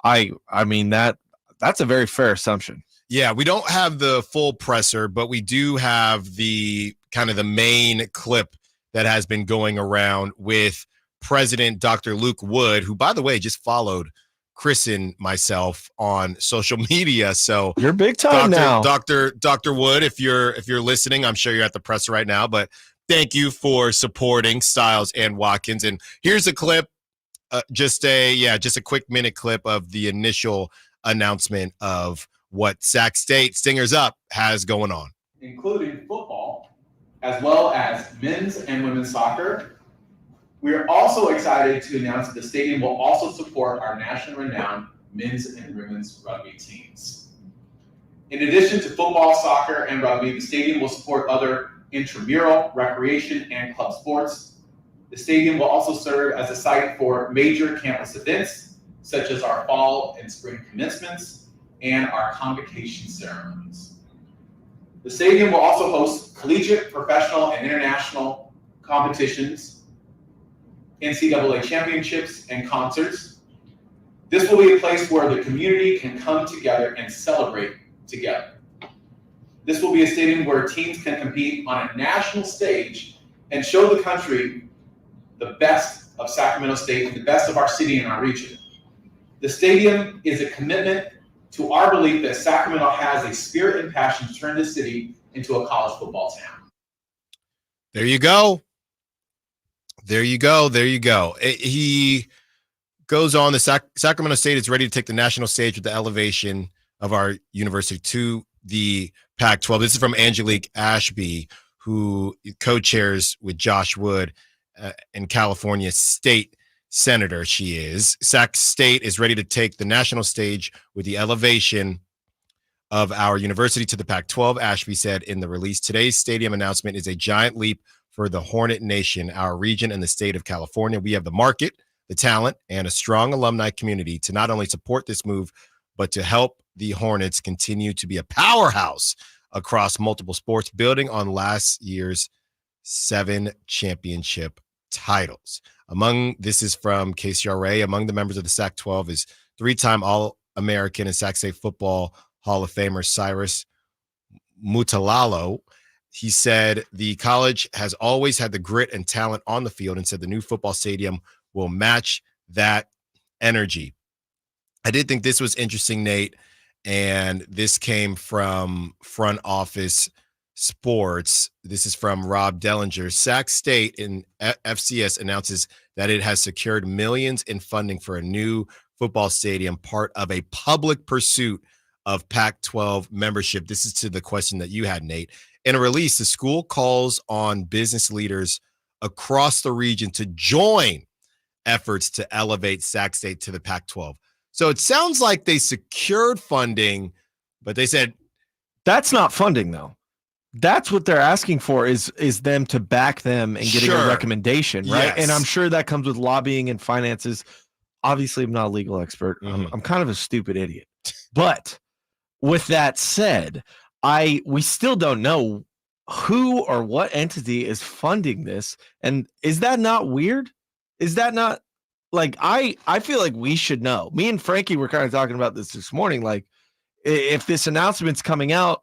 I mean, that's a very fair assumption. Yeah, we don't have the full presser, but we do have the kind of the main clip that has been going around with President Dr. Luke Wood, who, by the way, just followed Chris and myself on social media. So you're big time now. Dr. Wood, if you're listening, I'm sure you're at the presser right now, but thank you for supporting Stiles and Watkins. And here's a clip, just a quick minute clip of the initial announcement of what Sac State Stingers Up has going on. Including football, as well as men's and women's soccer. We are also excited to announce that the stadium will also support our nationally renowned men's and women's rugby teams. In addition to football, soccer, and rugby, the stadium will support other intramural, recreation, and club sports. The stadium will also serve as a site for major campus events, such as our fall and spring commencements and our convocation ceremonies. The stadium will also host collegiate, professional, and international competitions, NCAA championships, and concerts. This will be a place where the community can come together and celebrate together. This will be a stadium where teams can compete on a national stage and show the country the best of Sacramento State and the best of our city and our region. The stadium is a commitment to our belief that Sacramento has a spirit and passion to turn this city into a college football town. There you go. There you go. He goes on. The Sacramento State is ready to take the national stage with the elevation of our university to the Pac-12. This is from Angelique Ashby, who co-chairs with Josh Wood and California State Senator. She is. Sac State is ready to take the national stage with the elevation of our university to the Pac-12, Ashby said in the release. Today's stadium announcement is a giant leap for the Hornet Nation, our region, and the state of California. We have the market, the talent, and a strong alumni community to not only support this move, but to help the Hornets continue to be a powerhouse across multiple sports, building on last year's 7 championship titles. This is from KCRA. Among the members of the Sac-12 is 3-time All-American and Sac State Football Hall of Famer Cyrus Mutalalo. He said the college has always had the grit and talent on the field and said the new football stadium will match that energy. I did think this was interesting, Nate, and this came from front office Sports. This is from Rob Dellinger. Sac State in FCS announces that it has secured millions in funding for a new football stadium, part of a public pursuit of Pac-12 membership. This is to the question that you had, Nate. In a release, the school calls on business leaders across the region to join efforts to elevate Sac State to the Pac-12. So it sounds like they secured funding, but they said that's not funding, though. That's what they're asking for is them to back them and getting a recommendation, right? Yes. And I'm sure that comes with lobbying and finances. Obviously, I'm not a legal expert. I'm kind of a stupid idiot. But with that said, we still don't know who or what entity is funding this. And is that not weird? Is that not like I feel like we should know. Me and Frankie were kind of talking about this morning. Like, if this announcement's coming out,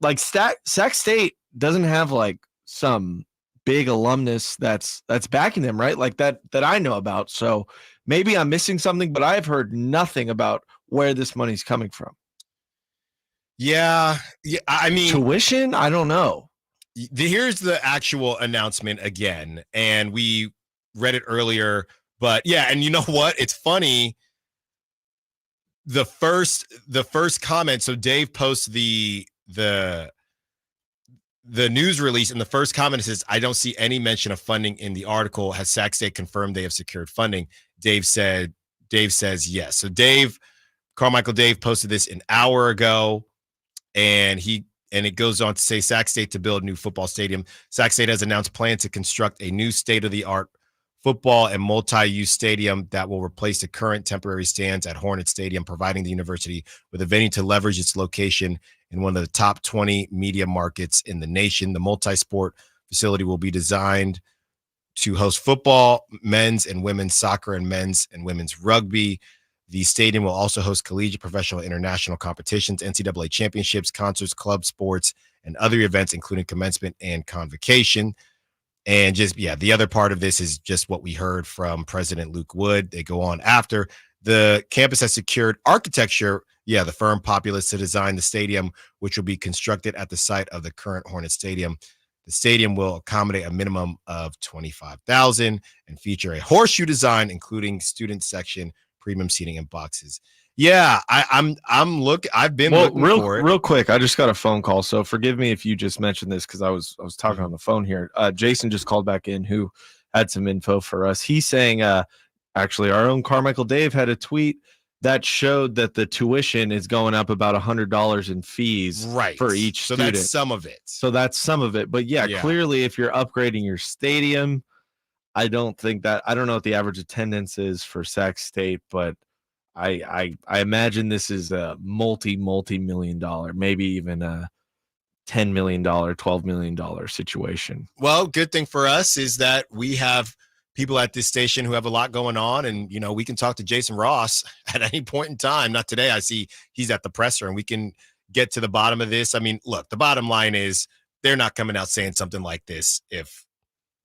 like Sac State doesn't have like some big alumnus that's backing them, right? Like that I know about. So maybe I'm missing something, but I've heard nothing about where this money's coming from. Yeah. I mean, tuition. I don't know. Here's the actual announcement again, and we read it earlier. But yeah, and you know what? It's funny. The first comment. So Dave posts the news release, and the first comment says, "I don't see any mention of funding in the article. Has Sac State confirmed they have secured funding?" Dave says yes. So Carmichael Dave posted this an hour ago, and it goes on to say Sac State to build a new football stadium. Sac State has announced plans to construct a new state-of-the-art football and multi-use stadium that will replace the current temporary stands at Hornet Stadium, providing the university with a venue to leverage its location in one of the top 20 media markets in the nation. The multi-sport facility will be designed to host football, men's and women's soccer, and men's and women's rugby. The stadium will also host collegiate, professional, international competitions, NCAA championships, concerts, club sports, and other events, including commencement and convocation. And the other part of this is just what we heard from President Luke Wood. They go on after. The campus has secured architecture, the firm Populous, to design the stadium, which will be constructed at the site of the current Hornet Stadium. The stadium will accommodate a minimum of 25,000 and feature a horseshoe design, including student section, premium seating, and boxes. Yeah, I've been looking for it. Real quick, I just got a phone call, so forgive me if you just mentioned this because I was talking on the phone here. Jason just called back in, who had some info for us. He's saying, actually, our own Carmichael Dave had a tweet that showed that the tuition is going up about $100 in fees for each student. That's some of it. But clearly, if you're upgrading your stadium, I don't know what the average attendance is for Sac State, but I imagine this is a multi-million dollar, maybe even a $10 million, $12 million situation. Well, good thing for us is that we have people at this station who have a lot going on, and we can talk to Jason Ross at any point in time. Not today. I see he's at the presser, and we can get to the bottom of this. I mean, look, the bottom line is they're not coming out saying something like this if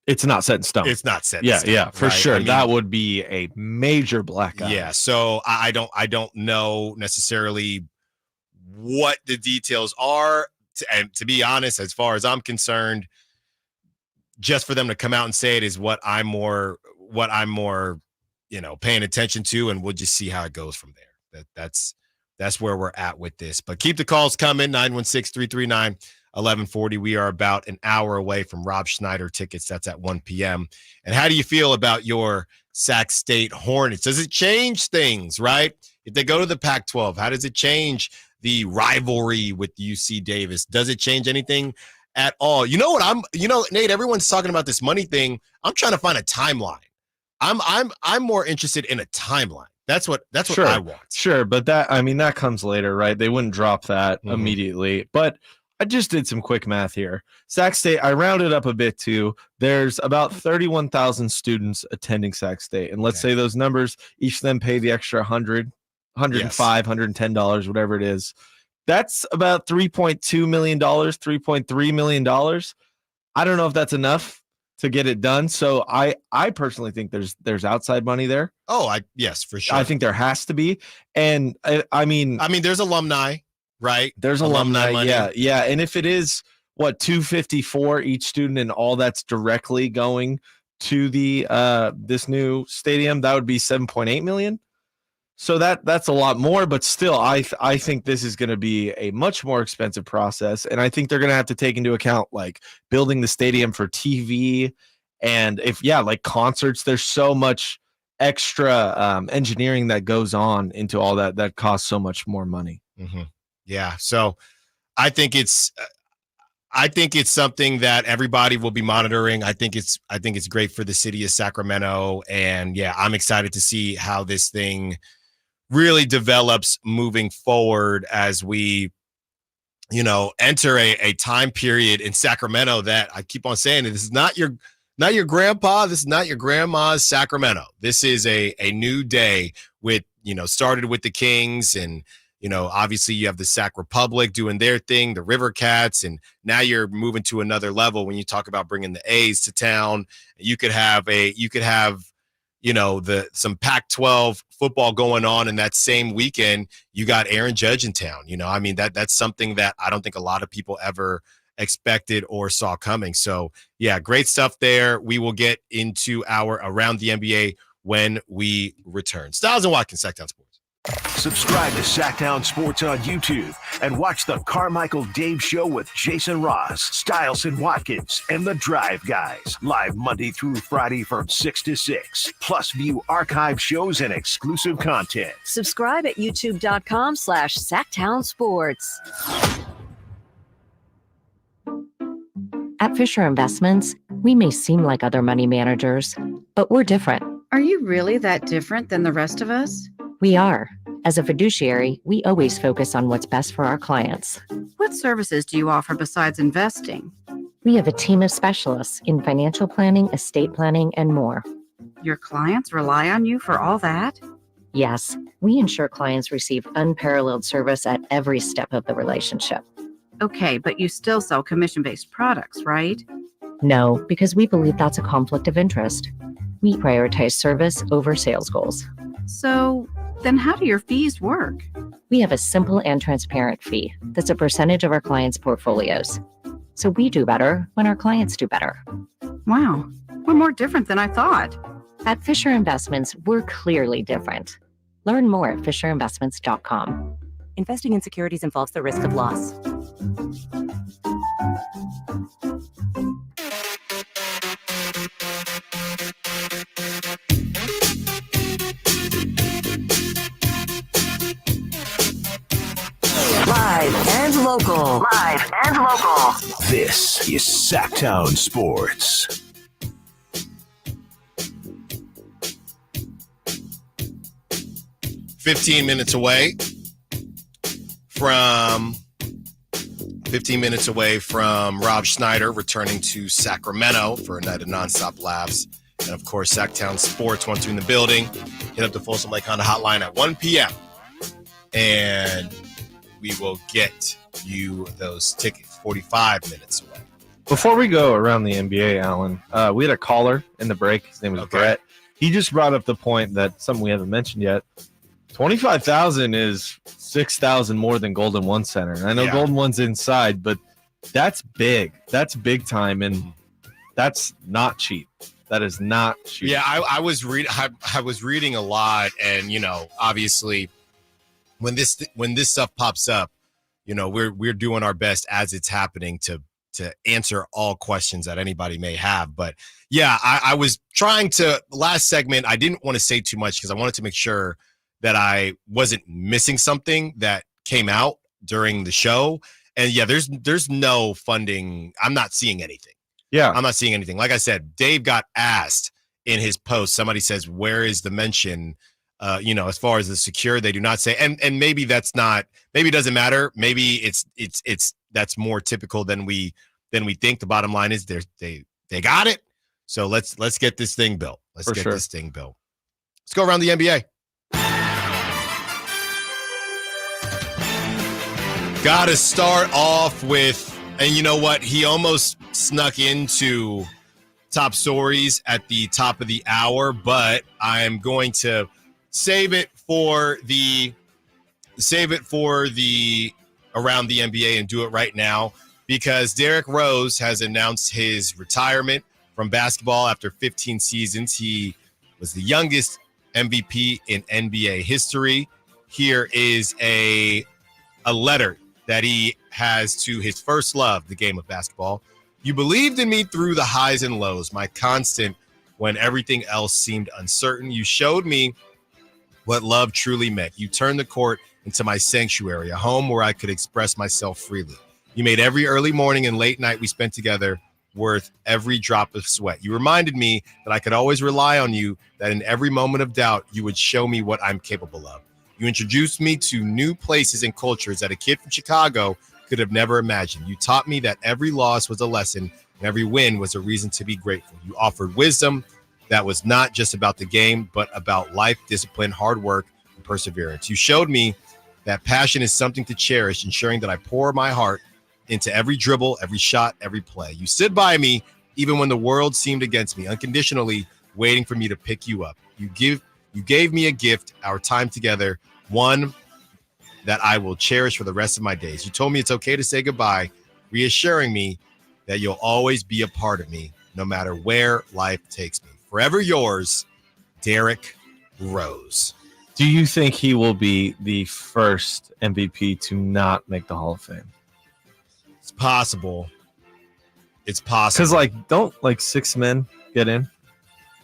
it's not set in stone. It's not set in stone. Yeah, for right? sure. I mean, that would be a major black eye. Yeah, so I don't know necessarily what the details are. And to be honest, as far as I'm concerned, just for them to come out and say it is what I'm more paying attention to, and we'll just see how it goes from there. That's where we're at with this. But keep the calls coming, 916-339-1140. We are about an hour away from Rob Schneider tickets. That's at 1 p.m. And how do you feel about your Sac State Hornets? Does it change things, right? If they go to the Pac-12, how does it change the rivalry with UC Davis? Does it change anything at all? Nate, everyone's talking about this money thing. I'm trying to find a timeline. I'm more interested in a timeline. That's what I want. Sure, but that comes later, right? They wouldn't drop that immediately. But I just did some quick math here. Sac State, I rounded up a bit too. There's about 31,000 students attending Sac State. And let's say those numbers, each of them pay the extra $100, $105, $110, whatever it is. That's about $3.2 million, $3.3 million. I don't know if that's enough to get it done. So I personally think there's outside money there. Yes, for sure. I think there has to be. And I mean, there's alumni, right? There's alumni money. Yeah. And if it is $254 each student, and all that's directly going to the this new stadium, that would be $7.8 million. So that's a lot more, but still, I think this is going to be a much more expensive process, and I think they're going to have to take into account like building the stadium for TV, and like concerts. There's so much extra engineering that goes on into all that costs so much more money. Mm-hmm. Yeah, so I think it's something that everybody will be monitoring. I think it's great for the city of Sacramento, and yeah, I'm excited to see how this thing really develops moving forward as we, enter a time period in Sacramento that I keep on saying, this is not your grandpa, this is not your grandma's Sacramento. This is a new day with, started with the Kings, and obviously you have the Sac Republic doing their thing, the River Cats, and now you're moving to another level when you talk about bringing the A's to town. You could have some Pac-12 football going on, and that same weekend you got Aaron Judge in town. That's something that I don't think a lot of people ever expected or saw coming. So yeah, great stuff there. We will get into our Around the NBA when we return. Stiles and Watkins, Sacktown Sports. Subscribe to Sacktown Sports on YouTube and watch the Carmichael Dave Show with Jason Ross, Stiles and Watkins, and the Drive Guys, live Monday through Friday from 6 to 6. Plus view archive shows and exclusive content. Subscribe at youtube.com/Sacktown Sports. At Fisher Investments, we may seem like other money managers, but we're different. Are you really that different than the rest of us? We are. As a fiduciary, we always focus on what's best for our clients. What services do you offer besides investing? We have a team of specialists in financial planning, estate planning, and more. Your clients rely on you for all that? Yes, we ensure clients receive unparalleled service at every step of the relationship. Okay, but you still sell commission-based products, right? No, because we believe that's a conflict of interest. We prioritize service over sales goals. So then how do your fees work? We have a simple and transparent fee that's a percentage of our clients' portfolios. So we do better when our clients do better. Wow, we're more different than I thought. At Fisher Investments, we're clearly different. Learn more at fisherinvestments.com. Investing in securities involves the risk of loss. Live and local. Live and local. This is Sacktown Sports. Fifteen minutes away from Rob Schneider returning to Sacramento for a night of nonstop laughs. And of course, Sacktown Sports, once you're in the building, hit up the Folsom Lake Honda hotline at 1 p.m. and we will get you those tickets 45 minutes away. Before we go around the NBA, Alan, we had a caller in the break. His name was Brett. He just brought up the point that something we haven't mentioned yet. 25,000 is 6,000 more than Golden One Center. And I know Golden One's inside, but that's big. That's big time, and that's not cheap. That is not cheap. Yeah, I was reading a lot, and obviously, when this stuff pops up, we're doing our best as it's happening to answer all questions that anybody may have. But yeah, I was trying to, last segment, I didn't want to say too much because I wanted to make sure that I wasn't missing something that came out during the show. And yeah, there's no funding. I'm not seeing anything. Yeah. I'm not seeing anything. Like I said, Dave got asked in his post, somebody says, where is the mention? As far as the secure, they do not say, and maybe that's not, maybe it doesn't matter. Maybe it's that's more typical than we think. The bottom line is they got it. So let's get this thing built. Let's get this thing built. Let's go around the NBA. Got to start off with, and you know what? He almost snuck into top stories at the top of the hour, but I'm going to save it for the around the NBA and do it right now. because Derrick Rose has announced his retirement from basketball after 15 seasons. He was the youngest MVP in NBA history. Here is a letter that he has to his first love, the game of basketball. You believed in me through the highs and lows, my constant when everything else seemed uncertain. You showed me what love truly meant. You turned the court into my sanctuary, a home where I could express myself freely. You made every early morning and late night we spent together worth every drop of sweat. You reminded me that I could always rely on you, that in every moment of doubt, you would show me what I'm capable of. You introduced me to new places and cultures that a kid from Chicago could have never imagined. You taught me that every loss was a lesson and every win was a reason to be grateful. You offered wisdom that was not just about the game, but about life, discipline, hard work, and perseverance. You showed me that passion is something to cherish, ensuring that I pour my heart into every dribble, every shot, every play. You stood by me even when the world seemed against me, unconditionally waiting for me to pick you up. You gave me a gift, our time together, one that I will cherish for the rest of my days. You told me it's okay to say goodbye, reassuring me that you'll always be a part of me, no matter where life takes me. Forever yours, Derrick Rose. Do you think he will be the first MVP to not make the Hall of Fame? It's possible. It's possible. Because don't 6 men get in?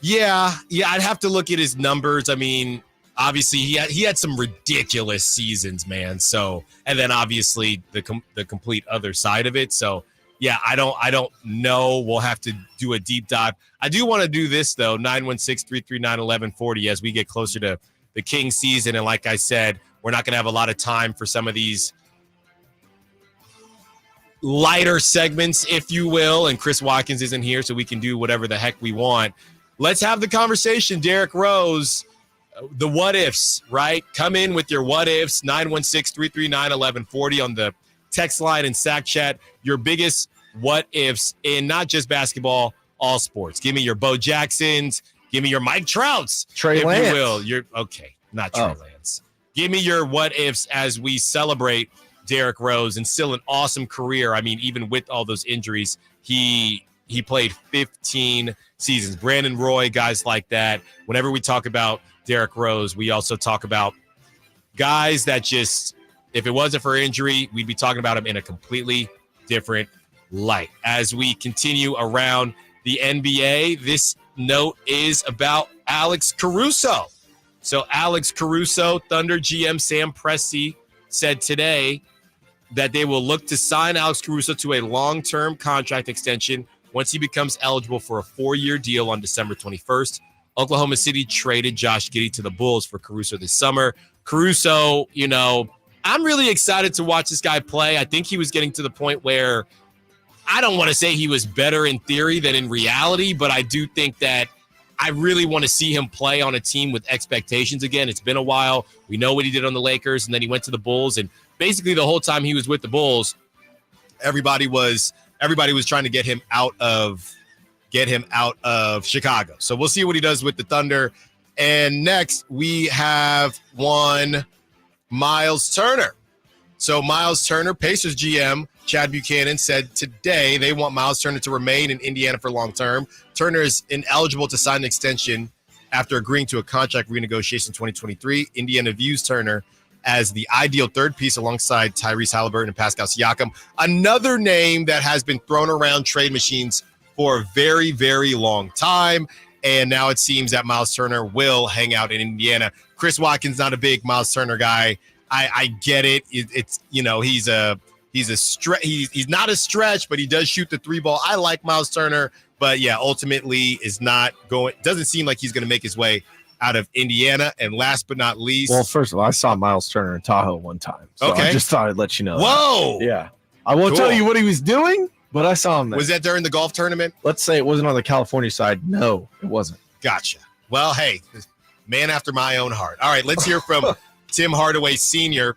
Yeah, I'd have to look at his numbers. I mean, obviously he had some ridiculous seasons, man. So, and then obviously the complete other side of it. So, yeah, I don't know. We'll have to do a deep dive. I do want to do this though, 916-339-1140 as we get closer to the King season. And like I said, we're not going to have a lot of time for some of these lighter segments, if you will. And Chris Watkins isn't here, so we can do whatever the heck we want. Let's have the conversation, Derrick Rose. The what ifs, right? Come in with your what ifs, 916-339-1140 on the text line and Sac Chat. Your biggest what ifs in not just basketball, all sports. Give me your Bo Jacksons. Give me your Mike Trouts, Trey if Lance. you will. Not Trey Lance. Give me your what ifs as we celebrate Derrick Rose and still an awesome career. I mean, even with all those injuries, he played 15 seasons. Brandon Roy, guys like that. Whenever we talk about Derrick Rose, we also talk about guys that just, if it wasn't for injury, we'd be talking about him in a completely different light. As we continue around the NBA, this note is about Alex Caruso. So Alex Caruso, Thunder GM Sam Presti said today that they will look to sign Alex Caruso to a long-term contract extension once he becomes eligible for a 4-year deal on December 21st. Oklahoma City traded Josh Giddey to the Bulls for Caruso this summer. Caruso, I'm really excited to watch this guy play. I think he was getting to the point where I don't want to say he was better in theory than in reality, but I do think that I really want to see him play on a team with expectations again. It's been a while. We know what he did on the Lakers, and then he went to the Bulls, and basically the whole time he was with the Bulls, everybody was trying to get him out of Chicago. So we'll see what he does with the Thunder. And next we have one Miles Turner. So Miles Turner, Pacers GM Chad Buchanan said today they want Miles Turner to remain in Indiana for long term. Turner is ineligible to sign an extension after agreeing to a contract renegotiation in 2023. Indiana views Turner as the ideal third piece alongside Tyrese Halliburton and Pascal Siakam. Another name that has been thrown around trade machines for a very, very long time. And now it seems that Miles Turner will hang out in Indiana. Chris Watkins, not a big Miles Turner guy. I get it. It's he's not a stretch, but he does shoot the 3 ball. I like Miles Turner, but yeah, ultimately doesn't seem like he's going to make his way out of Indiana. And last but not least, well, first of all, I saw Miles Turner in Tahoe one time, so okay. I just thought I'd let you know. Whoa, yeah, I won't tell you what he was doing, but I saw him there. Was that during the golf tournament? Let's say it wasn't on the California side. No, it wasn't. Gotcha. Well, hey, man after my own heart. All right, let's hear from Tim Hardaway Sr.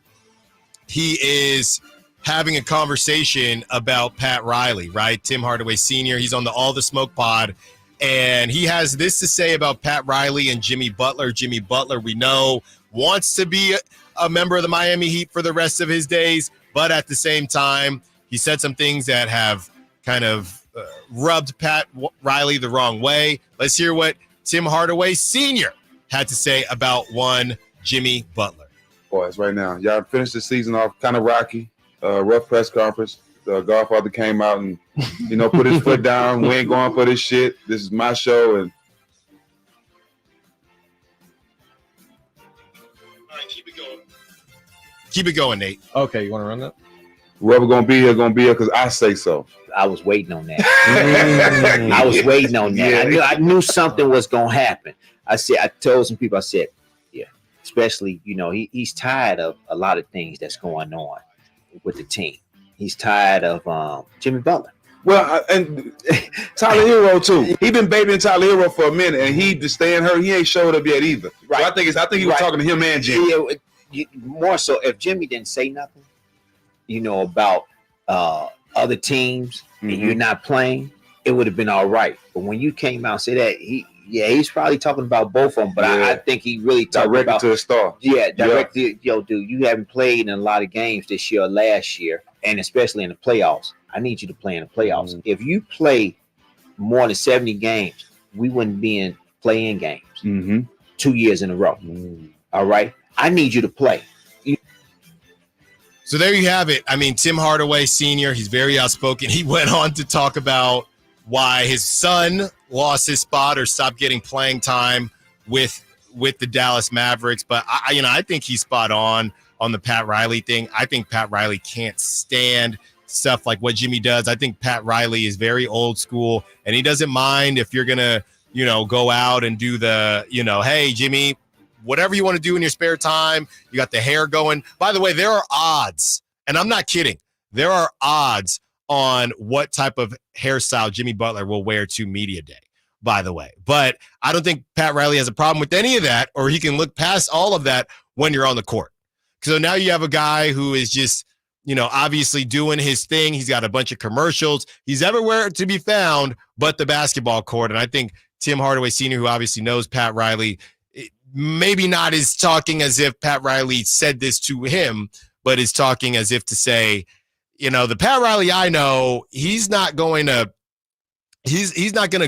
He is having a conversation about Pat Riley, right? Tim Hardaway Sr., he's on the All the Smoke pod, and he has this to say about Pat Riley and Jimmy Butler. Jimmy Butler, we know, wants to be a member of the Miami Heat for the rest of his days, but at the same time, He said some things that have kind of rubbed Pat Riley the wrong way. Let's hear what Tim Hardaway Sr. had to say about one Jimmy Butler. Boys, right now, y'all finished the season off kind of rocky, rough press conference. The Godfather came out and, put his foot down. We ain't going for this shit. This is my show. And all right, keep it going, Nate. Okay, you want to run that? Whoever gonna be here because I say so. I was waiting on that. I was waiting on that. Yeah. I knew something was gonna happen. I told some people, yeah, especially, he's tired of a lot of things that's going on with the team. He's tired of Jimmy Butler. Well, and Tyler Hero too. He been babying Tyler Hero for a minute, and he just staying hurt. He ain't showed up yet either. Right. So I think he was talking to him and Jimmy. Yeah, more so, if Jimmy didn't say nothing, about other teams and you're not playing, it would have been all right. But when you came out and said that, he's probably talking about both of them. But I think he really talked about to a star. Yeah, directly. Yo, dude, you haven't played in a lot of games this year or last year, and especially in the playoffs. I need you to play in the playoffs. Mm-hmm. If you play more than 70 games, we wouldn't be in play-in games 2 years in a row. All right? I need you to play. So there you have it. I mean, Tim Hardaway Sr., he's very outspoken. He went on to talk about why his son lost his spot or stopped getting playing time with the Dallas Mavericks. But, I think he's spot on the Pat Riley thing. I think Pat Riley can't stand stuff like what Jimmy does. I think Pat Riley is very old school, and he doesn't mind if you're going to, go out and do the, hey, Jimmy, whatever you want to do in your spare time. You got the hair going. By the way, there are odds, and I'm not kidding. There are odds on what type of hairstyle Jimmy Butler will wear to media day, by the way. But I don't think Pat Riley has a problem with any of that, or he can look past all of that when you're on the court. So now you have a guy who is just, obviously doing his thing. He's got a bunch of commercials. He's everywhere to be found but the basketball court. And I think Tim Hardaway Sr., who obviously knows Pat Riley, maybe not is talking as if Pat Riley said this to him, but is talking as if to say, the Pat Riley I know, he's not going to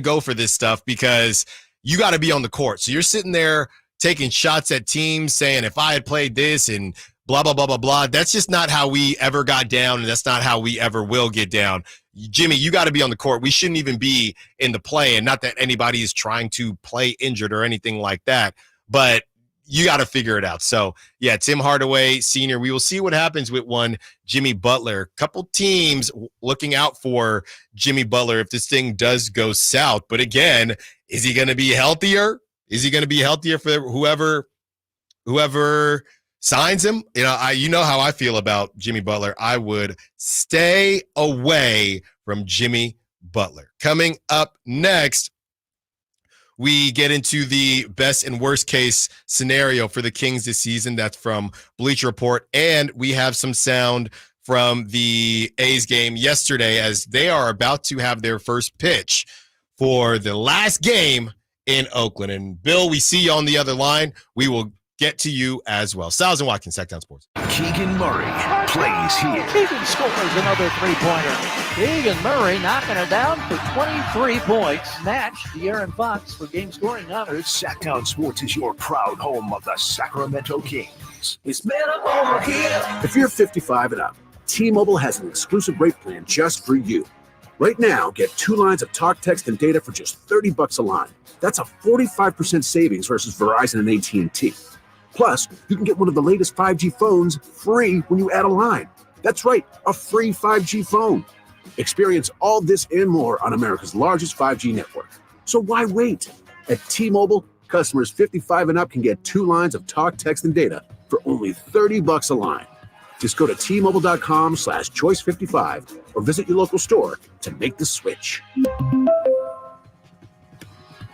go for this stuff because you got to be on the court. So you're sitting there taking shots at teams saying, if I had played this and blah, blah, blah, blah, blah. That's just not how we ever got down, and that's not how we ever will get down. Jimmy, you got to be on the court. We shouldn't even be in the play, and not that anybody is trying to play injured or anything like that, but you got to figure it out. So, yeah, Tim Hardaway Sr., we will see what happens with one Jimmy Butler. Couple teams looking out for Jimmy Butler if this thing does go south. But again, is he going to be healthier? Is he going to be healthier for whoever signs him? You know how I feel about Jimmy Butler. I would stay away from Jimmy Butler. Coming up next, we get into the best and worst case scenario for the Kings this season. That's from Bleacher Report. And we have some sound from the A's game yesterday as they are about to have their first pitch for the last game in Oakland. And Bill, we see you on the other line. We will get to you as well. Stiles and Watkins, Sacktown Sports. Keegan Murray plays here. Keegan scores another three-pointer. Keegan Murray knocking it down for 23 points. Match De'Aaron Fox for game scoring honors. Sacktown Sports is your proud home of the Sacramento Kings. It's better over here. If you're 55 and up, T-Mobile has an exclusive rate plan just for you. Right now, get 2 lines of talk, text, and data for just $30 a line. That's a 45% savings versus Verizon and AT&T. Plus, you can get one of the latest 5G phones free when you add a line. That's right, a free 5G phone. Experience all this and more on America's largest 5G network. So why wait? At T-Mobile, customers 55 and up can get 2 lines of talk, text, and data for only $30 a line. Just go to T-Mobile.com/choice55 or visit your local store to make the switch.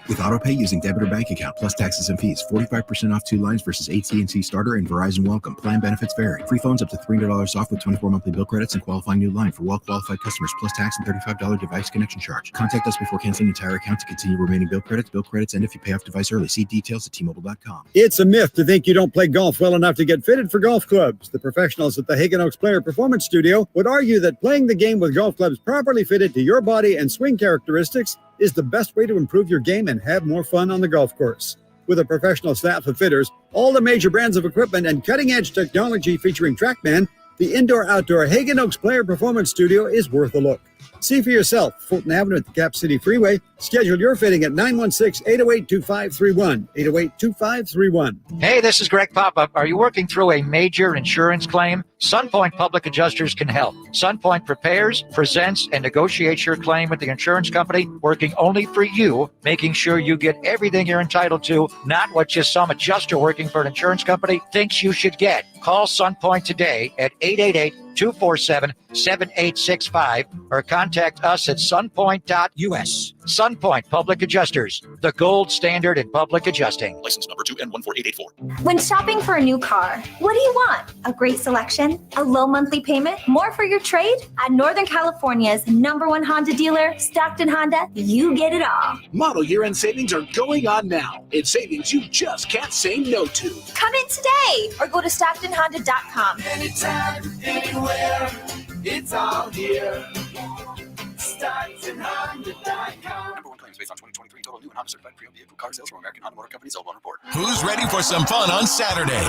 With AutoPay using debit or bank account, plus taxes and fees, 45% off 2 lines versus AT&T Starter and Verizon Welcome. Plan benefits vary. Free phones up to $300 off with 24 monthly bill credits and qualifying new line for well-qualified customers, plus tax and $35 device connection charge. Contact us before canceling entire account to continue remaining bill credits, and if you pay off device early. See details at T-Mobile.com. It's a myth to think you don't play golf well enough to get fitted for golf clubs. The professionals at the Hagen Oaks Player Performance Studio would argue that playing the game with golf clubs properly fitted to your body and swing characteristics is the best way to improve your game and have more fun on the golf course. With a professional staff of fitters, all the major brands of equipment, and cutting-edge technology featuring TrackMan, the indoor-outdoor Hagen Oaks Player Performance Studio is worth a look. See for yourself, Fulton Avenue at the Cap City Freeway. Schedule your fitting at 916-808-2531, 808-2531. Hey, this is Greg Papa. Are you working through a major insurance claim? SunPoint Public Adjusters can help. SunPoint prepares, presents, and negotiates your claim with the insurance company, working only for you, making sure you get everything you're entitled to, not what just some adjuster working for an insurance company thinks you should get. Call SunPoint today at 888-247-7865 or contact us at sunpoint.us. SunPoint Public Adjusters, the gold standard in public adjusting. License number 2N14884. When shopping for a new car, what do you want? A great selection? A low monthly payment? More for your trade? At Northern California's #1 Honda dealer, Stockton Honda, you get it all. Model year-end savings are going on now. It's savings you just can't say no to. Come in today or go to StocktonHonda.com. Anytime, anywhere, it's all here. StocktonHonda.com. Number 1 claims based on 2023 total new and Honda certified pre-owned vehicle car sales from American Honda Motor Company. Sold on report. Who's ready for some fun on Saturday?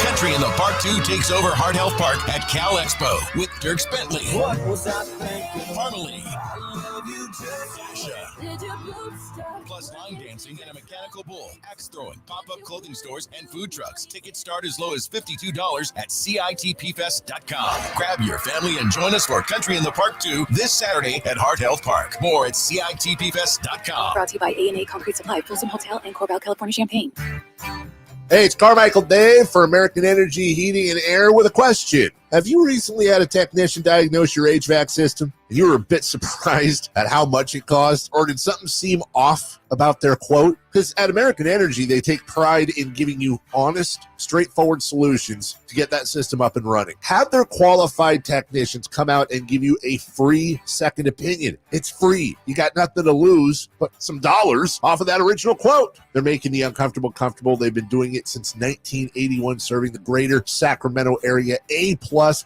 Country in the Park 2 takes over Heart Health Park at Cal Expo with Dirk Bentley, What was I thinking? Farley, I love you just Sasha, Did you boot stuff? plus line dancing and a mechanical bull, axe throwing, pop-up clothing stores, and food trucks. Tickets start as low as $52 at CITPfest.com. Grab your family and join us for Country in the Park 2 this Saturday at Heart Health Park. More at CITPfest.com. Brought to you by A&A Concrete Supply, Folsom Hotel, and Corbell, California, Champaign. Hey, it's Carmichael Dave for American Energy Heating and Air with a question. Have you recently had a technician diagnose your HVAC system and you were a bit surprised at how much it cost? Or did something seem off about their quote? Because at American Energy, they take pride in giving you honest, straightforward solutions to get that system up and running. Have their qualified technicians come out and give you a free second opinion. It's free. You got nothing to lose but some dollars off of that original quote. They're making the uncomfortable comfortable. They've been doing it since 1981, serving the greater Sacramento area. A+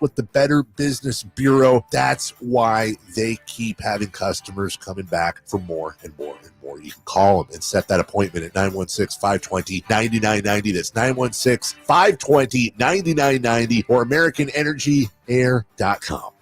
with the Better Business Bureau. That's why they keep having customers coming back for more and more and more. You can call them and set that appointment at 916-520-9990. That's 916-520-9990 or AmericanEnergyAir.com.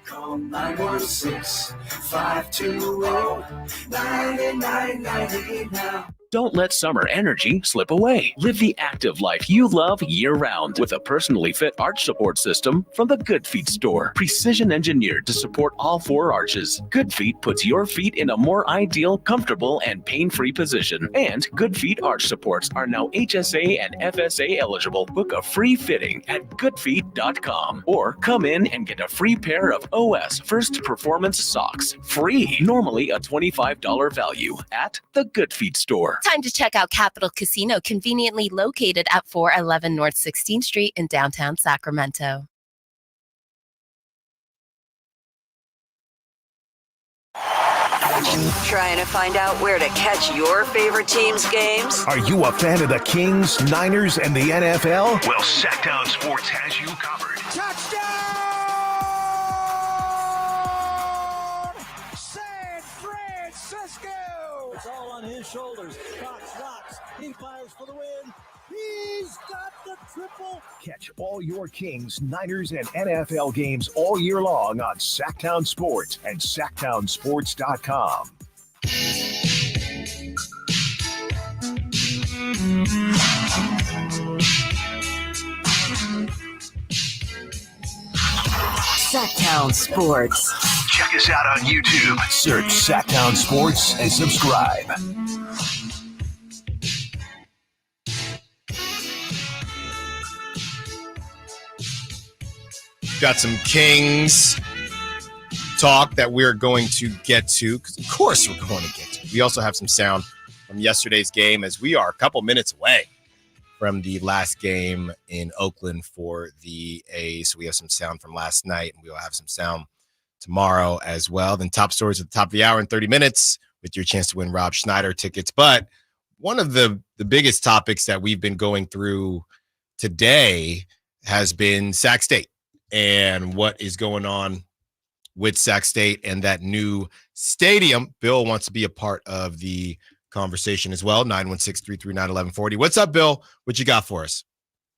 Call 916-520-9990 now. Don't let summer energy slip away. Live the active life you love year-round with a personally fit arch support system from the Good Feet store. Precision engineered to support all 4 arches. Good Feet puts your feet in a more ideal, comfortable, and pain-free position. And Good Feet arch supports are now HSA and FSA eligible. Book a free fitting at goodfeet.com or come in and get a free pair of OS First Performance socks. Free. Normally a $25 value at the Good Feet store. Time to check out Capital Casino, conveniently located at 411 North 16th Street in downtown Sacramento. Trying to find out where to catch your favorite team's games? Are you a fan of the Kings, Niners, and the NFL? Well, Sacktown Sports has you covered. San Francisco! It's all on his shoulders. Cox rocks. He fires for the win. He's got the triple. Catch all your Kings, Niners, and NFL games all year long on Sacktown Sports and SacktownSports.com. Sacktown Sports. Check us out on YouTube. Search Sacktown Sports and subscribe. Got some Kings, talk that we're going to get to, because of course we're going to get to. We also have some sound from yesterday's game, as we are a couple minutes away from the last game in Oakland for the A's. So we have some sound from last night, and we will have some sound tomorrow as well. Then top stories at the top of the hour in 30 minutes with your chance to win Rob Schneider tickets. But one of the biggest topics that we've been going through today has been Sac State and what is going on with Sac State and that new stadium. Bill wants to be a part of the conversation as well. 916-339-1140. What's up, Bill? What you got for us?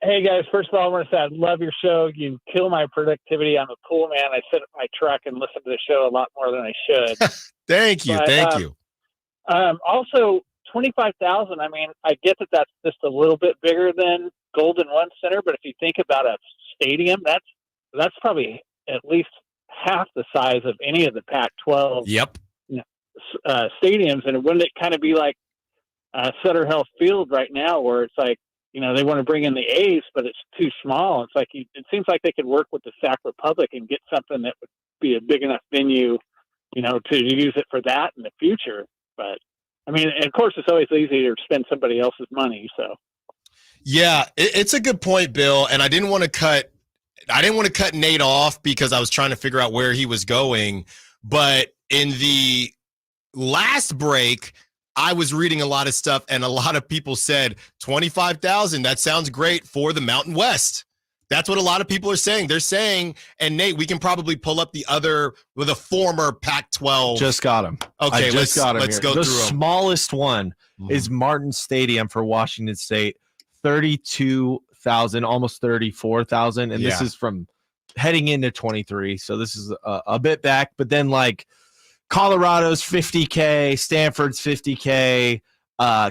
Hey, guys. First of all, I want to say I love your show. You kill my productivity. I'm a pool man. I sit at my truck and listen to the show a lot more than I should. Thank you. Thank you. Also, 25,000. I mean, I get that that's just a little bit bigger than Golden Run Center, but if you think about a stadium, that's probably at least half the size of any of the Pac-12 stadiums. And wouldn't it kind of be like Sutter Health Field right now, where it's like, they want to bring in the A's, but it's too small. It's like, it seems like they could work with the Sac Republic and get something that would be a big enough venue, to use it for that in the future. But I mean, of course, it's always easier to spend somebody else's money. So, yeah, it's a good point, Bill. And I didn't want to cut Nate off because I was trying to figure out where he was going. But in the last break, I was reading a lot of stuff, and a lot of people said 25,000. That sounds great for the Mountain West. That's what a lot of people are saying. They're saying, and Nate, we can probably pull up the former Pac-12. Just got him. Okay, let's go the through them. The smallest one is Martin Stadium for Washington State, 32,000, almost 34,000, and this is from heading into 23. So this is a bit back, but then like Colorado's 50K, Stanford's 50K,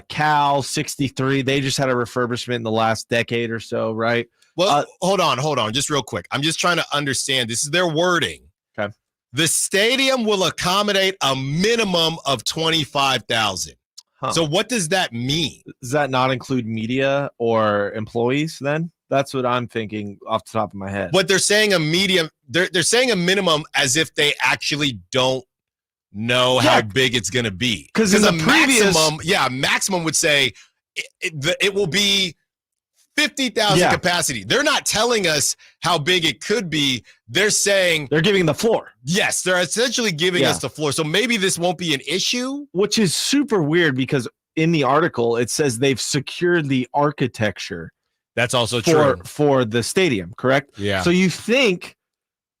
Cal 63. They just had a refurbishment in the last decade or so, right? Well, hold on, just real quick. I'm just trying to understand. This is their wording. Okay. The stadium will accommodate a minimum of 25,000. So what does that mean? Does that not include media or employees then? That's what I'm thinking off the top of my head. But they're saying they're saying a minimum as if they actually don't know how big it's going to be. Because in the maximum would say it will be 50,000 capacity. They're not telling us how big it could be. They're saying they're giving the floor. Yes, they're essentially giving us the floor. So maybe this won't be an issue. Which is super weird because in the article it says they've secured the architecture. That's also true for the stadium, correct? Yeah. So you think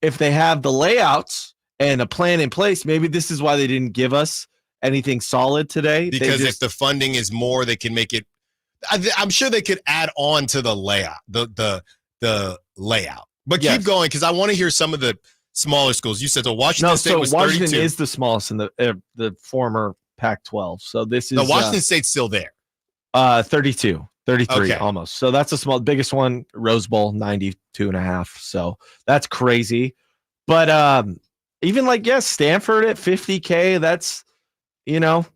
if they have the layouts and a plan in place, maybe this is why they didn't give us anything solid today. Because if the funding is more, they can make it. I'm sure they could add on to the layout, the layout. But keep going because I want to hear some of the smaller schools. You said so. Washington State was 32. Washington is the smallest in the former Pac-12. So this is Washington State's still there. 32, 33 almost. So that's the biggest one. Rose Bowl 92.5. So that's crazy. But even Stanford at 50K. That's.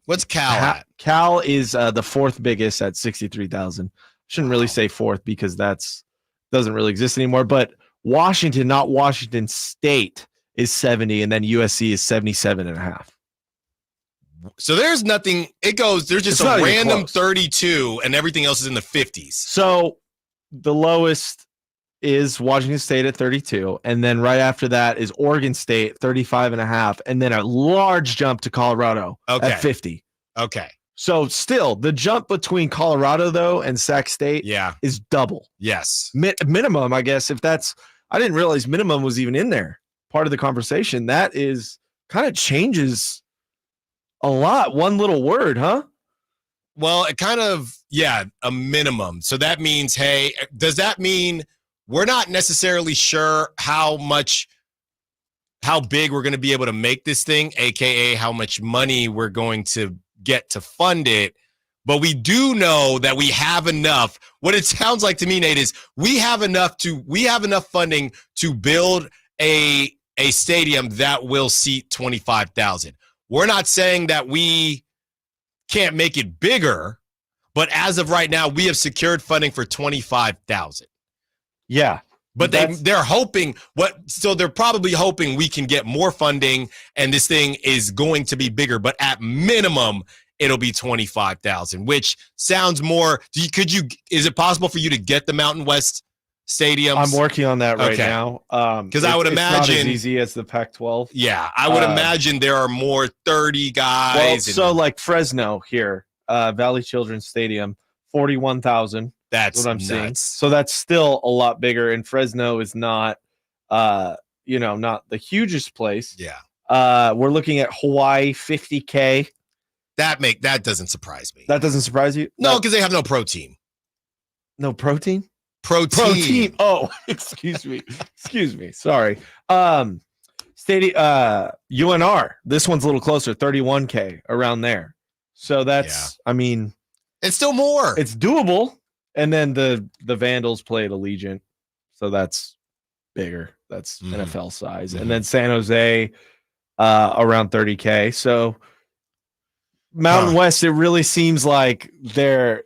What's Cal at? Cal is the fourth biggest at 63,000. Shouldn't really say fourth because doesn't really exist anymore. But Washington, not Washington State, is 70, and then USC is 77.5. So there's nothing. There's just a random 32, and everything else is in the 50s. So the lowest is Washington State at 32, and then right after that is Oregon State 35.5, and then a large jump to Colorado at 50. Okay. So still the jump between Colorado though and Sac State is double. Yes. Minimum, I guess. I didn't realize minimum was even in there. Part of the conversation. That is kind of changes a lot. One little word, huh? Well, it kind of, a minimum. So that means, hey, does that mean we're not necessarily sure how big we're going to be able to make this thing, aka how much money we're going to get to fund it, but we do know that we have enough. What it sounds like to me, Nate, is we have enough funding to build a stadium that will seat 25,000. We're not saying that we can't make it bigger, but as of right now, we have secured funding for 25,000. Yeah. But they're hoping so they're probably hoping we can get more funding and this thing is going to be bigger, but at minimum it'll be 25,000, which sounds more. Is it possible for you to get the Mountain West stadiums? I'm working on that right now. Because I would imagine it's not as easy as the Pac-12. Yeah, I would imagine there are more 30 guys. Well, so like Fresno here, Valley Children's Stadium, 41,000. That's what I'm nuts. seeing. So that's still a lot bigger. And Fresno is not, not the hugest place. Yeah. We're looking at Hawaii, 50K. That doesn't surprise me. That doesn't surprise you? No, because they have no pro team. No protein? Protein. Oh, excuse me. Sorry. UNR. This one's a little closer, 31K around there. So that's, it's still more. It's doable. And then the Vandals play at Allegiant. So that's bigger. That's NFL size. And then San Jose around 30K. So Mountain West, it really seems like they're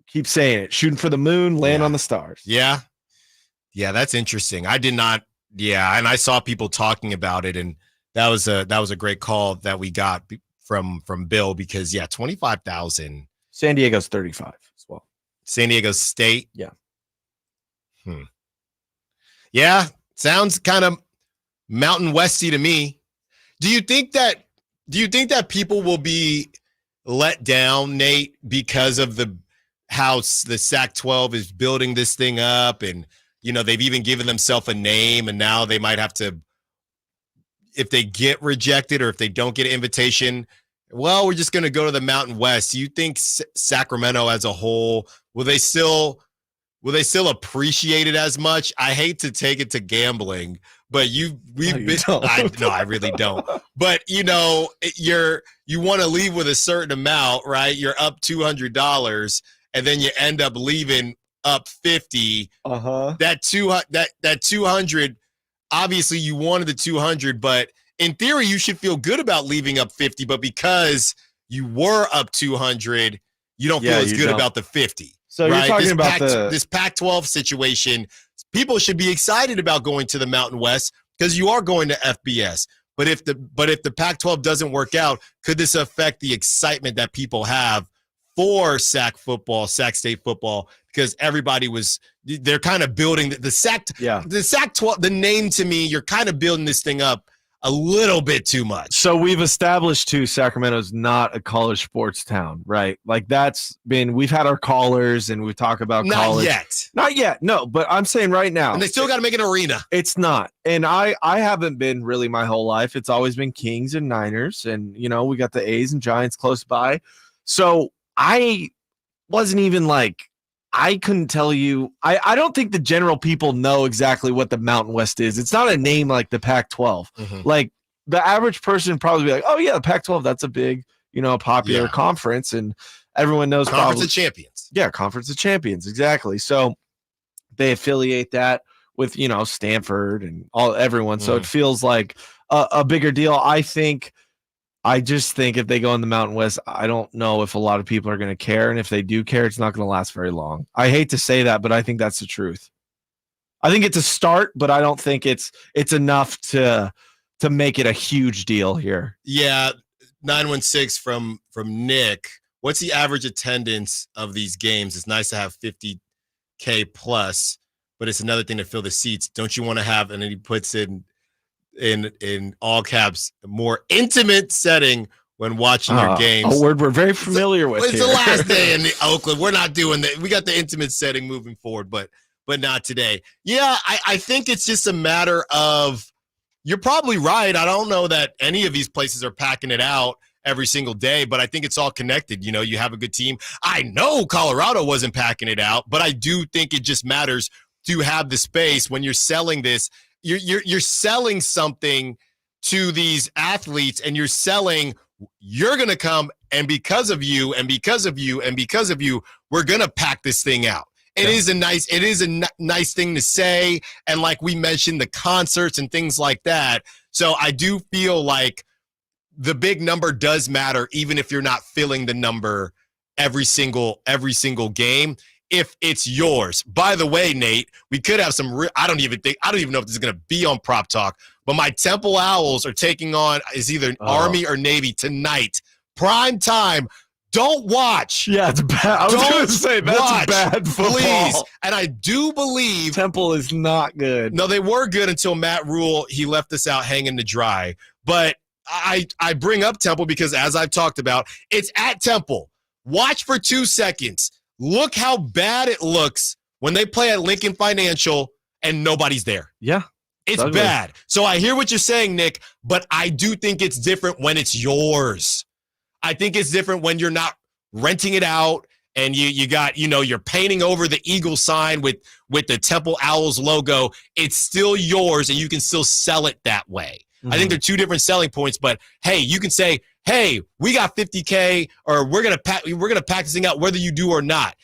keep saying it, shooting for the moon, land on the stars. Yeah, that's interesting. I did not. Yeah, and I saw people talking about it, and that was a great call that we got from Bill because 25,000. San Diego's 35 as well. San Diego State. Yeah. Yeah, sounds kind of Mountain Westy to me. Do you think that people will be let down, Nate, because of how the Sac-12 is building this thing up, and they've even given themselves a name, and now they might have to, if they get rejected or if they don't get an invitation, well, we're just going to go to the Mountain West. Do you think Sacramento as a whole will they still appreciate it as much? I hate to take it to gambling, but I really don't. But you want to leave with a certain amount, right? You're up $200, and then you end up leaving up 50. That 200. Obviously, you wanted the 200, but in theory, you should feel good about leaving up 50. But because you were up 200, you don't feel as good about the 50. So right? You're talking about this Pac-12 situation. People should be excited about going to the Mountain West because you are going to FBS. But if the Pac-12 doesn't work out, could this affect the excitement that people have for Sac State football? Because they're kind of building the Sac-12. The name to me, you're kind of building this thing up a little bit too much. So we've established too, Sacramento's not a college sports town, right? Like we've had our callers and we talk about college. Not yet. No, but I'm saying right now. And they still got to make an arena. It's not. And I haven't been really my whole life. It's always been Kings and Niners. And, we got the A's and Giants close by. So I wasn't even I couldn't tell you. I don't think the general people know exactly what the Mountain West is. It's not a name like the Pac-12. Like the average person probably be like, oh yeah, the Pac-12, that's a big, popular conference, and everyone knows Conference of Champions. Yeah, Conference of Champions, exactly. So they affiliate that with Stanford and everyone. So it feels like a bigger deal. I just think if they go in the Mountain West, I don't know if a lot of people are going to care. And if they do care, it's not going to last very long. I hate to say that, but I think that's the truth. I think it's a start, but I don't think it's enough to make it a huge deal here. Yeah. 916 from Nick. What's the average attendance of these games? It's nice to have 50K plus, but it's another thing to fill the seats. Don't you want to have, and then he puts in all caps, a more intimate setting when watching your games. A word we're very familiar with. It's the last day in Oakland. We're not doing that. We got the intimate setting moving forward, but not today. Yeah, I think it's just a matter of, you're probably right. I don't know that any of these places are packing it out every single day, but I think it's all connected. You have a good team. I know Colorado wasn't packing it out, but I do think it just matters to have the space when you're selling this. You're selling something to these athletes, and you're going to come, and because of you and because of you and because of you, we're going to pack this thing out. It is a nice thing to say. And like we mentioned, the concerts and things like that. So I do feel like the big number does matter, even if you're not filling the number every single game. if it's yours. By the way, Nate, we could have some I don't even know if this is going to be on Prop Talk, but my Temple Owls are taking on is either Army or Navy tonight. Prime time. Don't watch. Yeah, it's bad. I was going to say that's bad football. Please. And I do believe Temple is not good. No, they were good until Matt Rule, he left us out hanging to dry. But I bring up Temple because, as I've talked about, it's at Temple. Watch for 2 seconds. Look how bad it looks when they play at Lincoln Financial and nobody's there. Yeah. It's bad. So I hear what you're saying, Nick, but I do think it's different when it's yours. I think it's different when you're not renting it out and you got, you're painting over the Eagle sign with the Temple Owls logo. It's still yours and you can still sell it that way. Mm-hmm. I think they're 2 different selling points, but hey, you can say, hey, we got $50K or we're going to pack this thing out whether you do or not.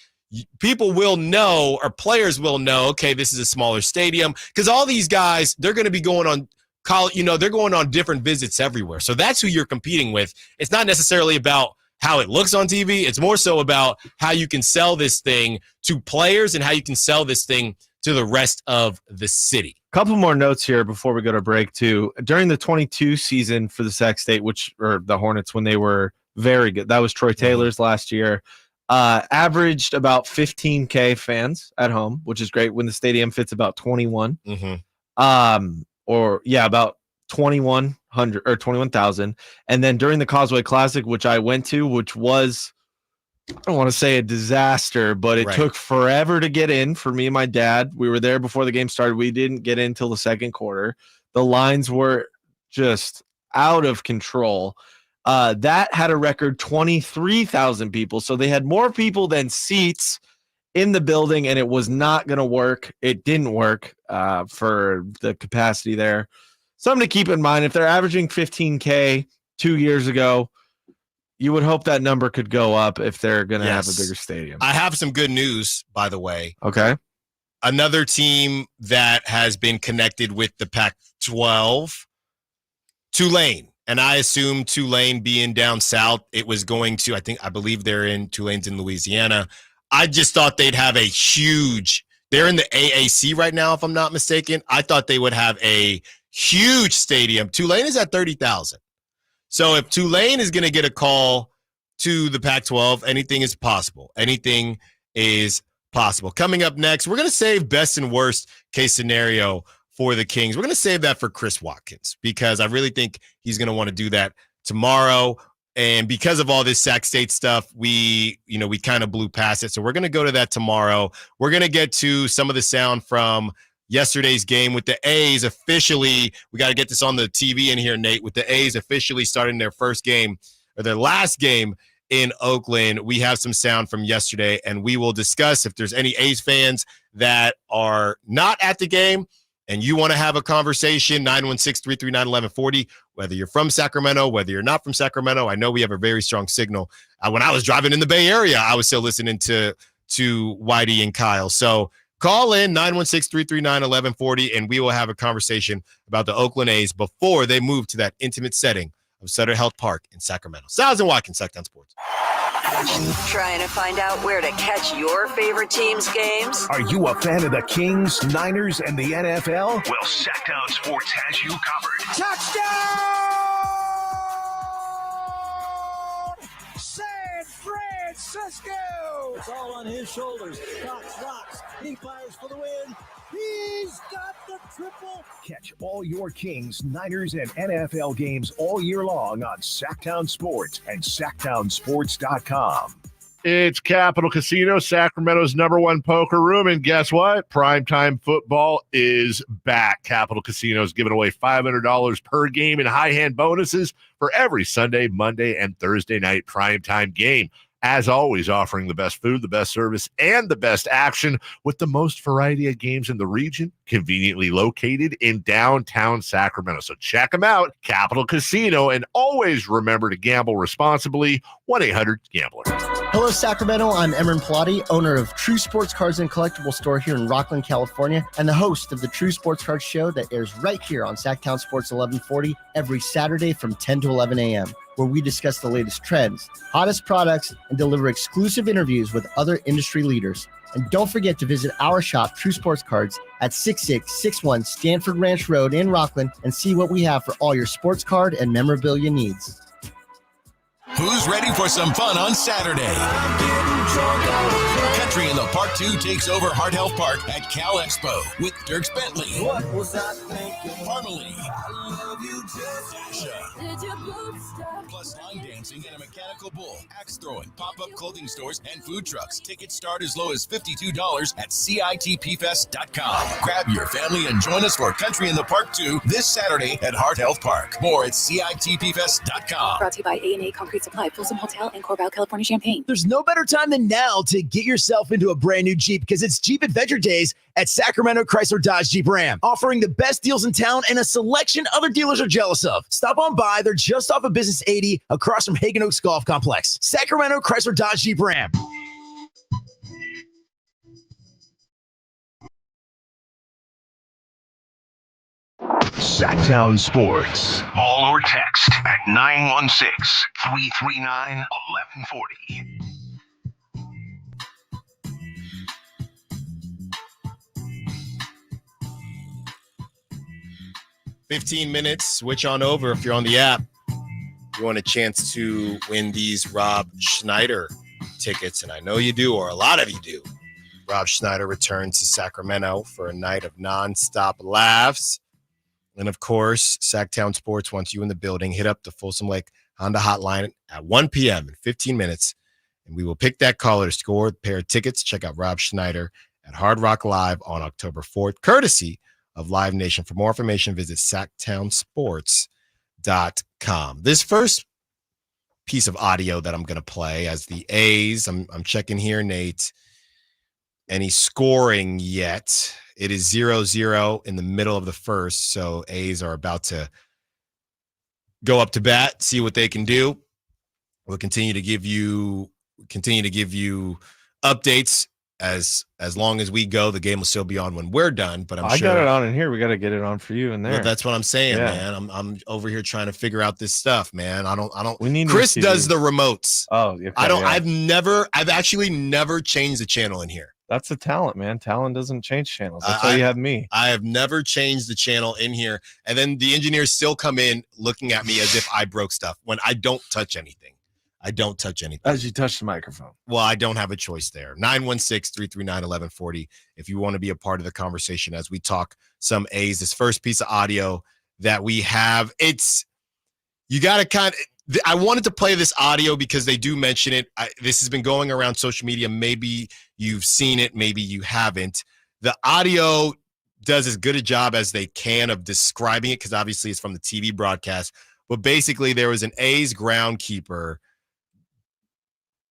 People will know, or players will know, okay, this is a smaller stadium, because all these guys, they're going to be going on college, they're going on different visits everywhere. So that's who you're competing with. It's not necessarily about how it looks on TV. It's more so about how you can sell this thing to players and how you can sell this thing to the rest of the city. Couple more notes here before we go to break too. During the 22 season for the Sac State, or the Hornets, when they were very good, that was Troy Taylor's last year, averaged about 15K fans at home, which is great. When the stadium fits about 21, about 2,100 or 21,000. And then during the Causeway Classic, which I went to, which was, I don't want to say a disaster, but it took forever to get in for me and my dad. We were there before the game started. We didn't get in till the second quarter. The lines were just out of control. That had a record 23,000 people. So they had more people than seats in the building, and it was not going to work. It didn't work for the capacity there. Something to keep in mind, if they're averaging 15K 2 years ago, you would hope that number could go up if they're going to have a bigger stadium. I have some good news, by the way. Okay. Another team that has been connected with the Pac-12, Tulane. And I assume Tulane being down south, it was going to, I believe Tulane's in Louisiana. I just thought they'd have they're in the AAC right now, if I'm not mistaken. I thought they would have a huge stadium. Tulane is at 30,000. So if Tulane is going to get a call to the Pac-12, anything is possible. Anything is possible. Coming up next, we're going to save best and worst case scenario for the Kings. We're going to save that for Chris Watkins because I really think he's going to want to do that tomorrow. And because of all this Sac State stuff, we kind of blew past it. So we're going to go to that tomorrow. We're going to get to some of the sound from yesterday's game with the A's officially. We got to get this on the TV in here, Nate, with the A's officially starting their their last game in Oakland. We have some sound from yesterday, and we will discuss if there's any A's fans that are not at the game and you want to have a conversation, 916-339-1140, whether you're from Sacramento, whether you're not from Sacramento. I know we have a very strong signal. When I was driving in the Bay Area, I was still listening to Whitey and Kyle. So call in 916-339-1140, and we will have a conversation about the Oakland A's before they move to that intimate setting of Sutter Health Park in Sacramento. Stiles and Watkins, Sacktown Sports. Trying to find out where to catch your favorite team's games? Are you a fan of the Kings, Niners, and the NFL? Well, Sacktown Sports has you covered. Touchdown! San Francisco! It's all on his shoulders. Cox rocks. He fires for the win. He's got the triple. Catch all your Kings, Niners, and NFL games all year long on Sacktown Sports and SacktownSports.com. It's Capital Casino, Sacramento's #1 poker room. And guess what? Primetime football is back. Capital Casino is giving away $500 per game in high hand bonuses for every Sunday, Monday, and Thursday night primetime game. As always, offering the best food, the best service, and the best action with the most variety of games in the region, conveniently located in downtown Sacramento. So check them out, Capital Casino, and always remember to gamble responsibly. 1-800-GAMBLER. Hello, Sacramento. I'm Emran Pilati, owner of True Sports Cards and Collectible Store here in Rockland, California, and the host of the True Sports Cards Show that airs right here on Sacktown Sports 1140 every Saturday from 10 to 11 a.m. where we discuss the latest trends, hottest products, and deliver exclusive interviews with other industry leaders. And don't forget to visit our shop, True Sports Cards, at 6661 Stanford Ranch Road in Rockland and see what we have for all your sports card and memorabilia needs. Who's ready for some fun on Saturday? Country in the Park 2 takes over Heart Health Park at Cal Expo with Dierks Bentley, What was I thinking? Parmalee, I love you just Sasha, plus line dancing and a mechanical bull, axe throwing, pop-up clothing stores, and food trucks. Tickets start as low as $52 at CITPfest.com. Grab your family and join us for Country in the Park 2 this Saturday at Heart Health Park. More at CITPfest.com. Brought to you by A&A Concrete Supply, Folsom Hotel, and Corbell, California, Champaign. There's no better time than now to get yourself into a brand new Jeep because it's Jeep Adventure Days at Sacramento Chrysler Dodge Jeep Ram, offering the best deals in town and a selection other dealers are jealous of. Stop on by. They're just off of Business 80 across from Hagen Oaks Golf Complex. Sacramento Chrysler Dodge Jeep Ram. Sacktown Sports. Call or text at 916-339-1140. $15 minutes. Switch on over if you're on the app. You want a chance to win these Rob Schneider tickets, and I know you do, or a lot of you do. Rob Schneider returns to Sacramento for a night of nonstop laughs. And, of course, Sacktown Sports wants you in the building. Hit up the Folsom Lake Honda hotline at 1 p.m. in 15 minutes, and we will pick that caller to score a pair of tickets. Check out Rob Schneider at Hard Rock Live on October 4th, courtesy of Live Nation. For more information, visit sacktownsports.com. This first piece of audio that I'm going to play as the A's, I'm checking here, Nate, any scoring yet. It is 0-0 in the middle of the first, so A's are about to go up to bat, see what they can do. We'll continue to give you updates as long as we go. The game will still be on when we're done, but I got it on in here. We got to get it on for you in there. Well, that's what I'm saying, man. I'm over here trying to figure out this stuff, man. I don't. Chris does the remotes. Oh, okay, I've actually never changed the channel in here. That's a talent, man. Talent doesn't change channels. That's why you have me. I have never changed the channel in here. And then the engineers still come in looking at me as if I broke stuff when I don't touch anything. As you touch the microphone. Well, I don't have a choice there. 916-339-1140 if you want to be a part of the conversation as we talk some A's. This first piece of audio that we have, you got to kind of, I wanted to play this audio because they do mention it. This has been going around social media. Maybe you've seen it, maybe you haven't. The audio does as good a job as they can of describing it because obviously it's from the TV broadcast. But basically there was an A's groundkeeper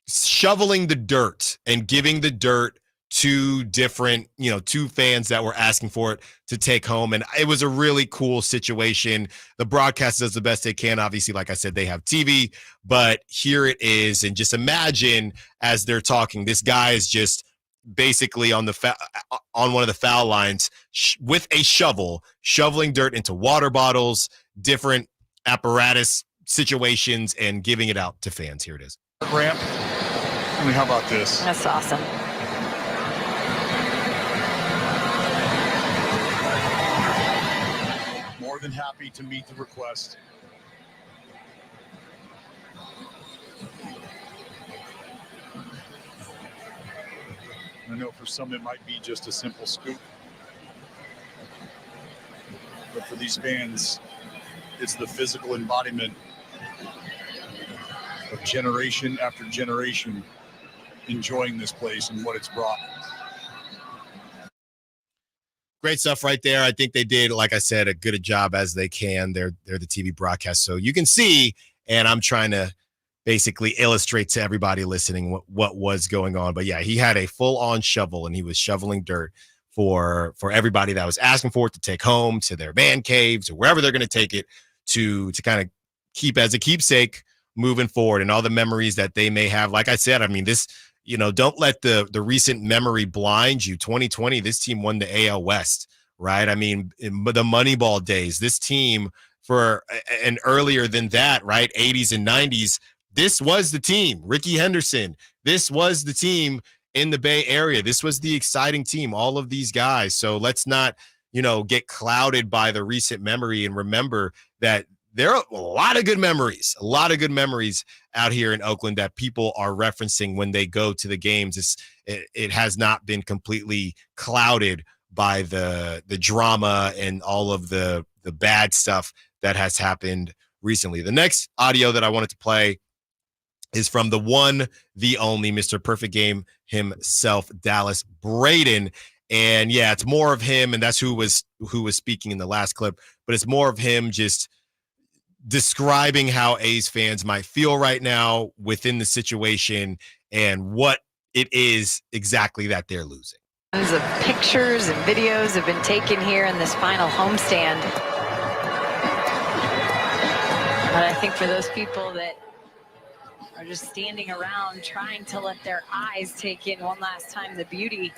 shoveling the dirt and giving the dirt to two fans that were asking for it to take home. And it was a really cool situation. The broadcast does the best they can. Obviously, like I said, they have TV, but here it is. And just imagine as they're talking, this guy is just basically on one of the foul lines with a shovel, shoveling dirt into water bottles, different apparatus situations, and giving it out to fans. Here it is. Ramp. I mean, how about this? That's awesome. More than happy to meet the request. I know for some it might be just a simple scoop, but for these fans, it's the physical embodiment of generation after generation enjoying this place and what it's brought. Great stuff right there. I think they did, like I said, a good a job as they can. They're the TV broadcast, so you can see, and I'm trying to basically illustrate to everybody listening what was going on. But yeah, he had a full-on shovel, and he was shoveling dirt for everybody that was asking for it to take home to their man caves or wherever they're going to take it to kind of keep as a keepsake moving forward and all the memories that they may have. Like I said, I mean, this, don't let the recent memory blind you. 2020, this team won the AL West, right? I mean, the Moneyball days, this team and earlier than that, right? 80s and 90s. This was the team. Ricky Henderson. This was the team in the Bay Area. This was the exciting team. All of these guys. So let's not, get clouded by the recent memory and remember that there are a lot of good memories out here in Oakland that people are referencing when they go to the games. It has not been completely clouded by the drama and all of the bad stuff that has happened recently. The next audio that I wanted to play is from the one, the only Mr. Perfect Game himself, Dallas Braden. And yeah, it's more of him, and that's who was speaking in the last clip, but it's more of him just describing how A's fans might feel right now within the situation and what it is exactly that they're losing. Tons of pictures and videos have been taken here in this final homestand. But I think for those people that are just standing around trying to let their eyes take in one last time the beauty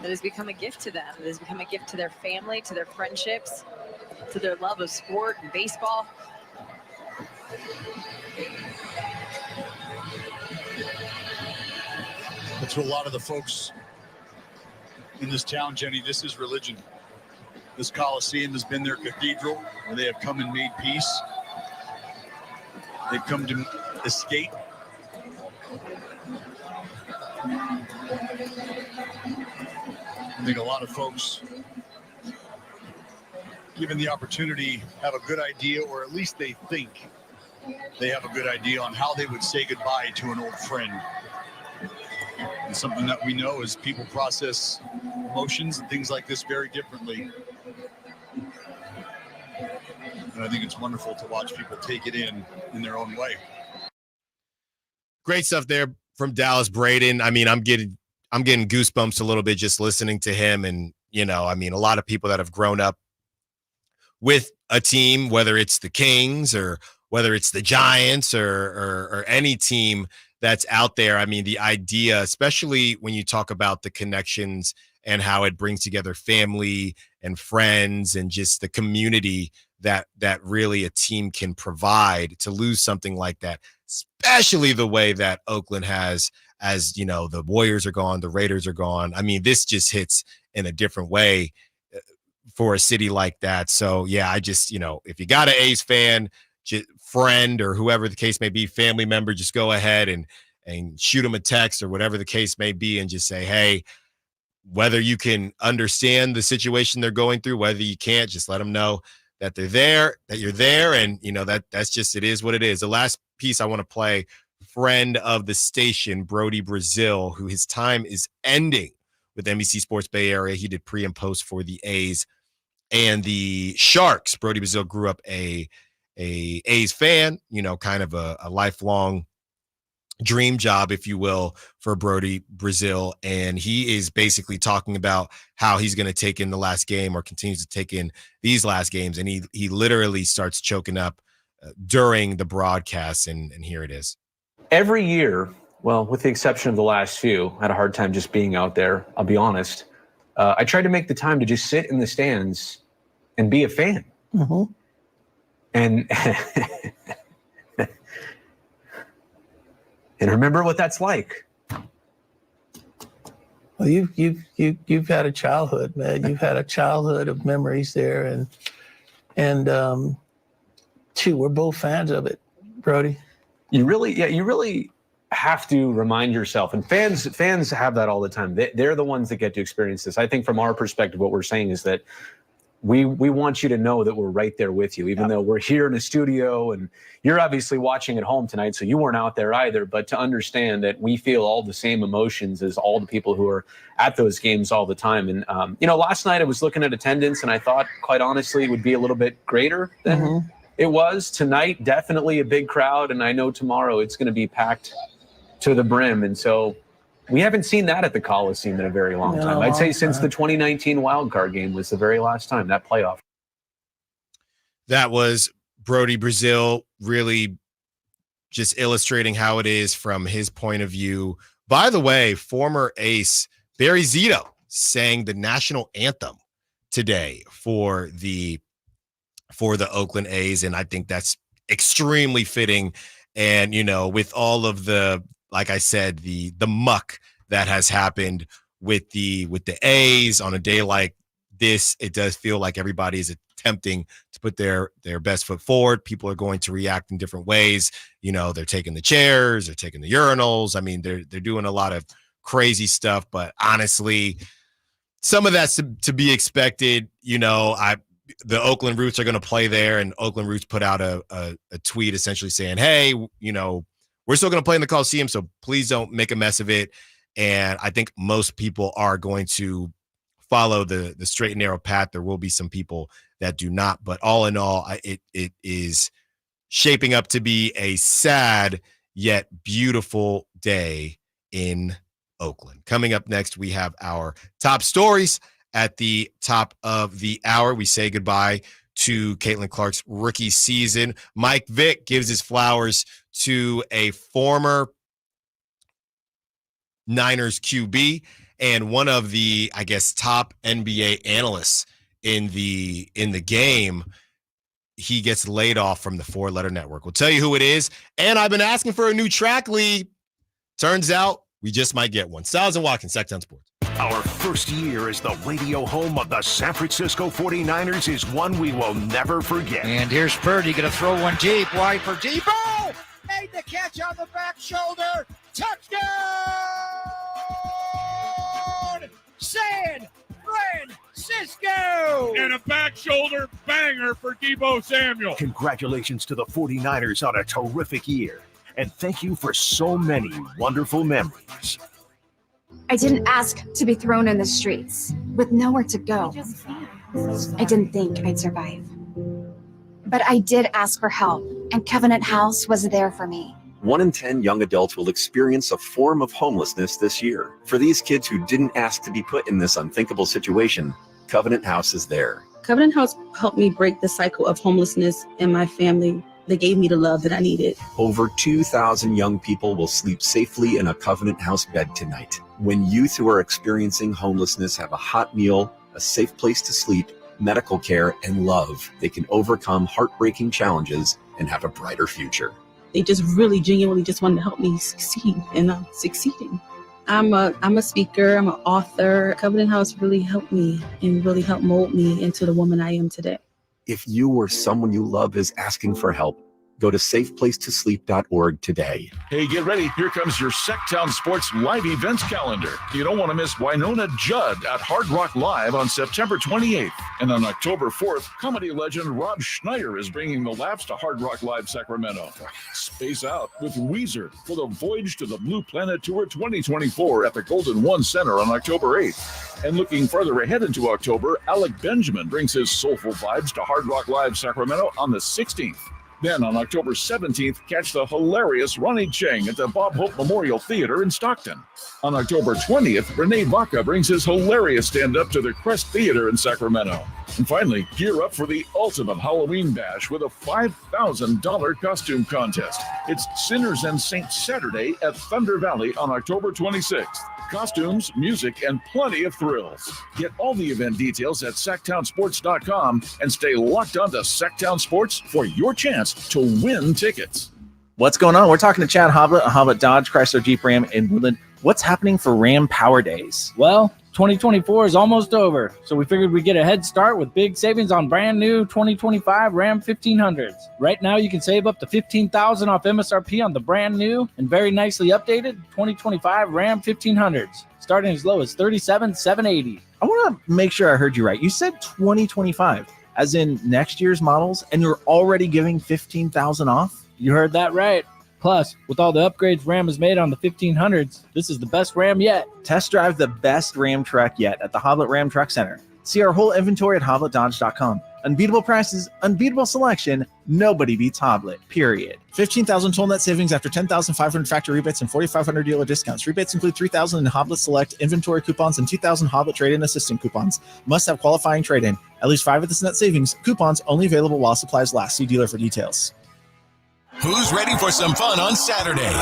that has become a gift to them. It has become a gift to their family, to their friendships, to their love of sport and baseball. But to a lot of the folks in this town, Jenny, this is religion. This Coliseum has been their cathedral where they have come and made peace. They've come to escape. I think a lot of folks, given the opportunity, have a good idea, or at least they think they have a good idea on how they would say goodbye to an old friend. And something that we know is people process emotions and things like this very differently. And I think it's wonderful to watch people take it in their own way. Great stuff there from Dallas Braden. I mean, I'm getting goosebumps a little bit just listening to him. And, a lot of people that have grown up with a team, whether it's the Kings or whether it's the Giants or any team that's out there. I mean, the idea, especially when you talk about the connections and how it brings together family and friends and just the community that really a team can provide, to lose something like that, especially the way that Oakland has, as the Warriors are gone, the Raiders are gone. I mean, this just hits in a different way for a city like that. So yeah, I just, if you got an A's fan, friend, or whoever the case may be, family member, just go ahead and shoot them a text or whatever the case may be, and just say, hey, whether you can understand the situation they're going through, whether you can't, just let them know that they're there, that you're there. And that's just, it is what it is. The last piece I want to play, friend of the station, Brody Brazil, who his time is ending with NBC Sports Bay Area. He did pre and post for the A's and the Sharks. Brody Brazil grew up a A's fan, kind of a lifelong dream job, if you will, for Brody Brazil. And he is basically talking about how he's going to take in the last game, or continues to take in these last games. And he literally starts choking up during the broadcast. And here it is. Every year, well, with the exception of the last few, I had a hard time just being out there. I'll be honest. I tried to make the time to just sit in the stands and be a fan. Mm-hmm. And and remember what that's like. Well, you've had a childhood, man. You've had a childhood of memories there, and we're both fans of it, Brody. You really have to remind yourself, and fans have that all the time. They're the ones that get to experience this. I think from our perspective, what we're saying is that we want you to know that we're right there with you, even though we're here in a studio, and you're obviously watching at home tonight, so you weren't out there either. But to understand that we feel all the same emotions as all the people who are at those games all the time. And last night I was looking at attendance, and I thought, quite honestly, it would be a little bit greater than it was tonight. Definitely a big crowd, and I know tomorrow it's going to be packed to the brim. And so we haven't seen that at the Coliseum in a very long time. I'd say since the 2019 wild card game was the very last time, that playoff. That was Brody Brazil, really just illustrating how it is from his point of view. By the way, former ace Barry Zito sang the national anthem today for the for the Oakland A's, and I think that's extremely fitting. And, with all of the, like I said, the muck that has happened with the A's on a day like this, it does feel like everybody is attempting to put their best foot forward. People are going to react in different ways. They're taking the chairs, they're taking the urinals. I mean, they're doing a lot of crazy stuff, but honestly, some of that's to be expected. The Oakland Roots are going to play there, and Oakland Roots put out a tweet essentially saying, hey, we're still going to play in the Coliseum, so please don't make a mess of it. And I think most people are going to follow the straight and narrow path. There will be some people that do not, but all in all, it is shaping up to be a sad yet beautiful day in Oakland. Coming up next, we have our top stories. At the top of the hour, we say goodbye to Caitlin Clark's rookie season. Mike Vick gives his flowers to a former Niners QB and one of the, I guess, top NBA analysts in the game. He gets laid off from the 4-letter network. We'll tell you who it is. And I've been asking for a new track lead. Turns out we just might get one. Stiles and Watkins, Sac Sports. Our first year as the radio home of the San Francisco 49ers is one we will never forget. And here's Purdy going to throw one deep, wide for Debo. Made the catch on the back shoulder. Touchdown! San Francisco! And a back shoulder banger for Debo Samuel. Congratulations to the 49ers on a terrific year. And thank you for so many wonderful memories. I didn't ask to be thrown in the streets with nowhere to go. I didn't think I'd survive. But I did ask for help, and Covenant House was there for me. 1 in 10 young adults will experience a form of homelessness this year. For these kids who didn't ask to be put in this unthinkable situation, Covenant House is there. Covenant House helped me break the cycle of homelessness in my family. They gave me the love that I needed. Over 2,000 young people will sleep safely in a Covenant House bed tonight. When youth who are experiencing homelessness have a hot meal, a safe place to sleep, medical care, and love, they can overcome heartbreaking challenges and have a brighter future. They just really genuinely just wanted to help me succeed, and I'm succeeding. I'm a speaker, I'm an author. Covenant House really helped me and really helped mold me into the woman I am today. If you or someone you love is asking for help, go to safeplacetosleep.org today. Hey, get ready. Here comes your Sacktown Sports live events calendar. You don't want to miss Winona Judd at Hard Rock Live on September 28th. And on October 4th, comedy legend Rob Schneider is bringing the laughs to Hard Rock Live Sacramento. Space out with Weezer for the Voyage to the Blue Planet Tour 2024 at the Golden One Center on October 8th. And looking further ahead into October, Alec Benjamin brings his soulful vibes to Hard Rock Live Sacramento on the 16th. Then on October 17th, catch the hilarious Ronnie Chang at the Bob Hope Memorial Theater in Stockton. On October 20th, Renee Vaca brings his hilarious stand-up to the Crest Theater in Sacramento. And finally, gear up for the ultimate Halloween bash with a $5,000 costume contest. It's Sinners and Saints Saturday at Thunder Valley on October 26th. Costumes, music, and plenty of thrills. Get all the event details at SacktownSports.com and stay locked on to Sacktown Sports for your chance to win tickets. What's going on? We're talking to Chad Hoblet, a Hoblet Dodge Chrysler Jeep Ram in Woodland. What's happening for Ram Power Days? Well, 2024 is almost over, so we figured we'd get a head start with big savings on brand new 2025 Ram 1500s. Right now, you can save up to $15,000 off MSRP on the brand new and very nicely updated 2025 Ram 1500s, starting as low as $37,780. I want to make sure I heard you right. You said 2025, as in next year's models, and you're already giving $15,000 off? You heard that right. Plus, with all the upgrades Ram has made on the 1500s, this is the best Ram yet. Test drive the best Ram truck yet at the Hoblet Ram Truck Center. See our whole inventory at HobletDodge.com. Unbeatable prices, unbeatable selection, nobody beats Hoblet, period. $15,000 total net savings after $10,500 factory rebates and $4,500 dealer discounts. Rebates include $3,000 in Hoblet Select inventory coupons and $2,000 Hoblet Trade-In Assistant coupons. Must have qualifying trade-in. At least 5 of this net savings. Coupons only available while supplies last. See dealer for details. Who's ready for some fun on Saturday?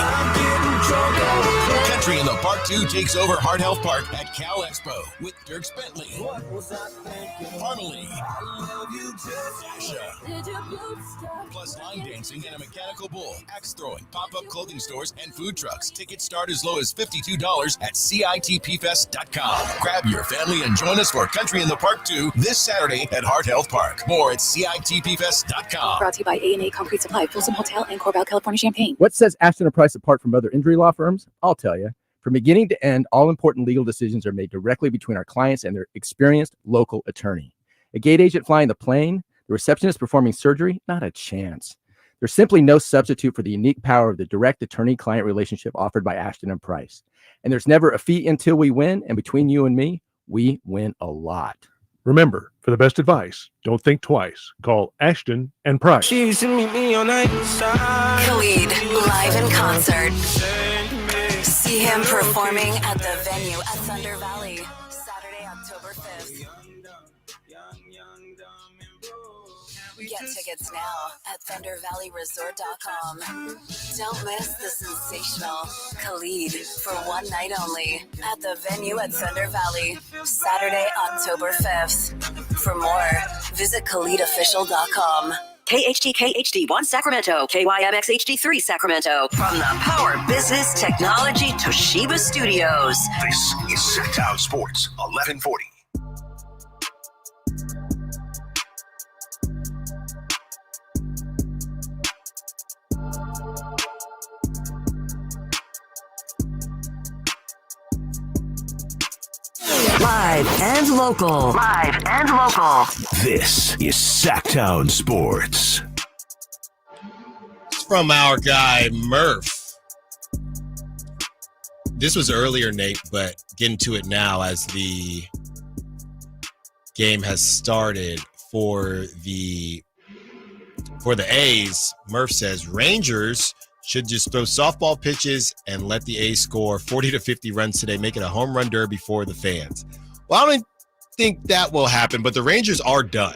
Country in the Park 2 takes over Heart Health Park at Cal Expo with Dirk Bentley, Harmony, Sasha, plus line dancing and a mechanical bull, axe throwing, pop-up clothing stores, and food trucks. Tickets start as low as $52 at CITPfest.com. Grab your family and join us for Country in the Park 2 this Saturday at Heart Health Park. More at CITPfest.com. Brought to you by A&A Concrete Supply, Folsom Hotel, and Corbell, California, Champaign. What sets Ashton & Price apart from other injury law firms? I'll tell you. From beginning to end, all important legal decisions are made directly between our clients and their experienced local attorney. A gate agent flying the plane, the receptionist performing surgery, not a chance. There's simply no substitute for the unique power of the direct attorney-client relationship offered by Ashton & Price. And there's never a fee until we win, and between you and me, we win a lot. Remember, for the best advice, don't think twice. Call Ashton & Price. She used to meet me on Khalid, live in concert. See him performing at the venue at Thunder Valley, Saturday, October 5th. Get tickets now at ThunderValleyResort.com. Don't miss the sensational Khalid for one night only at the venue at Thunder Valley, Saturday, October 5th. For more, visit KhalidOfficial.com. KHD1 Sacramento, KYMX HD3 Sacramento. From the Power Business Technology Toshiba Studios. This is Sacktown Sports 1140. Live and local. Live and local. This is Sacktown Sports. It's from our guy, Murph. This was earlier, Nate, but getting to it now as the game has started for the A's. Murph says Rangers should just throw softball pitches and let the A's score 40 to 50 runs today, make it a home run derby for the fans. Well, I don't think that will happen, but the Rangers are done.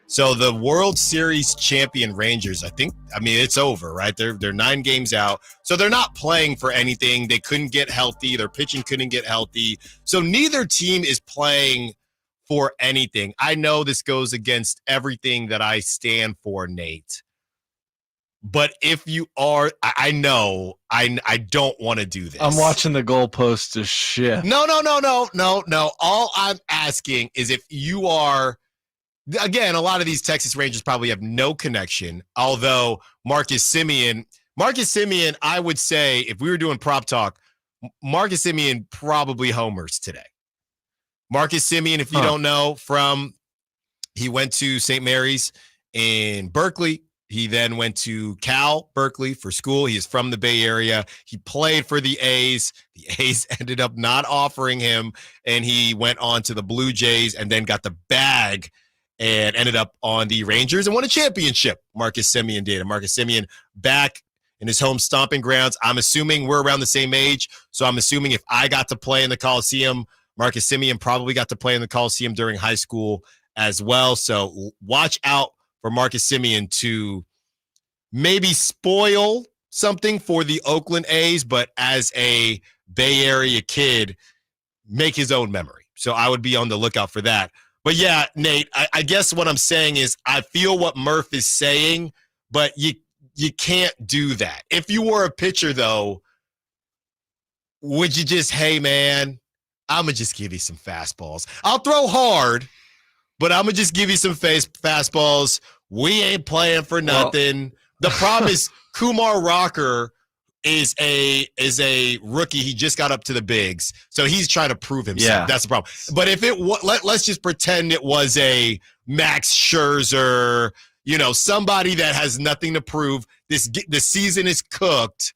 So the World Series champion Rangers, it's over, right? They're 9 games out. So they're not playing for anything. They couldn't get healthy. Their pitching couldn't get healthy. So neither team is playing for anything. I know this goes against everything that I stand for, Nate. But if you are, I know, I don't want to do this. I'm watching the goalposts to shift. No. All I'm asking is if you are, again, a lot of these Texas Rangers probably have no connection. Although Marcus Semien, I would say, if we were doing prop talk, Marcus Semien probably homers today. Marcus Semien, if you don't know, he went to St. Mary's in Berkeley. He then went to Cal Berkeley for school. He is from the Bay Area. He played for the A's. The A's ended up not offering him, and he went on to the Blue Jays and then got the bag and ended up on the Rangers and won a championship. Marcus Semien did. And Marcus Semien back in his home stomping grounds. I'm assuming we're around the same age, so I'm assuming if I got to play in the Coliseum, Marcus Semien probably got to play in the Coliseum during high school as well. So watch out for Marcus Semien to maybe spoil something for the Oakland A's, but as a Bay Area kid, make his own memory. So I would be on the lookout for that. But yeah, Nate, I guess what I'm saying is I feel what Murph is saying, but you can't do that. If you were a pitcher, though, would you just, hey, man, I'm going to just give you some fastballs. I'll throw hard, but I'm going to just give you some fastballs. We ain't playing for nothing. Well, the problem is Kumar Rocker is a rookie. He just got up to the bigs, so he's trying to prove himself. Yeah. That's the problem. But if let's just pretend it was a Max Scherzer, somebody that has nothing to prove. The season is cooked.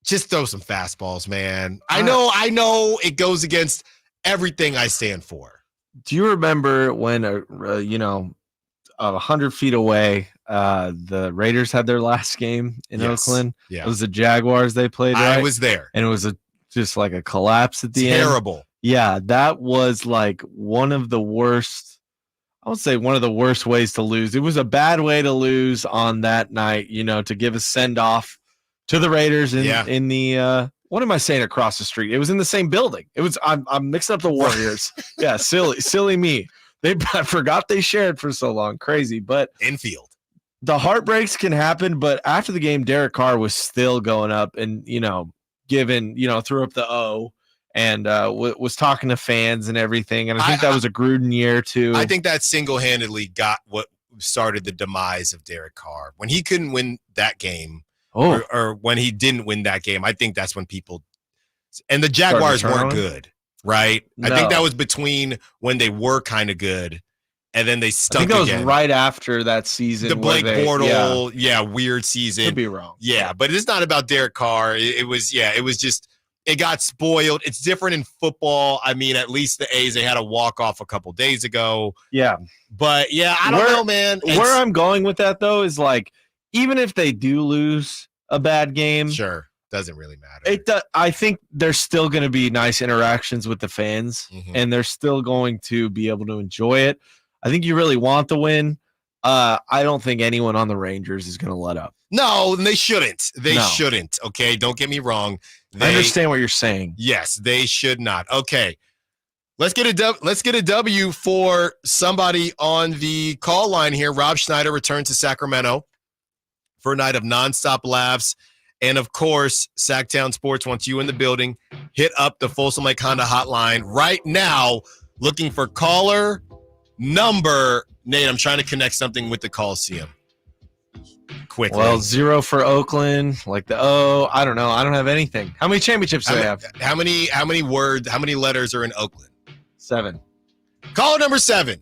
Just throw some fastballs, man. I know it goes against everything I stand for. Do you remember when 100 feet away, the Raiders had their last game in Oakland? Yeah. It was the Jaguars they played, right? I was there. And it was just like a collapse at the end. Terrible. Yeah, that was like one of the worst I would say one of the worst ways to lose. It was a bad way to lose on that night, to give a send off to the Raiders in the what am I saying across the street? It was in the same building. It was I'm mixing up the Warriors. Yeah, silly me. I forgot they shared for so long. Crazy, but infield. The heartbreaks can happen, but after the game, Derek Carr was still going up and threw up the O. And was talking to fans and everything. And I think that was a Gruden year, too. I think that single-handedly got what started the demise of Derek Carr. When he couldn't win that game, or when he didn't win that game, I think that's when people – and the Jaguars weren't good, right? No. I think that was between when they were kind of good and then they stunk again. I think that was right after that season. The Blake Bortles, weird season. Could be wrong. Yeah, but it's not about Derek Carr. It was just – it got spoiled. It's different in football. I mean, at least the A's, they had a walk-off a couple days ago. Yeah. But, yeah, I don't know, man. Where I'm going with that, though, is like, even if they do lose a bad game. Sure. Doesn't really matter. I think there's still going to be nice interactions with the fans, and they're still going to be able to enjoy it. I think you really want the win. I don't think anyone on the Rangers is going to let up. No, and they shouldn't. They shouldn't, okay? Don't get me wrong. I understand what you're saying. Yes, they should not. Okay. Let's get a W for somebody on the call line here. Rob Schneider returns to Sacramento for a night of nonstop laughs. And, of course, Sacktown Sports wants you in the building. Hit up the Folsom Lake Honda hotline right now, looking for caller number. Nate, I'm trying to connect something with the Coliseum. Quickly. Well, 0 for Oakland, like the O. I don't know. I don't have anything. How many championships do they have? How many letters are in Oakland? 7. Caller number 7.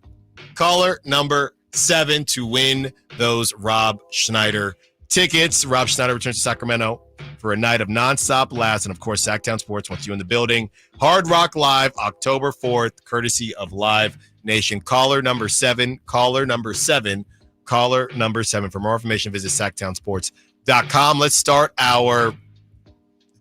Caller number 7 to win those Rob Schneider tickets. Rob Schneider returns to Sacramento for a night of nonstop laughs. And, of course, Sacktown Sports wants you in the building. Hard Rock Live, October 4th, courtesy of Live Nation. Caller number 7. Caller number 7. Caller number 7. For more information, visit sacktownsports.com. Let's start our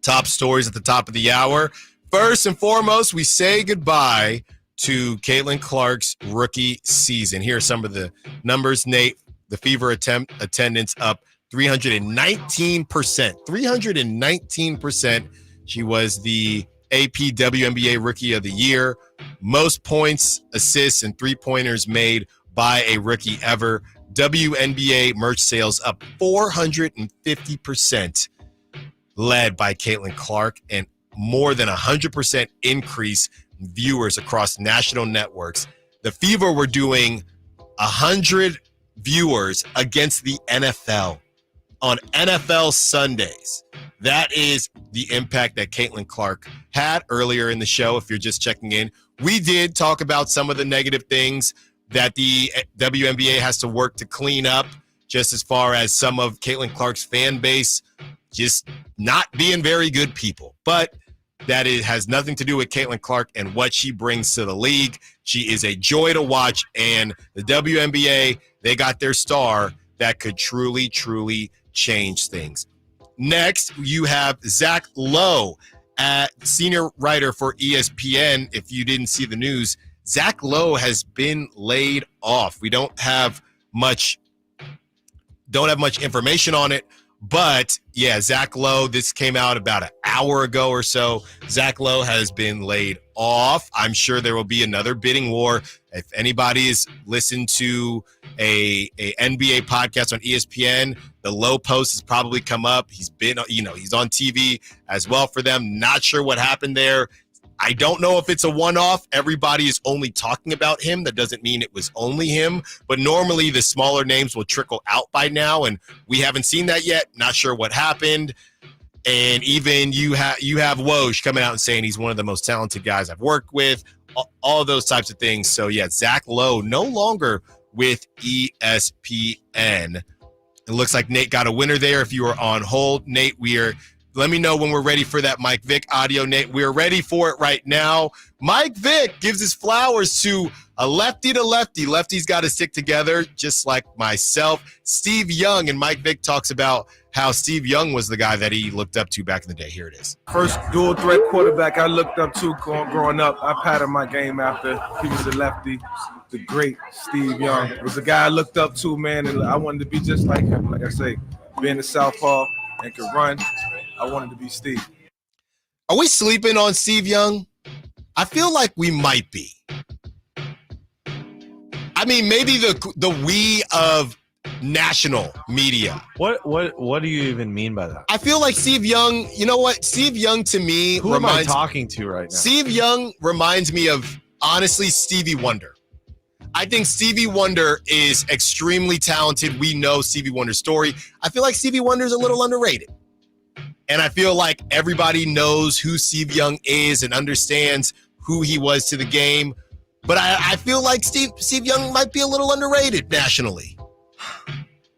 top stories at the top of the hour. First and foremost, we say goodbye to Caitlin Clark's rookie season. Here are some of the numbers, Nate. The Fever attendance up 319%. 319%. She was the AP WNBA Rookie of the Year. Most points, assists, and three-pointers made by a rookie ever. WNBA merch sales up 450%, led by Caitlin Clark, and more than 100% increase in viewers across national networks. The Fever were doing 100 viewers against the NFL on NFL Sundays. That is the impact that Caitlin Clark had. Earlier in the show, if you're just checking in, we did talk about some of the negative things that the WNBA has to work to clean up, just as far as some of Caitlin Clark's fan base just not being very good people. But that has nothing to do with Caitlin Clark and what she brings to the league. She is a joy to watch, and the WNBA, they got their star that could truly, truly change things. Next, you have Zach Lowe, senior writer for ESPN. If you didn't see the news, Zach Lowe has been laid off. We don't have much information on it, but yeah, Zach Lowe, this came out about an hour ago or so. Zach Lowe has been laid off. I'm sure there will be another bidding war. If anybody has listened to a NBA podcast on ESPN, the Lowe post has probably come up. He's been, he's on TV as well for them. Not sure what happened there. I don't know if it's a one-off. Everybody is only talking about him. That doesn't mean it was only him. But normally the smaller names will trickle out by now, and we haven't seen that yet. Not sure what happened. And even you have Woj coming out and saying he's one of the most talented guys I've worked with. All of those types of things. So, yeah, Zach Lowe no longer with ESPN. It looks like Nate got a winner there. If you were on hold, Nate, let me know when we're ready for that Mike Vick audio, Nate. We're ready for it right now. Mike Vick gives his flowers to a lefty to lefty. Lefties got to stick together, just like myself. Steve Young, and Mike Vick talks about how Steve Young was the guy that he looked up to back in the day. Here it is. First dual threat quarterback I looked up to growing up. I patterned my game after he was a lefty. the great Steve Young. It was a guy I looked up to, man, and I wanted to be just like him. Like I say, being a southpaw and could run, I wanted to be Steve. Are we sleeping on Steve Young? I feel like we might be. I mean, maybe the we of national media. What do you even mean by that? I feel like Steve Young, you know what? Steve Young to me Who am I talking to right now? Steve Young reminds me of, honestly, Stevie Wonder. I think Stevie Wonder is extremely talented. We know Stevie Wonder's story. I feel like Stevie Wonder's a little underrated. And I feel like everybody knows who Steve Young is and understands who he was to the game. But I feel like Steve Young might be a little underrated nationally.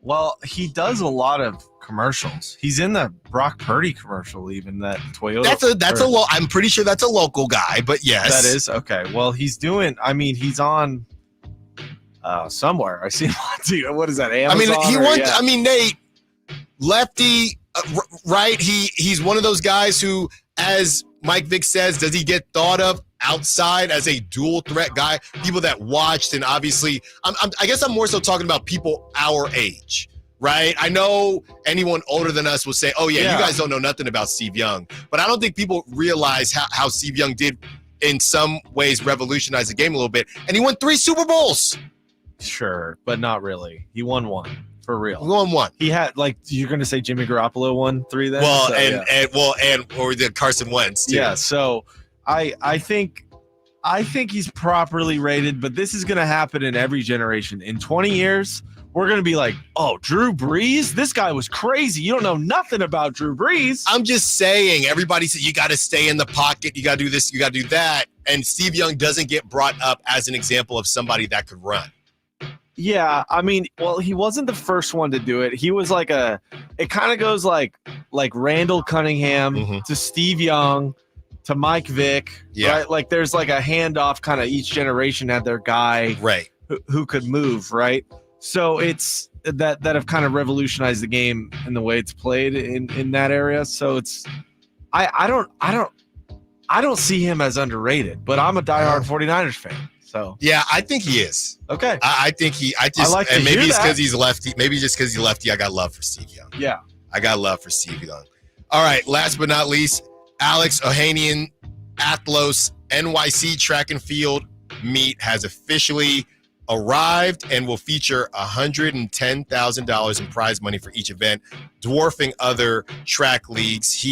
Well, he does a lot of commercials. He's in the Brock Purdy commercial, even that Toyota. I'm pretty sure that's a local guy, but yes. That is okay. Well, he's on somewhere. I see him on. What is that? Amazon? Nate, lefty, right? He's one of those guys who, as Mike Vick says, does he get thought of outside as a dual threat guy? People that watched, and obviously, I guess I'm more so talking about people our age, right? I know anyone older than us will say, "Oh yeah, you guys don't know nothing about Steve Young," but I don't think people realize how Steve Young did, in some ways, revolutionize the game a little bit, and he won 3 Super Bowls. Sure, but not really. He won 1. For real. He won 1. He had, you're going to say Jimmy Garoppolo won 3 then? Or the Carson Wentz too. Yeah, so I think he's properly rated, but this is going to happen in every generation. In 20 years, we're going to be like, oh, Drew Brees? This guy was crazy. You don't know nothing about Drew Brees. I'm just saying, everybody said you got to stay in the pocket. You got to do this. You got to do that. And Steve Young doesn't get brought up as an example of somebody that could run. Yeah, I mean, well, he wasn't the first one to do it. He was it kind of goes like Randall Cunningham to Steve Young to Mike Vick, right? Like there's like a handoff, kind of each generation had their guy who could move, right? So it's that have kind of revolutionized the game and the way it's played in that area. So it's I don't see him as underrated, but I'm a diehard 49ers fan. So yeah, I think he is. Okay. I think and maybe it's because he's lefty. Maybe just because he's lefty, I got love for Steve Young. Yeah. I got love for Steve Young. All right, last but not least, Alex Ohanian Athlos NYC track and field meet has officially arrived and will feature $110,000 in prize money for each event, dwarfing other track leagues.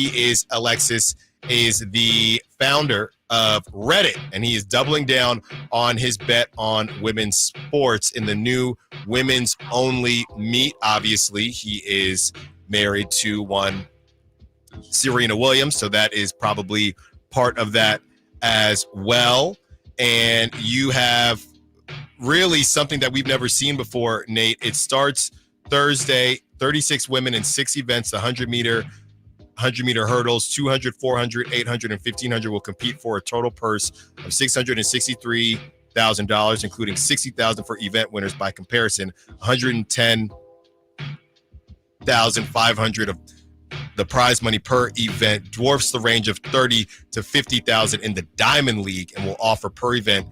Alexis is the founder of Reddit, and he is doubling down on his bet on women's sports in the new women's only meet. Obviously, he is married to one Serena Williams, so that is probably part of that as well. And you have really something that we've never seen before, Nate. It starts Thursday, 36 women in 6 events, the 100-meter hurdles, 200, 400, 800, and 1,500 will compete for a total purse of $663,000, including $60,000 for event winners. By comparison, $110,500 of the prize money per event dwarfs the range of $30,000 to $50,000 in the Diamond League and will offer per event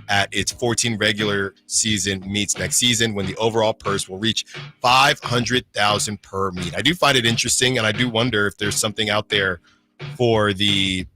at its 14 regular season meets next season, when the overall purse will reach $500,000 per meet. I do find it interesting, and I do wonder if there's something out there for the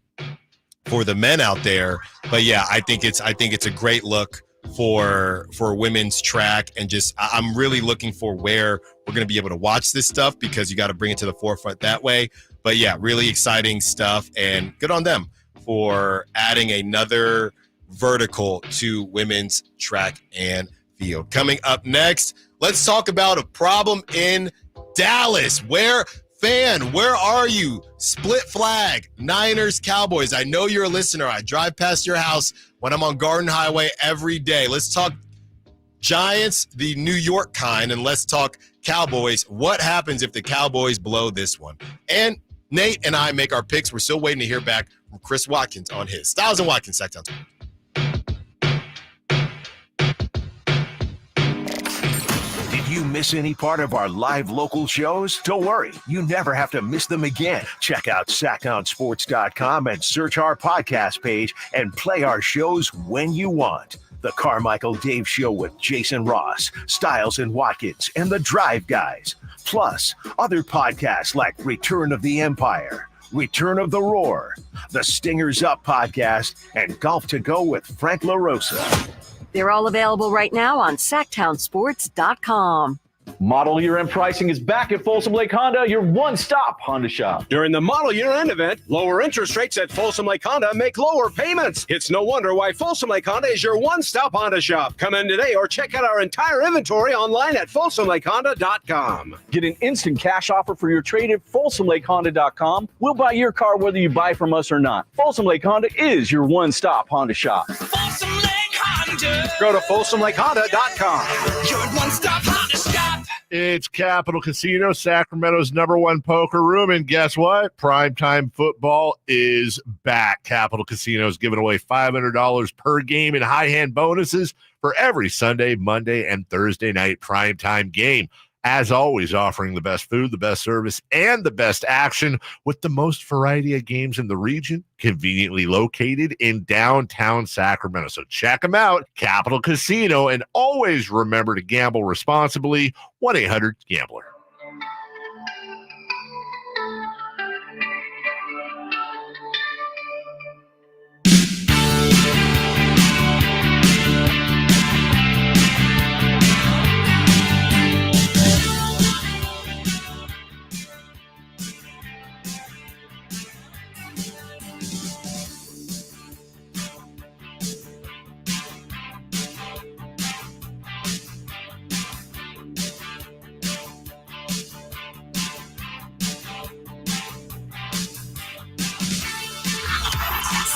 men out there. But yeah, I think it's a great look for women's track, and just I'm really looking for where we're going to be able to watch this stuff, because you got to bring it to the forefront that way. But yeah, really exciting stuff, and good on them for adding another vertical to women's track and field. Coming up next, let's talk about a problem in Dallas. Where are you? Split flag, Niners, Cowboys. I know you're a listener. I drive past your house when I'm on Garden Highway every day. Let's talk Giants, the New York kind, and let's talk Cowboys. What happens if the Cowboys blow this one? And Nate and I make our picks. We're still waiting to hear back from Chris Watkins on his. Stiles and Watkins, Sac State. Did you miss any part of our live local shows? Don't worry, you never have to miss them again. Check out SactownSports.com and search our podcast page and play our shows when you want. The Carmichael Dave Show with Jason Ross, Stiles and Watkins, and the Drive Guys. Plus, other podcasts like Return of the Empire, Return of the Roar, the Stingers Up podcast, and Golf to Go with Frank LaRosa. They're all available right now on SactownSports.com. Model year-end pricing is back at Folsom Lake Honda, your one-stop Honda shop. During the model year-end event, lower interest rates at Folsom Lake Honda make lower payments. It's no wonder why Folsom Lake Honda is your one-stop Honda shop. Come in today or check out our entire inventory online at FolsomLakeHonda.com. Get an instant cash offer for your trade at FolsomLakeHonda.com. We'll buy your car whether you buy from us or not. Folsom Lake Honda is your one-stop Honda shop. Folsom Lake Honda. Go to FolsomLakeHonda.com. Your one-stop Honda shop. It's Capital Casino, Sacramento's #1 poker room. And guess what? Primetime football is back. Capital Casino is giving away $500 per game in high hand bonuses for every Sunday, Monday, and Thursday night primetime game. As always, offering the best food, the best service, and the best action with the most variety of games in the region, conveniently located in downtown Sacramento. So check them out, Capital Casino, and always remember to gamble responsibly. 1-800-GAMBLER.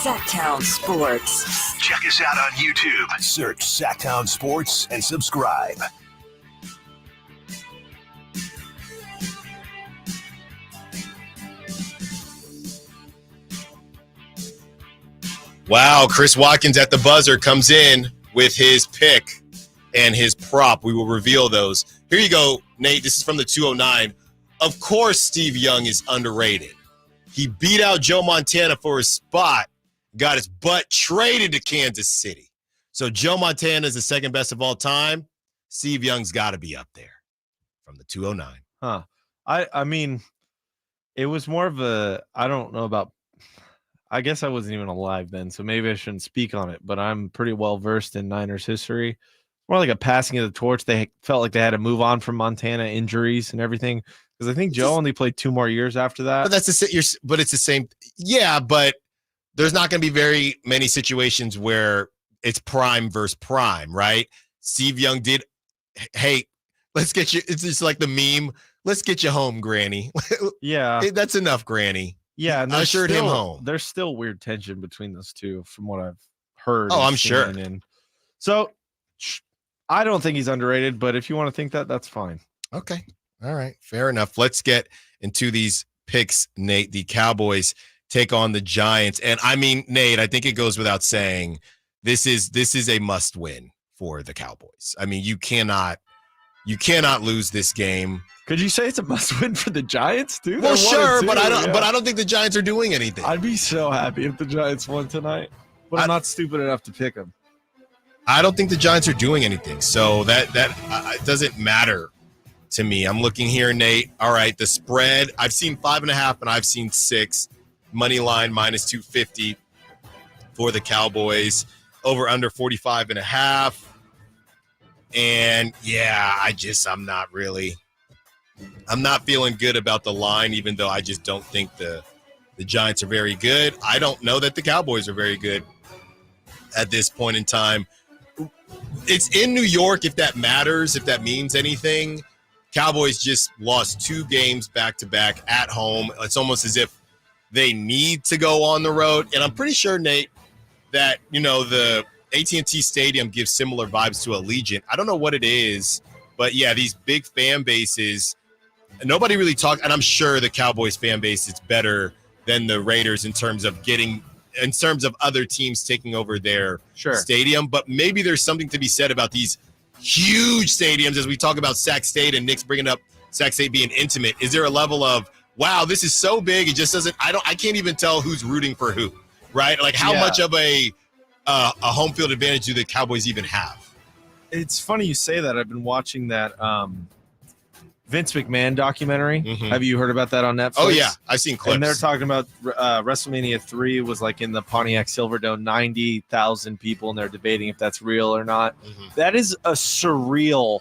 Sacktown Sports. Check us out on YouTube. Search Sacktown Sports and subscribe. Wow, Chris Watkins at the buzzer comes in with his pick and his prop. We will reveal those. Here you go, Nate. This is from the 209. Of course, Steve Young is underrated. He beat out Joe Montana for his spot, got his butt traded to Kansas City. So Joe Montana is the second best of all time. Steve Young's got to be up there from the 209. Huh. I mean, it was more of a, I don't know about, I guess I wasn't even alive then, so maybe I shouldn't speak on it, but I'm pretty well versed in Niners history. More like a passing of the torch. They felt like they had to move on from Montana injuries and everything. Because I think Joe only played 2 more years after that. But that's but it's the same. Yeah, but there's not going to be very many situations where it's prime versus prime, right? Steve Young did. Hey, let's get you. It's just like the meme. Let's get you home, Granny. Yeah, that's enough, Granny. Yeah, and ushered him home. There's still weird tension between those two, from what I've heard. Oh, I'm sure. And so I don't think he's underrated, but if you want to think that, that's fine. Okay. All right, fair enough. Let's get into these picks, Nate. The Cowboys take on the Giants. And I mean, Nate, I think it goes without saying this is a must win for the Cowboys. I mean, you cannot lose this game. Could you say it's a must win for the Giants, dude? Well, sure, but I don't think the Giants are doing anything. I'd be so happy if the Giants won tonight, but I'm not stupid enough to pick them. I don't think the Giants are doing anything. So that it doesn't matter to me. I'm looking here, Nate. All right, the spread. I've seen 5.5 and I've seen 6. Money line -250 for the Cowboys. Over under 45.5. And yeah, I'm not feeling good about the line, even though I just don't think the Giants are very good. I don't know that the Cowboys are very good at this point in time. It's in New York, if that matters, if that means anything. Cowboys just lost 2 games back-to-back at home. It's almost as if they need to go on the road. And I'm pretty sure, Nate, that, the AT&T Stadium gives similar vibes to Allegiant. I don't know what it is, but yeah, these big fan bases, nobody really talks, and I'm sure the Cowboys fan base is better than the Raiders in terms of other teams taking over their stadium. But maybe there's something to be said about these huge stadiums as we talk about Sac State, and Nick's bringing up Sac State being intimate. Is there a level of, wow, this is so big, it just doesn't, I can't even tell who's rooting for who, right? Like how much of a home field advantage do the Cowboys even have? It's funny you say that. I've been watching that Vince McMahon documentary. Mhm. Have you heard about that on Netflix? Oh, yeah. I've seen clips. And they're talking about WrestleMania 3 was like in the Pontiac Silverdome, 90,000 people, and they're debating if that's real or not. Mhm. That is a surreal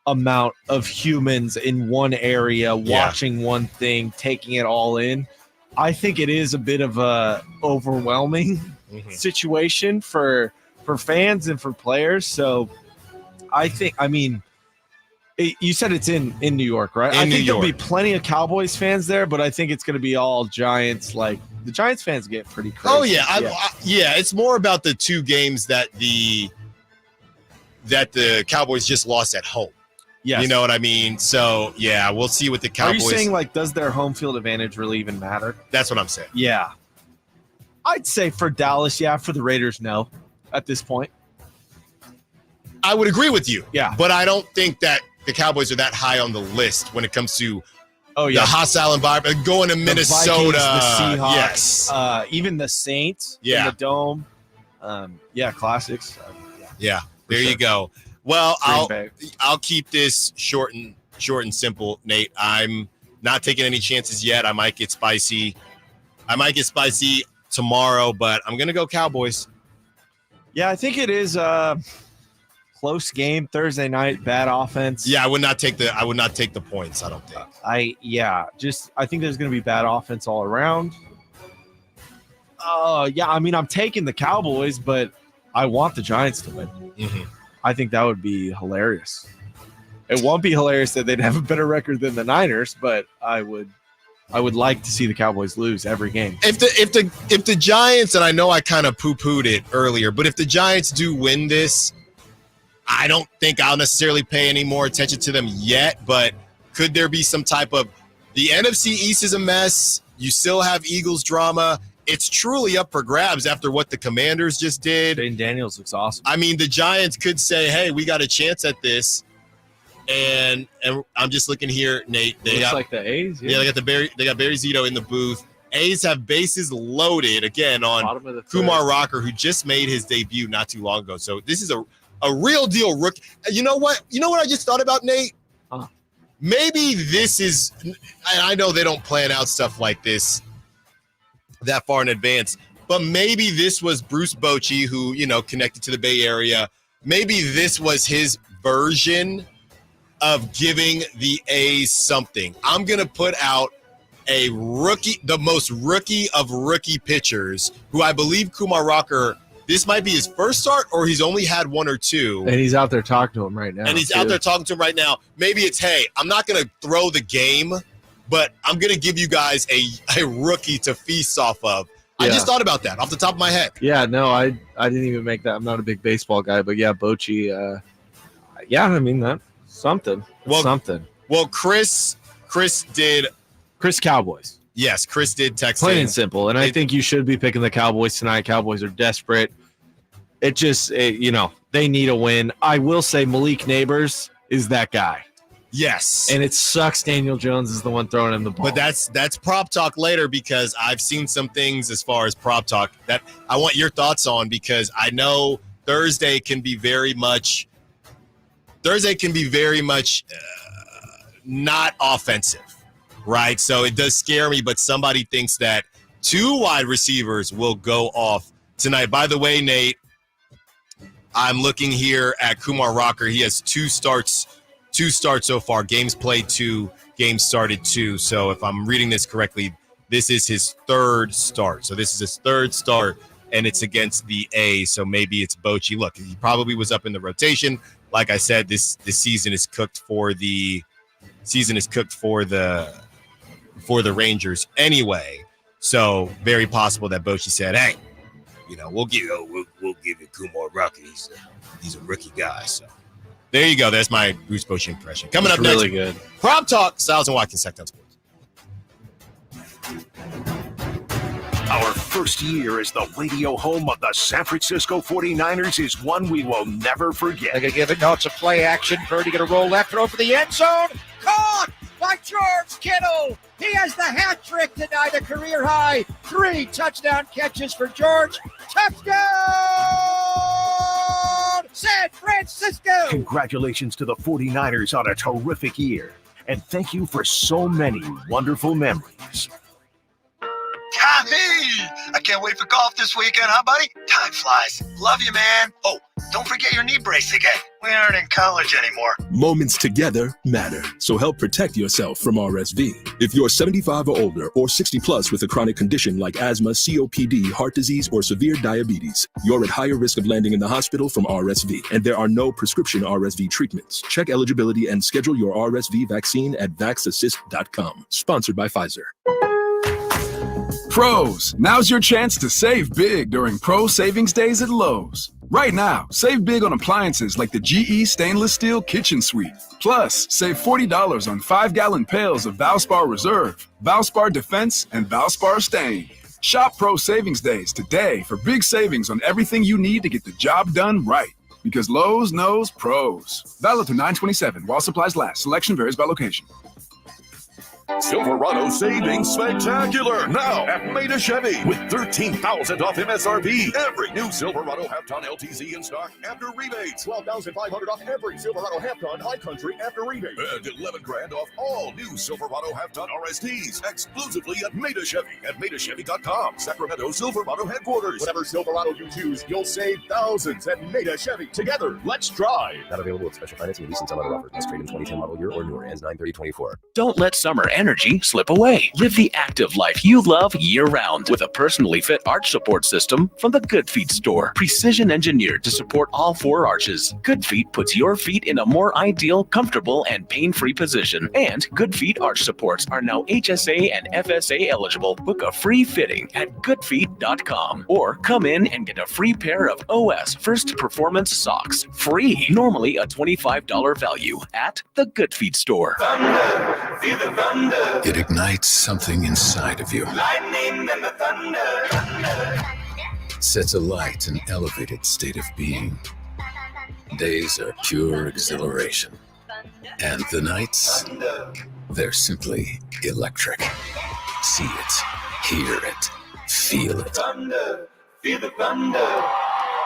amount of humans in one area watching one thing, taking it all in. I think it is a bit of a overwhelming situation for fans and for players. So you said it's in New York, right? I think there'll be plenty of Cowboys fans there, but I think it's going to be all Giants. Like the Giants fans get pretty crazy. Oh yeah, it's more about the 2 games that the Cowboys just lost at home. Yes. You know what I mean? So yeah, we'll see what the Cowboys. Are you saying like, does their home field advantage really even matter? That's what I'm saying. Yeah, I'd say for Dallas, yeah. For the Raiders, no. At this point, I would agree with you. Yeah, but I don't think that the Cowboys are that high on the list when it comes to the hostile environment. Going to Minnesota, the Vikings, the Seahawks, yes, even the Saints, in the Dome, classics. Yeah, there you go. Well, Green I'll keep this short and simple, Nate. I'm not taking any chances yet. I might get spicy tomorrow, but I'm gonna go Cowboys. Yeah, I think it is a close game Thursday night. Bad offense. Yeah, I would not take the points. I don't think. I think there's going to be bad offense all around. I'm taking the Cowboys, but I want the Giants to win. Mm-hmm. I think that would be hilarious. It won't be hilarious that they'd have a better record than the Niners, but I would like to see the Cowboys lose every game. If the Giants, and I know I kind of poo-pooed it earlier, but if the Giants do win this, I don't think I'll necessarily pay any more attention to them yet, but could there be some type of – the NFC East is a mess. You still have Eagles drama. It's truly up for grabs after what the Commanders just did. Shane Daniels looks awesome. I mean, the Giants could say, hey, we got a chance at this. And I'm just looking here, Nate. They got like the A's. Yeah, they got Barry Zito in the booth. A's have bases loaded again on Kumar Rocker, who just made his debut not too long ago. So this is a real deal rookie. You know what I just thought about, Nate? Maybe this is, and I know they don't plan out stuff like this that far in advance, but maybe this was Bruce Bochy, who, connected to the Bay Area. Maybe this was his version of giving the A's something. I'm going to put out a rookie, the most rookie of rookie pitchers, who I believe Kumar Rocker, this might be his first start, or he's only had 1 or 2. And he's out there talking to him right now. Maybe it's, hey, I'm not going to throw the game, but I'm going to give you guys a rookie to feast off of. Yeah. I just thought about that off the top of my head. Yeah, no, I didn't even make that. I'm not a big baseball guy, but yeah, Bochy, that's something. Something. Well, Chris Cowboys. Yes, Chris did text Plain and simple. And I think you should be picking the Cowboys tonight. Cowboys are desperate. They need a win. I will say Malik Neighbors is that guy. Yes. And it sucks Daniel Jones is the one throwing him the ball. But that's prop talk later, because I've seen some things as far as prop talk that I want your thoughts on, because I know Thursday can be very much not offensive. Right, so it does scare me, but somebody thinks that 2 wide receivers will go off tonight. By the way, Nate, I'm looking here at Kumar Rocker. He has 2 starts so far. Games played 2, games started 2. So if I'm reading this correctly, this is his 3rd start. So this is his 3rd start, and it's against the A's. So maybe it's Bochy. Look, he probably was up in the rotation. Like I said, this season is cooked for the Rangers anyway, so very possible that Bochy said, "Hey, we'll give you Kumar Rocker. He's a rookie guy." So there you go. There's my Bruce Bochy impression. Coming up next, really good. Prop Talk, Stiles and Watkins, Sac State. Our first year as the radio home of the San Francisco 49ers is one we will never forget. They're going to give it. No, it's a play action. Purdy going to roll left, throw for the end zone. Caught by George Kittle. He has the hat trick tonight, a career high. 3 touchdown catches for George. Touchdown! San Francisco. Congratulations to the 49ers on a terrific year. And thank you for so many wonderful memories. Hey, I can't wait for golf this weekend, huh, buddy? Time flies. Love you, man. Oh, don't forget your knee brace again. We aren't in college anymore. Moments together matter, so help protect yourself from RSV. If you're 75 or older or 60 plus with a chronic condition like asthma, COPD, heart disease, or severe diabetes, you're at higher risk of landing in the hospital from RSV, and there are no prescription RSV treatments. Check eligibility and schedule your RSV vaccine at vaxassist.com. Sponsored by Pfizer. Pros, now's your chance to save big during Pro Savings Days at Lowe's. Right now, save big on appliances like the GE Stainless Steel Kitchen Suite. Plus, save $40 on 5-gallon pails of Valspar Reserve, Valspar Defense, and Valspar Stain. Shop Pro Savings Days today for big savings on everything you need to get the job done right. Because Lowe's knows pros. Valid through 9/27 while supplies last. Selection varies by location. Silverado savings spectacular now at Maida Chevy with $13,000 off MSRP. Every new Silverado half-ton LTZ in stock after rebates. $12,500 off every Silverado half-ton High Country after rebate. And $11,000 off all new Silverado half-ton RSTs exclusively at Maida Chevy at MaidaChevy.com. Sacramento Silverado headquarters. Whatever Silverado you choose, you'll save thousands at Maida Chevy. Together, let's drive. Not available with special financing and lease and some other offers. Must trade in 2010 model year or newer. Ends 9/30/24. Don't let summer energy slip away. Live the active life you love year-round with a personally fit arch support system from the Good Feet store. Precision engineered to support all 4 arches. Good Feet puts your feet in a more ideal, comfortable, and pain-free position. And Good Feet arch supports are now HSA and FSA eligible. Book a free fitting at goodfeet.com or come in and get a free pair of OS First Performance socks. Free. Normally a $25 value at the Good Feet store. Thunder, feel the thunder. It ignites something inside of you. Lightning and the thunder. Sets alight an elevated state of being. Days are pure exhilaration. And the nights, they're simply electric. See it, hear it, feel it. Thunder, feel the thunder.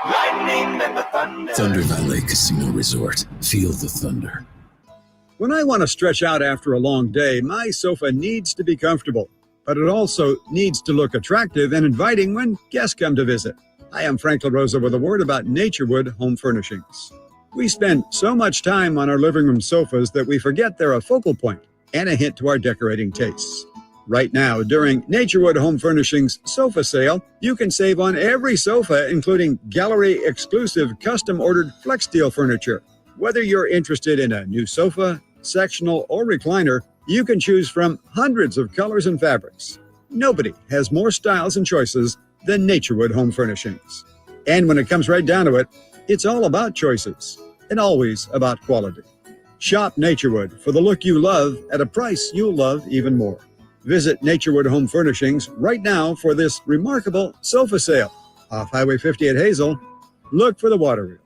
Lightning and the thunder. Thunder Valley Casino Resort. Feel the thunder. When I want to stretch out after a long day, my sofa needs to be comfortable, but it also needs to look attractive and inviting when guests come to visit. Hi, I'm Frank LaRosa with a word about Naturewood Home Furnishings. We spend so much time on our living room sofas that we forget they're a focal point and a hint to our decorating tastes. Right now, during Naturewood Home Furnishings sofa sale, you can save on every sofa, including gallery-exclusive custom-ordered flex steel furniture. Whether you're interested in a new sofa, sectional, or recliner, you can choose from hundreds of colors and fabrics. Nobody has more styles and choices than Naturewood Home Furnishings. And when it comes right down to it, it's all about choices and always about quality. Shop Naturewood for the look you love at a price you'll love even more. Visit Naturewood Home Furnishings right now for this remarkable sofa sale. Off Highway 50 at Hazel, look for the water wheel.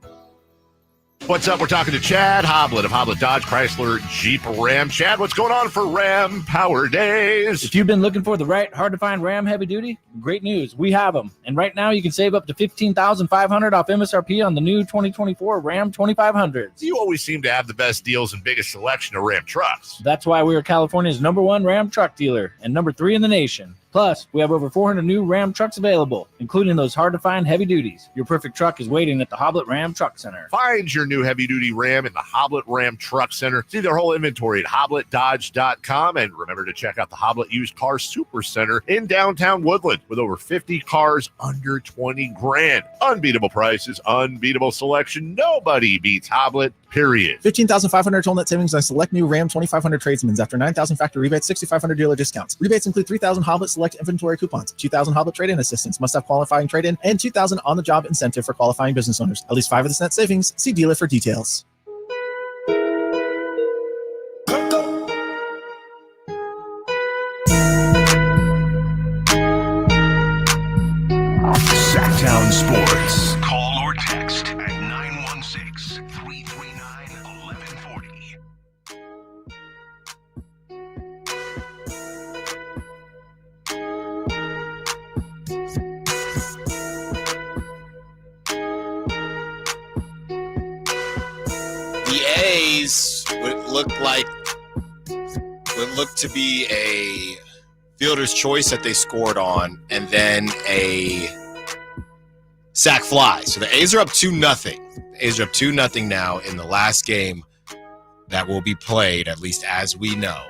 What's up? We're talking to Chad Hoblet of Hoblet Dodge Chrysler Jeep Ram. Chad, what's going on for Ram Power Days? If you've been looking for the right, hard-to-find Ram heavy duty, great news. We have them. And right now, you can save up to $15,500 off MSRP on the new 2024 Ram 2500s. You always seem to have the best deals and biggest selection of Ram trucks. That's why we are California's #1 Ram truck dealer and #3 in the nation. Plus, we have over 400 new Ram trucks available, including those hard-to-find heavy duties. Your perfect truck is waiting at the Hoblet Ram Truck Center. Find your new heavy-duty Ram in the Hoblet Ram Truck Center. See their whole inventory at HobletDodge.com. And remember to check out the Hoblet Used Car Super Center in downtown Woodland with over 50 cars under 20 grand. Unbeatable prices, unbeatable selection. Nobody beats Hoblet, period. $15,500 total net savings on select new Ram 2500 tradesmen after $9,000 factory rebates, $6,500 dealer discounts. Rebates include $3,000 Hoblet select inventory coupons, $2,000 Hoblet trade-in assistance, must have qualifying trade-in, and $2,000 on-the-job incentive for qualifying business owners. At least 5 of this net savings. See dealer for details. Sacktown Sports. Call or text at 916-339-1140. looked to be a fielder's choice that they scored on, and then a sack fly. So the A's are up 2-0. The A's are up 2-0 now in the last game that will be played, at least as we know,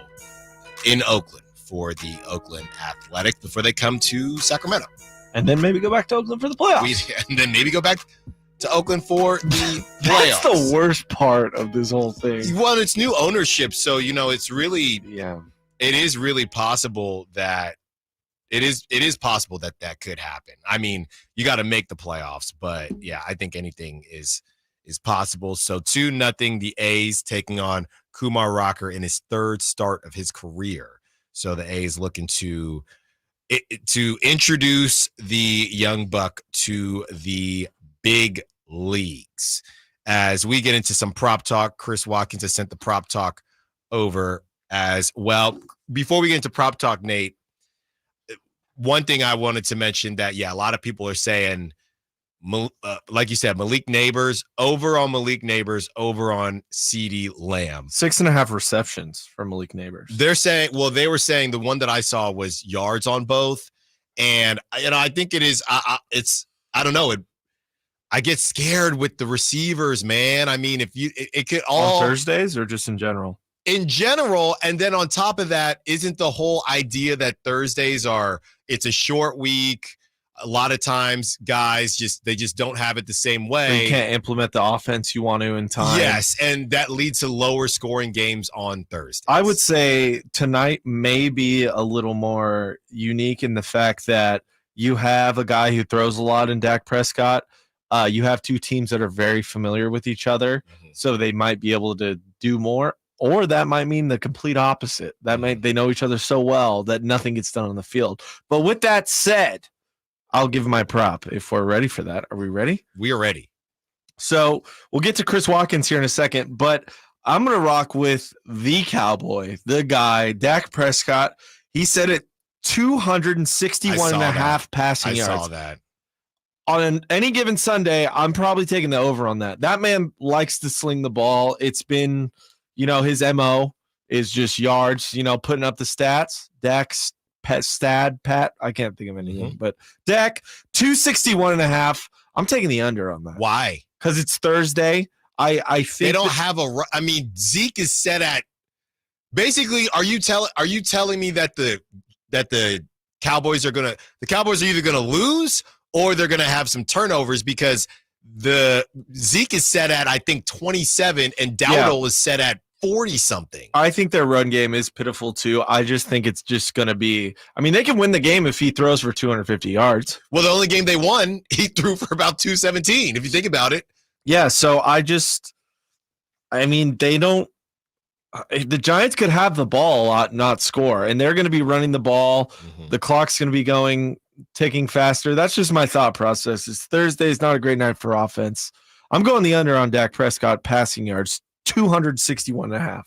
in Oakland for the Oakland Athletic before they come to Sacramento. And then maybe go back to Oakland for the playoffs. And then maybe go back to Oakland for the playoffs. That's the worst part of this whole thing. Well, it's new ownership, so it's really it is really possible that it is possible that could happen. I mean, you got to make the playoffs, but yeah, I think anything is possible. So 2-0, the A's taking on Kumar Rocker in his third start of his career. So the A's looking to introduce the young buck to the big leagues. As we get into some prop talk, Chris Watkins has sent the prop talk over as well. Before we get into prop talk, Nate, one thing I wanted to mention that, a lot of people are saying, like you said, Malik Neighbors, over on CeeDee Lamb. 6.5 receptions for Malik Neighbors. They were saying the one that I saw was yards on both. And, I think it is, I don't know. I get scared with the receivers, man. I mean, it could all. On Thursdays or just in general? In general, and then on top of that, isn't the whole idea that Thursdays it's a short week. A lot of times guys they just don't have it the same way. You can't implement the offense you want to in time. Yes, and that leads to lower scoring games on Thursdays. I would say tonight may be a little more unique in the fact that you have a guy who throws a lot in Dak Prescott. You have two teams that are very familiar with each other, so they might be able to do more. Or that might mean the complete opposite. They know each other so well that nothing gets done on the field. But with that said, I'll give my prop if we're ready for that. Are we ready? We are ready. So we'll get to Chris Watkins here in a second, but I'm going to rock with the Cowboy, the guy, Dak Prescott. He said it 261.5 passing yards. I saw that. On any given Sunday, I'm probably taking the over on that. That man likes to sling the ball. It's been, his MO is just yards, putting up the stats. Dak's Pat, I can't think of anything, but Dak 261.5. I'm taking the under on that. Why? Because it's Thursday. I think they don't have Zeke is set at. Basically, are you telling me that the Cowboys are either gonna lose or they're gonna have some turnovers, because the Zeke is set at, I think, 27 and Dowdle is set at 40-something. I think their run game is pitiful too. I just think it's just going to be, they can win the game if he throws for 250 yards. Well, the only game they won, he threw for about 217, if you think about it. Yeah, so they don't, the Giants could have the ball a lot, not score, and they're going to be running the ball. The clock's going to be ticking faster. That's just my thought process. Thursday is not a great night for offense. I'm going the under on Dak Prescott passing yards, 261.5.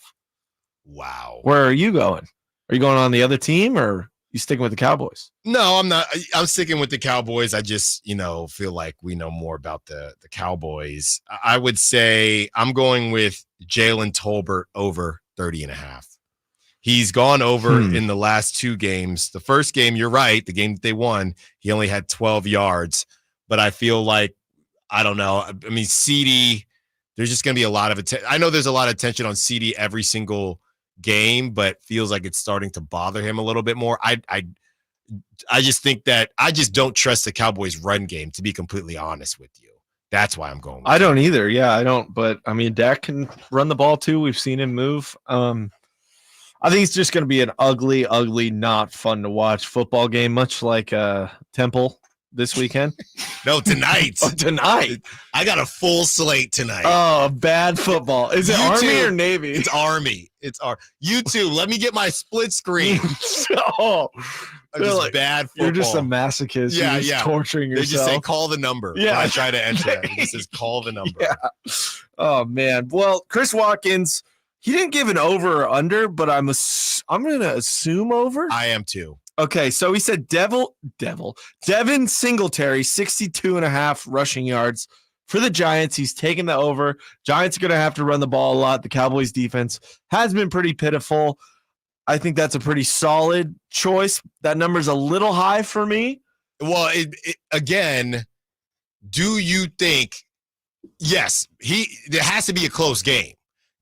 Wow. Where are you going? Are you going on the other team, or are you sticking with the Cowboys? No, I'm not. I'm sticking with the Cowboys. I just, feel like we know more about the Cowboys. I would say I'm going with Jalen Tolbert over 30.5. He's gone over in the last two games. The first game, you're right, the game that they won, he only had 12 yards. But I feel like, I don't know. CeeDee, there's just going to be a lot of attention. I know there's a lot of attention on CeeDee every single game, but feels like it's starting to bother him a little bit more. I just think that I just don't trust the Cowboys' run game, to be completely honest with you. That's why I'm going with I don't either. Yeah, I don't. But, Dak can run the ball too. We've seen him move. I think it's just going to be an ugly, not fun to watch football game, much like Temple this weekend. No, tonight. Tonight. I got a full slate tonight. Oh, bad football. Is it Army or Navy? It's Army. You too. Let me get my split screen. Just bad football. You're just a masochist. Yeah, you're just torturing yourself. They just say, call the number. Yeah. When I try to enter it. It says, call the number. Yeah. Oh, man. Well, Chris Watkins, he didn't give an over or under, but I'm going to assume over. I am too. Okay, so he said Devin Singletary, 62.5 rushing yards for the Giants. He's taking the over. Giants are going to have to run the ball a lot. The Cowboys defense has been pretty pitiful. I think that's a pretty solid choice. That number's a little high for me. Well, again, do you think, yes, there has to be a close game.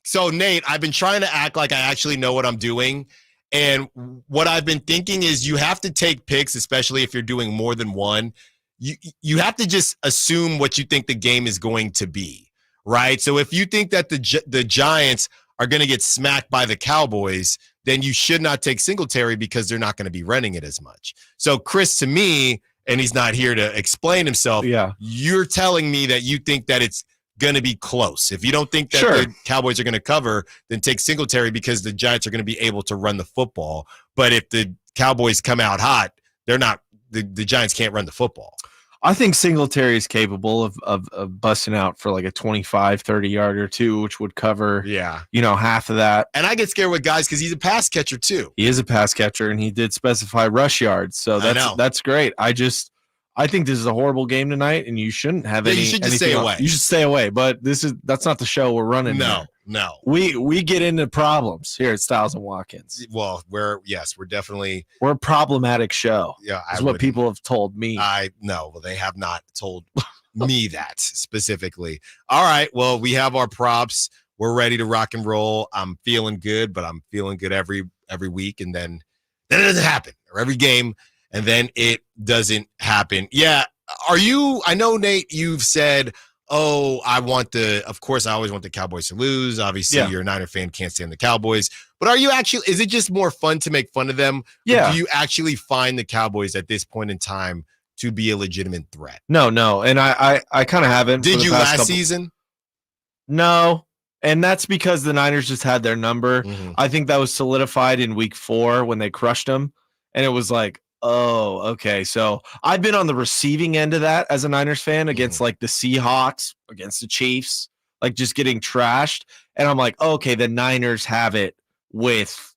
So, Nate, I've been trying to act like I actually know what I'm doing. And what I've been thinking is you have to take picks, especially if you're doing more than one. You have to just assume what you think the game is going to be, right? So if you think that the Giants are going to get smacked by the Cowboys, then you should not take Singletary because they're not going to be running it as much. So, Chris, to me, and he's not here to explain himself, you're telling me that you think that it's going to be close. If you don't think that the Cowboys are going to cover, then take Singletary because the Giants are going to be able to run the football. But if the Cowboys come out hot, they're not. The Giants can't run the football. I think Singletary is capable of busting out for like a 25, 30-yard or two, which would cover, half of that. And I get scared with guys because he's a pass catcher too. He is a pass catcher, and he did specify rush yards, so that's great. I think this is a horrible game tonight, and you shouldn't have any. You should just stay away. You should stay away. But that's not the show we're running. No. We get into problems here at Stiles and Watkins. Well, we're a problematic show. Yeah, that's what people have told me. Well, they have not told me that specifically. All right. Well, we have our props. We're ready to rock and roll. I'm feeling good, but I'm feeling good every week, and then it doesn't happen, or every game. And then it doesn't happen. Yeah. I know, Nate, you've said, of course, I always want the Cowboys to lose. Obviously, you're a Niner fan, can't stand the Cowboys. But is it just more fun to make fun of them? Yeah. Or do you actually find the Cowboys at this point in time to be a legitimate threat? No. And I kind of haven't. Did you last season? No. And that's because the Niners just had their number. Mm-hmm. I think that was solidified in week 4 when they crushed them. And it was like, oh, okay. So I've been on the receiving end of that as a Niners fan against like the Seahawks, against the Chiefs, like just getting trashed. And I'm like, okay, the Niners have it with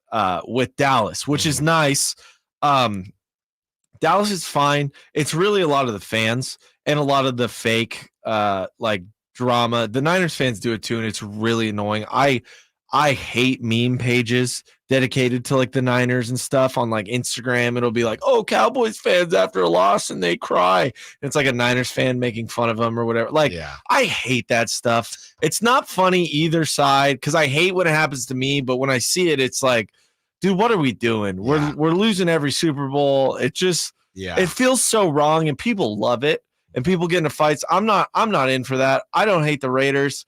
Dallas, which is nice. Dallas is fine. It's really a lot of the fans and a lot of the fake like drama. The Niners fans do it too, and it's really annoying. I hate meme pages dedicated to like the Niners and stuff on like Instagram. It'll be like, oh, Cowboys fans after a loss and they cry. And it's like a Niners fan making fun of them or whatever. Like, I hate that stuff. It's not funny either side because I hate when it happens to me. But when I see it, it's like, dude, what are we doing? We're losing every Super Bowl. It just it feels so wrong, and people love it, and people get into fights. I'm not in for that. I don't hate the Raiders.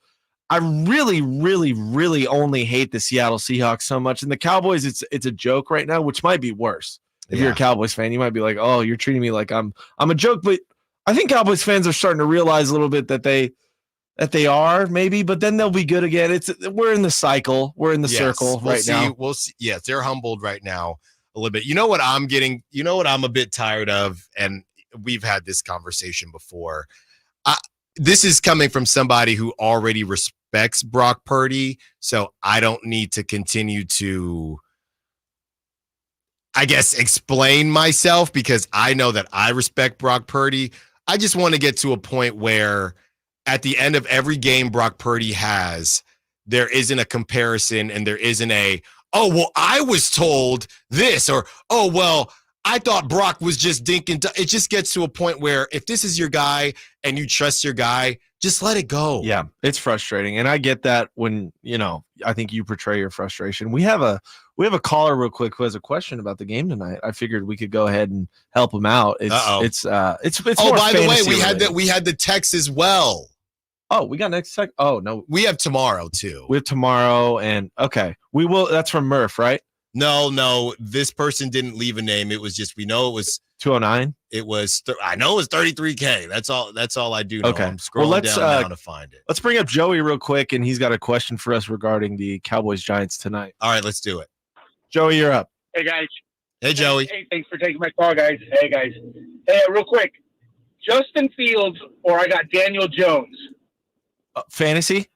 I really, really, really only hate the Seattle Seahawks so much. And the Cowboys, it's a joke right now, which might be worse. If you're a Cowboys fan, you might be like, oh, you're treating me like I'm a joke. But I think Cowboys fans are starting to realize a little bit that they are maybe, but then they'll be good again. We're in the cycle. We're in the circle now. We'll see. Yes, they're humbled right now a little bit. You know what I'm getting? You know what I'm a bit tired of? And we've had this conversation before. This is coming from somebody who already respects Brock Purdy, so I don't need to continue to, I guess, explain myself because I know that I respect Brock Purdy. I just want to get to a point where at the end of every game Brock Purdy has, there isn't a comparison and there isn't oh, well, I was told this, or, oh, well, I thought Brock was just dinking. It just gets to a point where if this is your guy and you trust your guy, just let it go. Yeah, it's frustrating. And I get that when, I think you portray your frustration. We have a caller real quick who has a question about the game tonight. I figured we could go ahead and help him out. It's oh, more by the way, related. we had the text as well. Oh, we got next text. Oh, no. We have tomorrow too. We have tomorrow, and okay. We will. That's from Murph, right? No, this person didn't leave a name. It was just, we know it was 209. It was, I know it was 33K. That's all I do know. Okay. I'm scrolling down now to find it. Let's bring up Joey real quick, and he's got a question for us regarding the Cowboys Giants tonight. All right, let's do it. Joey, you're up. Hey, guys. Hey, Joey. Hey, thanks for taking my call, guys. Hey, guys. Hey, real quick. Justin Fields or I got Daniel Jones. Fantasy?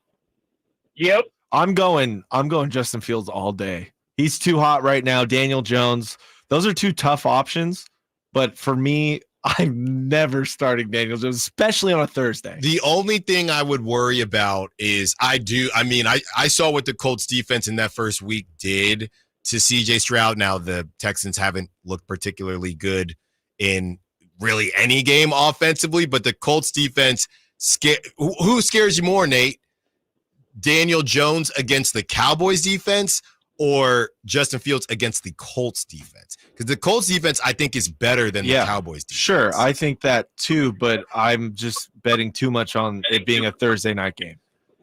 Yep. I'm going Justin Fields all day. He's too hot right now. Daniel Jones. Those are two tough options. But for me, I'm never starting Daniel Jones, especially on a Thursday. The only thing I would worry about is I saw what the Colts defense in that first week did to CJ Stroud. Now the Texans haven't looked particularly good in really any game offensively, but the Colts defense, who scares you more, Nate? Daniel Jones against the Cowboys defense or Justin Fields against the Colts defense? Because the Colts defense, I think, is better than the Cowboys defense. Sure, I think that too, but I'm just betting too much on it being a Thursday night game.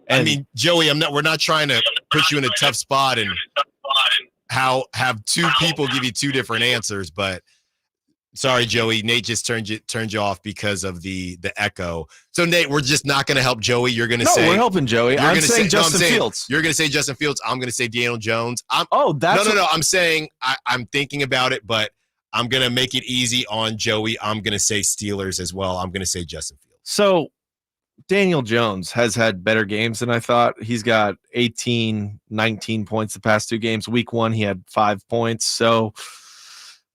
And I mean, Joey, we're not trying to put you in a tough spot and have two people give you two different answers, but sorry, Joey. Nate just turned you off because of the echo. So, Nate, we're just not going to help Joey. You're going to say we're helping Joey. I'm saying Justin Fields. You're going to say Justin Fields. I'm going to say Daniel Jones. No. I'm saying I'm thinking about it, but I'm going to make it easy on Joey. I'm going to say Steelers as well. I'm going to say Justin Fields. So, Daniel Jones has had better games than I thought. He's got 18, 19 points the past two games. Week 1, he had 5 points. So,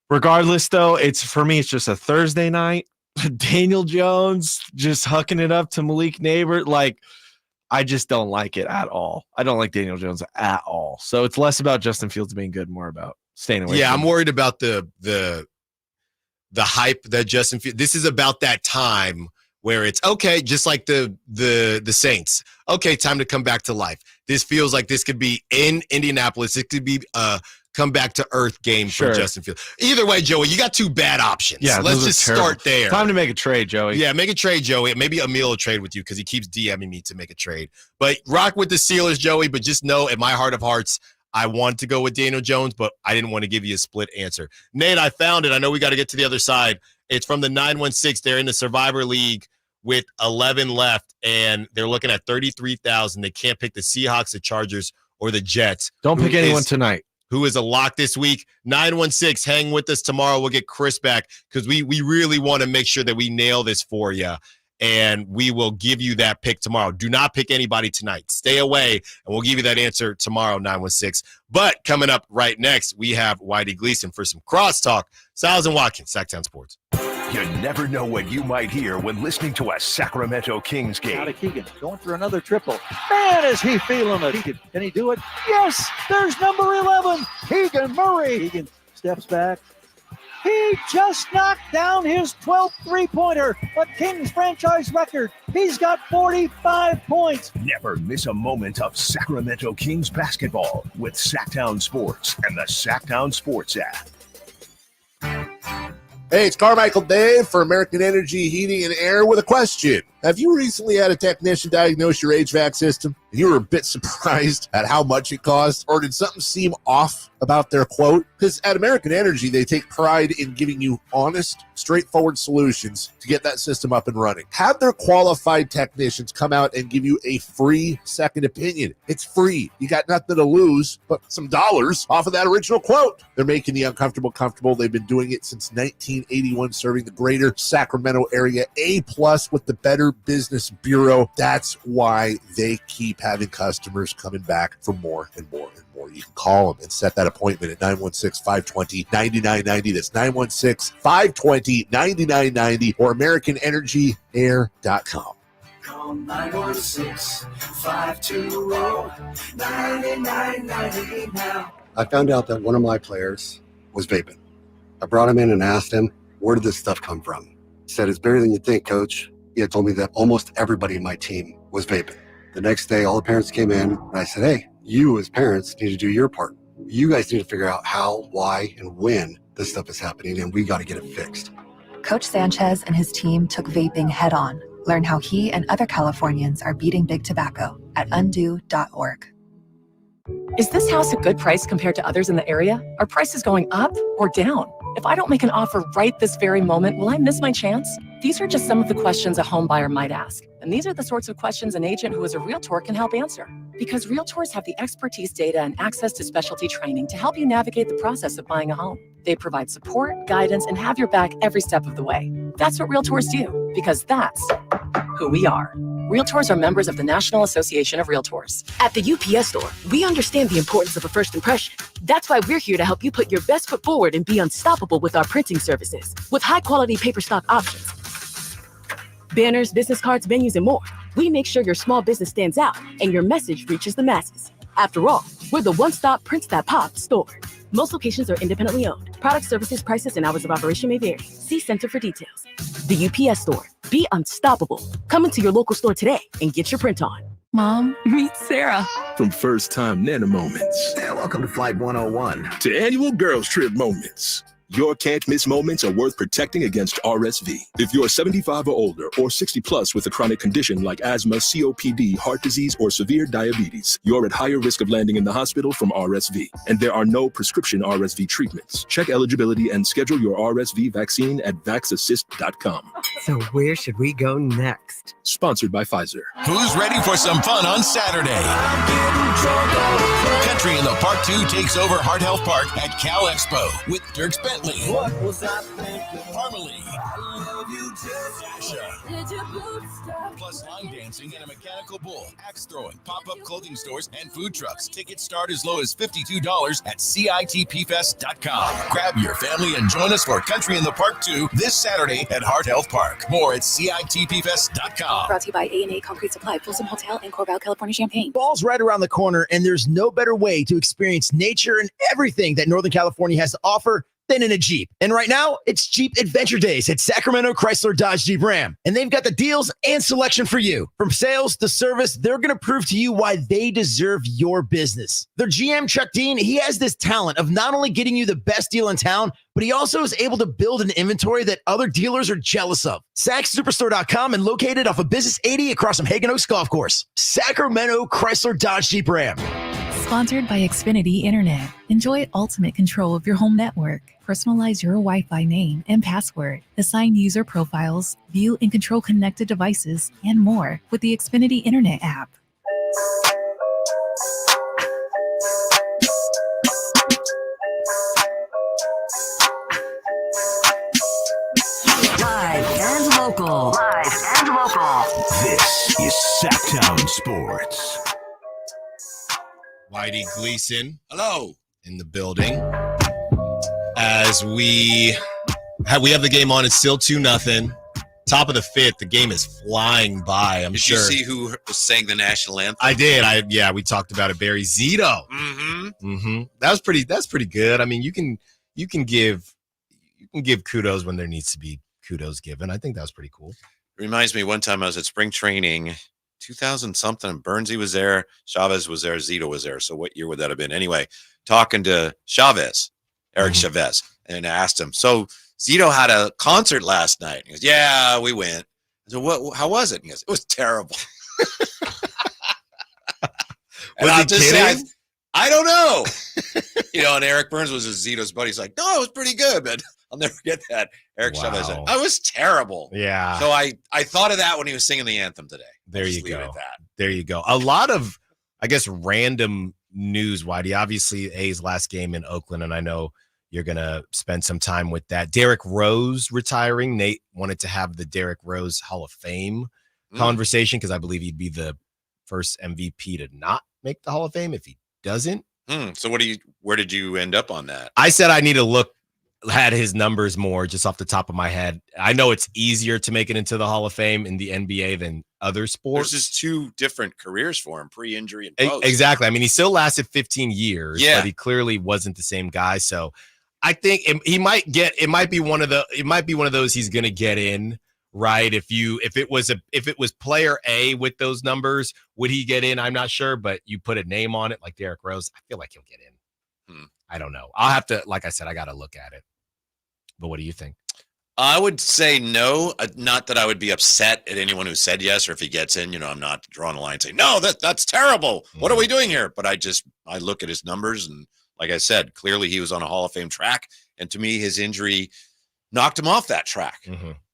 regardless, though, it's just a Thursday night. Daniel Jones just hucking it up to Malik Neighbor. Like, I just don't like it at all. I don't like Daniel Jones at all. So it's less about Justin Fields being good, more about staying away. Yeah, I'm worried about the hype that Justin Fields. This is about that time where it's okay, just like the Saints. Okay, time to come back to life. This feels like this could be in Indianapolis. It could be come back to earth game for Justin Fields. Either way, Joey, you got two bad options. Yeah, let's just start there. Time to make a trade, Joey. Yeah, make a trade, Joey. Maybe Emil will trade with you because he keeps DMing me to make a trade. But rock with the Steelers, Joey. But just know, in my heart of hearts, I want to go with Daniel Jones, but I didn't want to give you a split answer. Nate, I found it. I know we got to get to the other side. It's from the 916. They're in the Survivor League with 11 left, and they're looking at 33,000. They can't pick the Seahawks, the Chargers, or the Jets. Don't pick anyone tonight. Who is a lock this week. 916, hang with us tomorrow. We'll get Chris back because we really want to make sure that we nail this for you, and we will give you that pick tomorrow. Do not pick anybody tonight. Stay away, and we'll give you that answer tomorrow, 916. But coming up right next, we have Whitey Gleason for some crosstalk. Stiles and Watkins, Sacktown Sports. You never know what you might hear when listening to a Sacramento Kings game. Out of Keegan, going for another triple. Man, is he feeling it. Can he do it? Yes, there's number 11, Keegan Murray. Keegan steps back. He just knocked down his 12th three-pointer, a Kings franchise record. He's got 45 points. Never miss a moment of Sacramento Kings basketball with Sacktown Sports and the Sacktown Sports app. Hey, it's Carmichael Dave for American Energy Heating and Air with a question. Have you recently had a technician diagnose your HVAC system and you were a bit surprised at how much it cost? Or did something seem off about their quote? Because at American Energy, they take pride in giving you honest, straightforward solutions to get that system up and running. Have their qualified technicians come out and give you a free second opinion. It's free. You got nothing to lose but some dollars off of that original quote. They're making the uncomfortable comfortable. They've been doing it since 1981, serving the greater Sacramento area. A+ with the Better Business Bureau. That's why they keep having customers coming back for more and more and more. You can call them and set that appointment at 916-520-9990. That's 916-520-9990 or AmericanEnergyAir.com. Call 916-520-9990 now. I found out that one of my players was vaping. I brought him in and asked him, where did this stuff come from? He said, it's better than you think, coach. He had told me that almost everybody in my team was vaping. The next day, all the parents came in, and I said, hey, you as parents need to do your part. You guys need to figure out how, why, and when this stuff is happening, and we got to get it fixed. Coach Sanchez and his team took vaping head on. Learn how he and other Californians are beating big tobacco at undo.org. Is this house a good price compared to others in the area? Are prices going up or down? If I don't make an offer right this very moment, will I miss my chance? These are just some of the questions a home buyer might ask. And these are the sorts of questions an agent who is a Realtor can help answer. Because Realtors have the expertise, data, and access to specialty training to help you navigate the process of buying a home. They provide support, guidance, and have your back every step of the way. That's what Realtors do, because that's who we are. Realtors are members of the National Association of Realtors. At the UPS Store, we understand the importance of a first impression. That's why we're here to help you put your best foot forward and be unstoppable with our printing services. With high-quality paper stock options, banners, business cards, menus, and more, we make sure your small business stands out and your message reaches the masses. After all, we're the one-stop prints that pop store. Most locations are independently owned. Product, services, prices, and hours of operation may vary. See Center for details. The UPS Store. Be unstoppable. Come into your local store today and get your print on. Mom, meet Sarah. From first-time Nana moments. Yeah, welcome to Flight 101. To annual girls trip moments. Your can't-miss moments are worth protecting against RSV. If you're 75 or older or 60 plus with a chronic condition like asthma, COPD, heart disease, or severe diabetes, you're at higher risk of landing in the hospital from RSV. And there are no prescription RSV treatments. Check eligibility and schedule your RSV vaccine at vaxassist.com. So where should we go next? Sponsored by Pfizer. Who's ready for some fun on Saturday? Country in the Park 2 takes over Heart Health Park at Cal Expo with Dirk Bentley. What was I thinking? Parmalee. I love you just Sasha. Plus line dancing and a mechanical bull, axe throwing, pop-up clothing stores, and food trucks. Tickets start as low as $52 at CITPfest.com. Grab your family and join us for Country in the Park 2 this Saturday at Heart Health Park. More at CITPfest.com. Brought to you by A&A Concrete Supply, Folsom Hotel, and Corval, California, Champaign. Fall's right around the corner, and there's no better way to experience nature and everything that Northern California has to offer than in a Jeep. And right now, it's Jeep Adventure Days at Sacramento Chrysler Dodge Jeep Ram. And they've got the deals and selection for you. From sales to service, they're going to prove to you why they deserve your business. Their GM, Chuck Dean, he has this talent of not only getting you the best deal in town, but he also is able to build an inventory that other dealers are jealous of. SacSuperstore.com and located off of Business 80 across from Hagen Oaks Golf Course. Sacramento Chrysler Dodge Jeep Ram. Sponsored by Xfinity Internet. Enjoy ultimate control of your home network. Personalize your Wi-Fi name and password. Assign user profiles, view and control connected devices, and more with the Xfinity Internet app. Live and local. This is Sacktown Sports. Whitey Gleason, hello, in the building. As we have the game on, it's still 2-0. Top of the fifth, the game is flying by. Did you see who sang the national anthem? I did. We talked about it. Barry Zito. Mm-hmm. That's pretty good. I mean, you can give kudos when there needs to be kudos given. I think that was pretty cool. It reminds me, one time I was at spring training, 2000 something. Burnsy was there, Chavez was there, Zito was there. So what year would that have been? Anyway, talking to Chavez, Eric Chavez, and I asked him, so Zito had a concert last night. He goes, yeah, we went. I said, how was it? He goes, it was terrible. And I'll just say, I don't know. And Eric Burns was Zito's buddy. He's like, no, it was pretty good, but I'll never get that. Eric Chavez said, I was terrible. Yeah. So I thought of that when he was singing the anthem today. There you go. There you go. A lot of, I guess, random news, Whitey. Obviously, A's last game in Oakland, and I know you're going to spend some time with that. Derrick Rose retiring. Nate wanted to have the Derrick Rose Hall of Fame conversation because I believe he'd be the first MVP to not make the Hall of Fame if he doesn't. So where did you end up on that? I said I need to look at his numbers more just off the top of my head. I know it's easier to make it into the Hall of Fame in the NBA than other sports. There's just two different careers for him, pre-injury and post. Exactly. I mean, he still lasted 15 years, but he clearly wasn't the same guy. So I think it might be one of those he's going to get in, right? If it was player A with those numbers, would he get in? I'm not sure, but you put a name on it like Derrick Rose, I feel like he'll get in. I don't know. I'll have to, like I said, I got to look at it. But what do you think? I would say no. Not that I would be upset at anyone who said yes, or if he gets in, I'm not drawing a line and saying, no, that's terrible. What are we doing here? But I look at his numbers, and like I said, clearly he was on a Hall of Fame track. And to me, his injury knocked him off that track.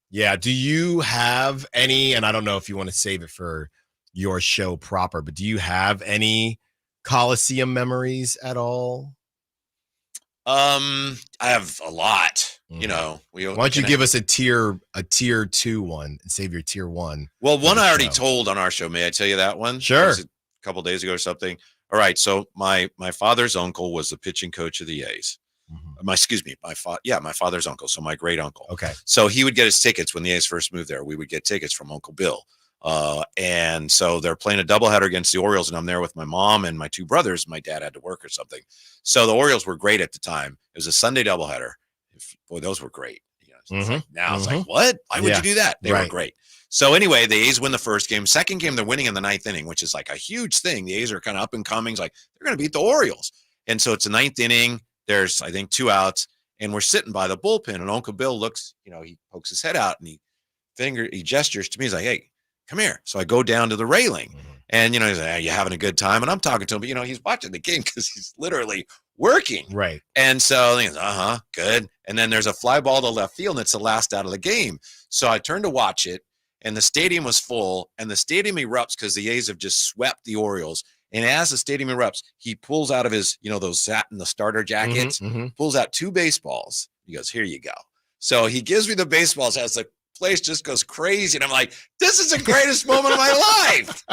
Yeah. Do you have any, and I don't know if you want to save it for your show proper, but do you have any Coliseum memories at all? I have a lot. you know, why don't you give us a tier 2 one and save your tier 1? Well, one I already told on our show. May I tell you that one? Sure. It was a couple days ago or something. All right. So my father's uncle was the pitching coach of the A's. My father's uncle. So my great uncle. Okay. So he would get his tickets when the A's first moved there. We would get tickets from Uncle Bill. And so they're playing a doubleheader against the Orioles, and I'm there with my mom and my 2 brothers. My dad had to work or something. So the Orioles were great at the time. It was a Sunday doubleheader. Boy, those were great. Now it's like, what? Why would you do that? They were great. So anyway, the A's win the first game. Second game, they're winning in the 9th inning, which is like a huge thing. The A's are kind of up and coming. It's like, they're going to beat the Orioles. And so it's the 9th inning. There's, I think, 2 outs, and we're sitting by the bullpen, and Uncle Bill looks, he pokes his head out, and he gestures to me. He's like, hey, come here. So I go down to the railing, and, he's like, hey, you having a good time? And I'm talking to him, but, he's watching the game because he's literally working. Right. And so he goes, good. And then there's a fly ball to left field, and it's the last out of the game. So I turned to watch it, and the stadium was full, and the stadium erupts because the A's have just swept the Orioles. And as the stadium erupts, he pulls out of his, those satin, the starter jackets, pulls out 2 baseballs. He goes, here you go. So he gives me the baseballs as the place just goes crazy. And I'm like, this is the greatest moment of my life.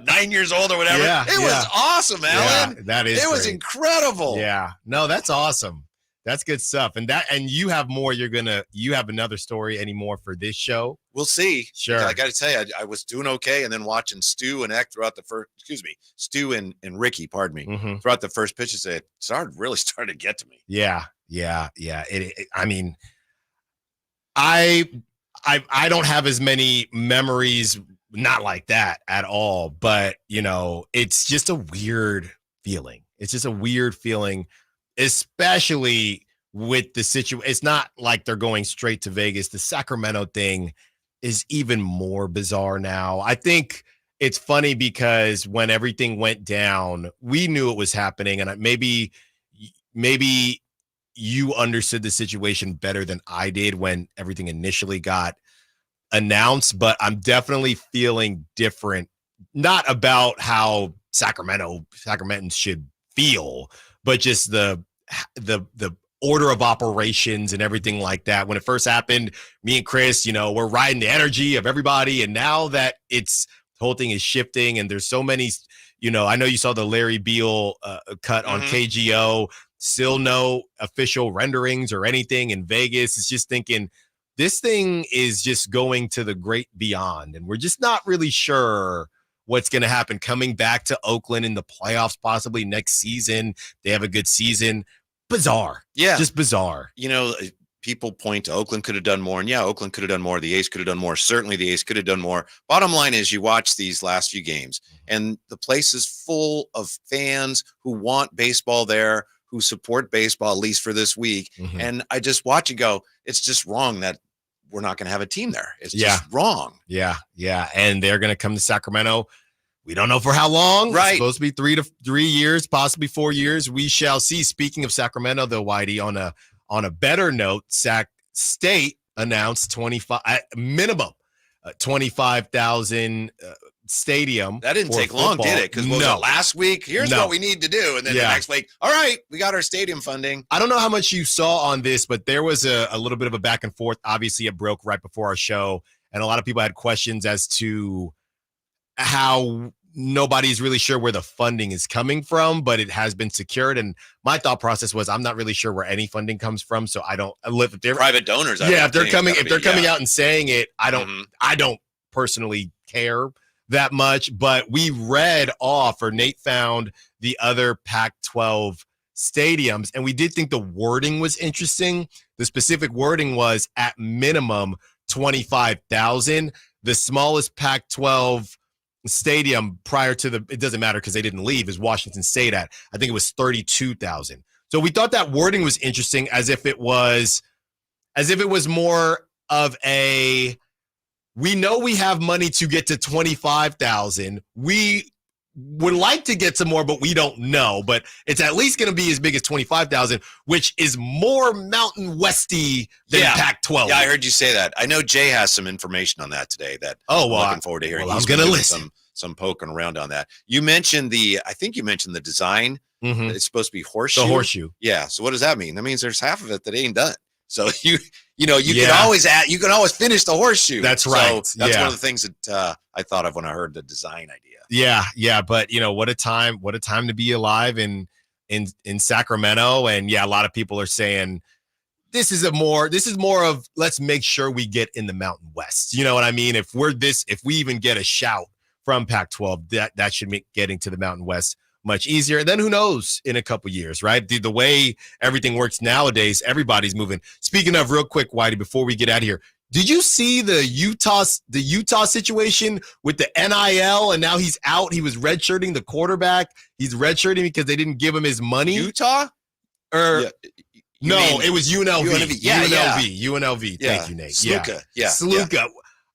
9 years old or whatever. Yeah, it was awesome, Alan. Yeah, that is It was incredible. Yeah. No, that's awesome. That's good stuff. And you have more. You have another story anymore for this show. We'll see. Sure. I got to tell you, I was doing okay. And then watching Stu and Eck throughout the first, Stu and Ricky, pardon me, throughout the first pitches, it really started to get to me. Yeah. I mean, I don't have as many memories, not like that at all, but it's just a weird feeling. Especially with the situation. It's not like they're going straight to Vegas. The Sacramento thing is even more bizarre now. I think it's funny because when everything went down, we knew it was happening, and maybe you understood the situation better than I did when everything initially got announced, but I'm definitely feeling different, not about how Sacramentans should feel, but just the order of operations and everything like that. When it first happened, me and Chris, we're riding the energy of everybody. And now that the whole thing is shifting and there's so many, I know you saw the Larry Beal cut on KGO, still no official renderings or anything in Vegas. It's just thinking this thing is just going to the great beyond. And we're just not really sure what's going to happen coming back to Oakland in the playoffs, possibly next season. They have a good season. Bizarre. Yeah. Just bizarre. People point to Oakland could have done more. And yeah, Oakland could have done more. The A's could have done more. Certainly the A's could have done more. Bottom line is you watch these last few games and the place is full of fans who want baseball there, who support baseball, at least for this week. And I just watch it go, it's just wrong that we're not going to have a team there. It's just wrong. Yeah. And they're going to come to Sacramento. We don't know for how long. Right. It's supposed to be 3 years, possibly 4 years. We shall see. Speaking of Sacramento, though, Whitey, on a better note, Sac State announced minimum 25,000 stadium. That didn't take long, did it? Because last week, here's what we need to do. And then the next week, all right, we got our stadium funding. I don't know how much you saw on this, but there was a little bit of a back and forth. Obviously, it broke right before our show. And a lot of people had questions as to how nobody's really sure where the funding is coming from, but it has been secured. And my thought process was, I'm not really sure where any funding comes from. So I don't live private donors. If they're coming out and saying it, I don't personally care that much, but we read off, or Nate found the other Pac-12 stadiums, and we did think the wording was interesting. The specific wording was at minimum 25,000. The smallest Pac-12 stadium prior to it doesn't matter because they didn't leave, is Washington State at, I think it was 32,000. So we thought that wording was interesting, as if it was more of a, we know we have money to get to 25,000. We would like to get some more, but we don't know. But it's at least going to be as big as 25,000, which is more Mountain Westy than Pac-12. Yeah, I heard you say that. I know Jay has some information on that today that I'm looking forward to hearing. Well, I'm going to listen. Some poking around on that. You mentioned I think you mentioned the design. It's supposed to be horseshoe. The horseshoe. Yeah. So what does that mean? That means there's half of it that ain't done. So you can always finish the horseshoe. That's right. So that's one of the things that I thought of when I heard the design idea. Yeah. But what a time to be alive in Sacramento. And a lot of people are saying this is more of let's make sure we get in the Mountain West. You know what I mean? If we even get a shout from Pac-12, that should make getting to the Mountain West much easier. And then who knows in a couple years, right? The way everything works nowadays, everybody's moving. Speaking of, real quick, Whitey, before we get out of here, did you see the Utah situation with the NIL? And now he's out. He was redshirting the quarterback. He's redshirting because they didn't give him his money. Utah? No, it was UNLV. UNLV. Yeah. Thank you, Nate. Sluka. Sluka. Yeah.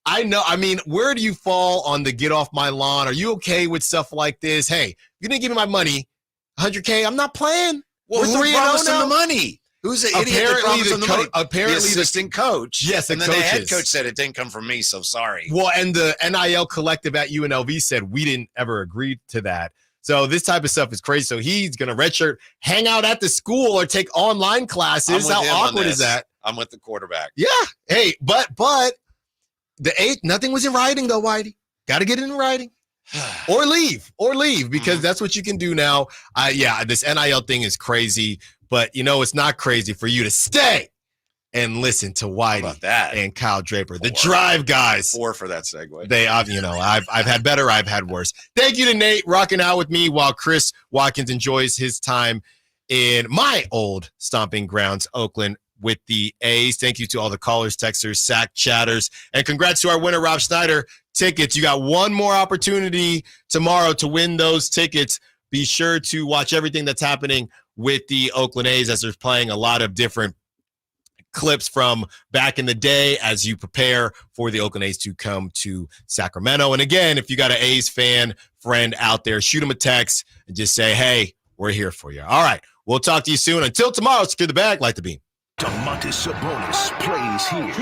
I know. I mean, where do you fall on the get off my lawn? Are you okay with stuff like this? Hey, you didn't give me my money, $100K. I'm not playing. Well, who promised him the money? Who's the idiot that promised him the money? Apparently, the assistant coach. Yes, and then the head coach said it didn't come from me, so sorry. Well, and the NIL collective at UNLV said we didn't ever agree to that. So this type of stuff is crazy. So he's going to redshirt, hang out at the school, or take online classes. How awkward is that? I'm with the quarterback. Yeah. Hey, but nothing was in writing though, Whitey. Got to get it in writing. Or leave, because that's what you can do now. This NIL thing is crazy, but it's not crazy for you to stay and listen to Whitey and Kyle Draper, the Drive guys. 4 for that segue. I've had better, I've had worse. Thank you to Nate rocking out with me while Chris Watkins enjoys his time in my old stomping grounds, Oakland, with the A's. Thank you to all the callers, texters, Sac chatters, and congrats to our winner, Rob Schneider. Tickets. You got one more opportunity tomorrow to win those tickets. Be sure to watch everything that's happening with the Oakland A's as they're playing a lot of different clips from back in the day as you prepare for the Oakland A's to come to Sacramento. And again, if you got an A's fan friend out there, shoot them a text and just say, hey, we're here for you. All right. We'll talk to you soon. Until tomorrow, secure the bag, light the beam. Domantas Sabonis plays here.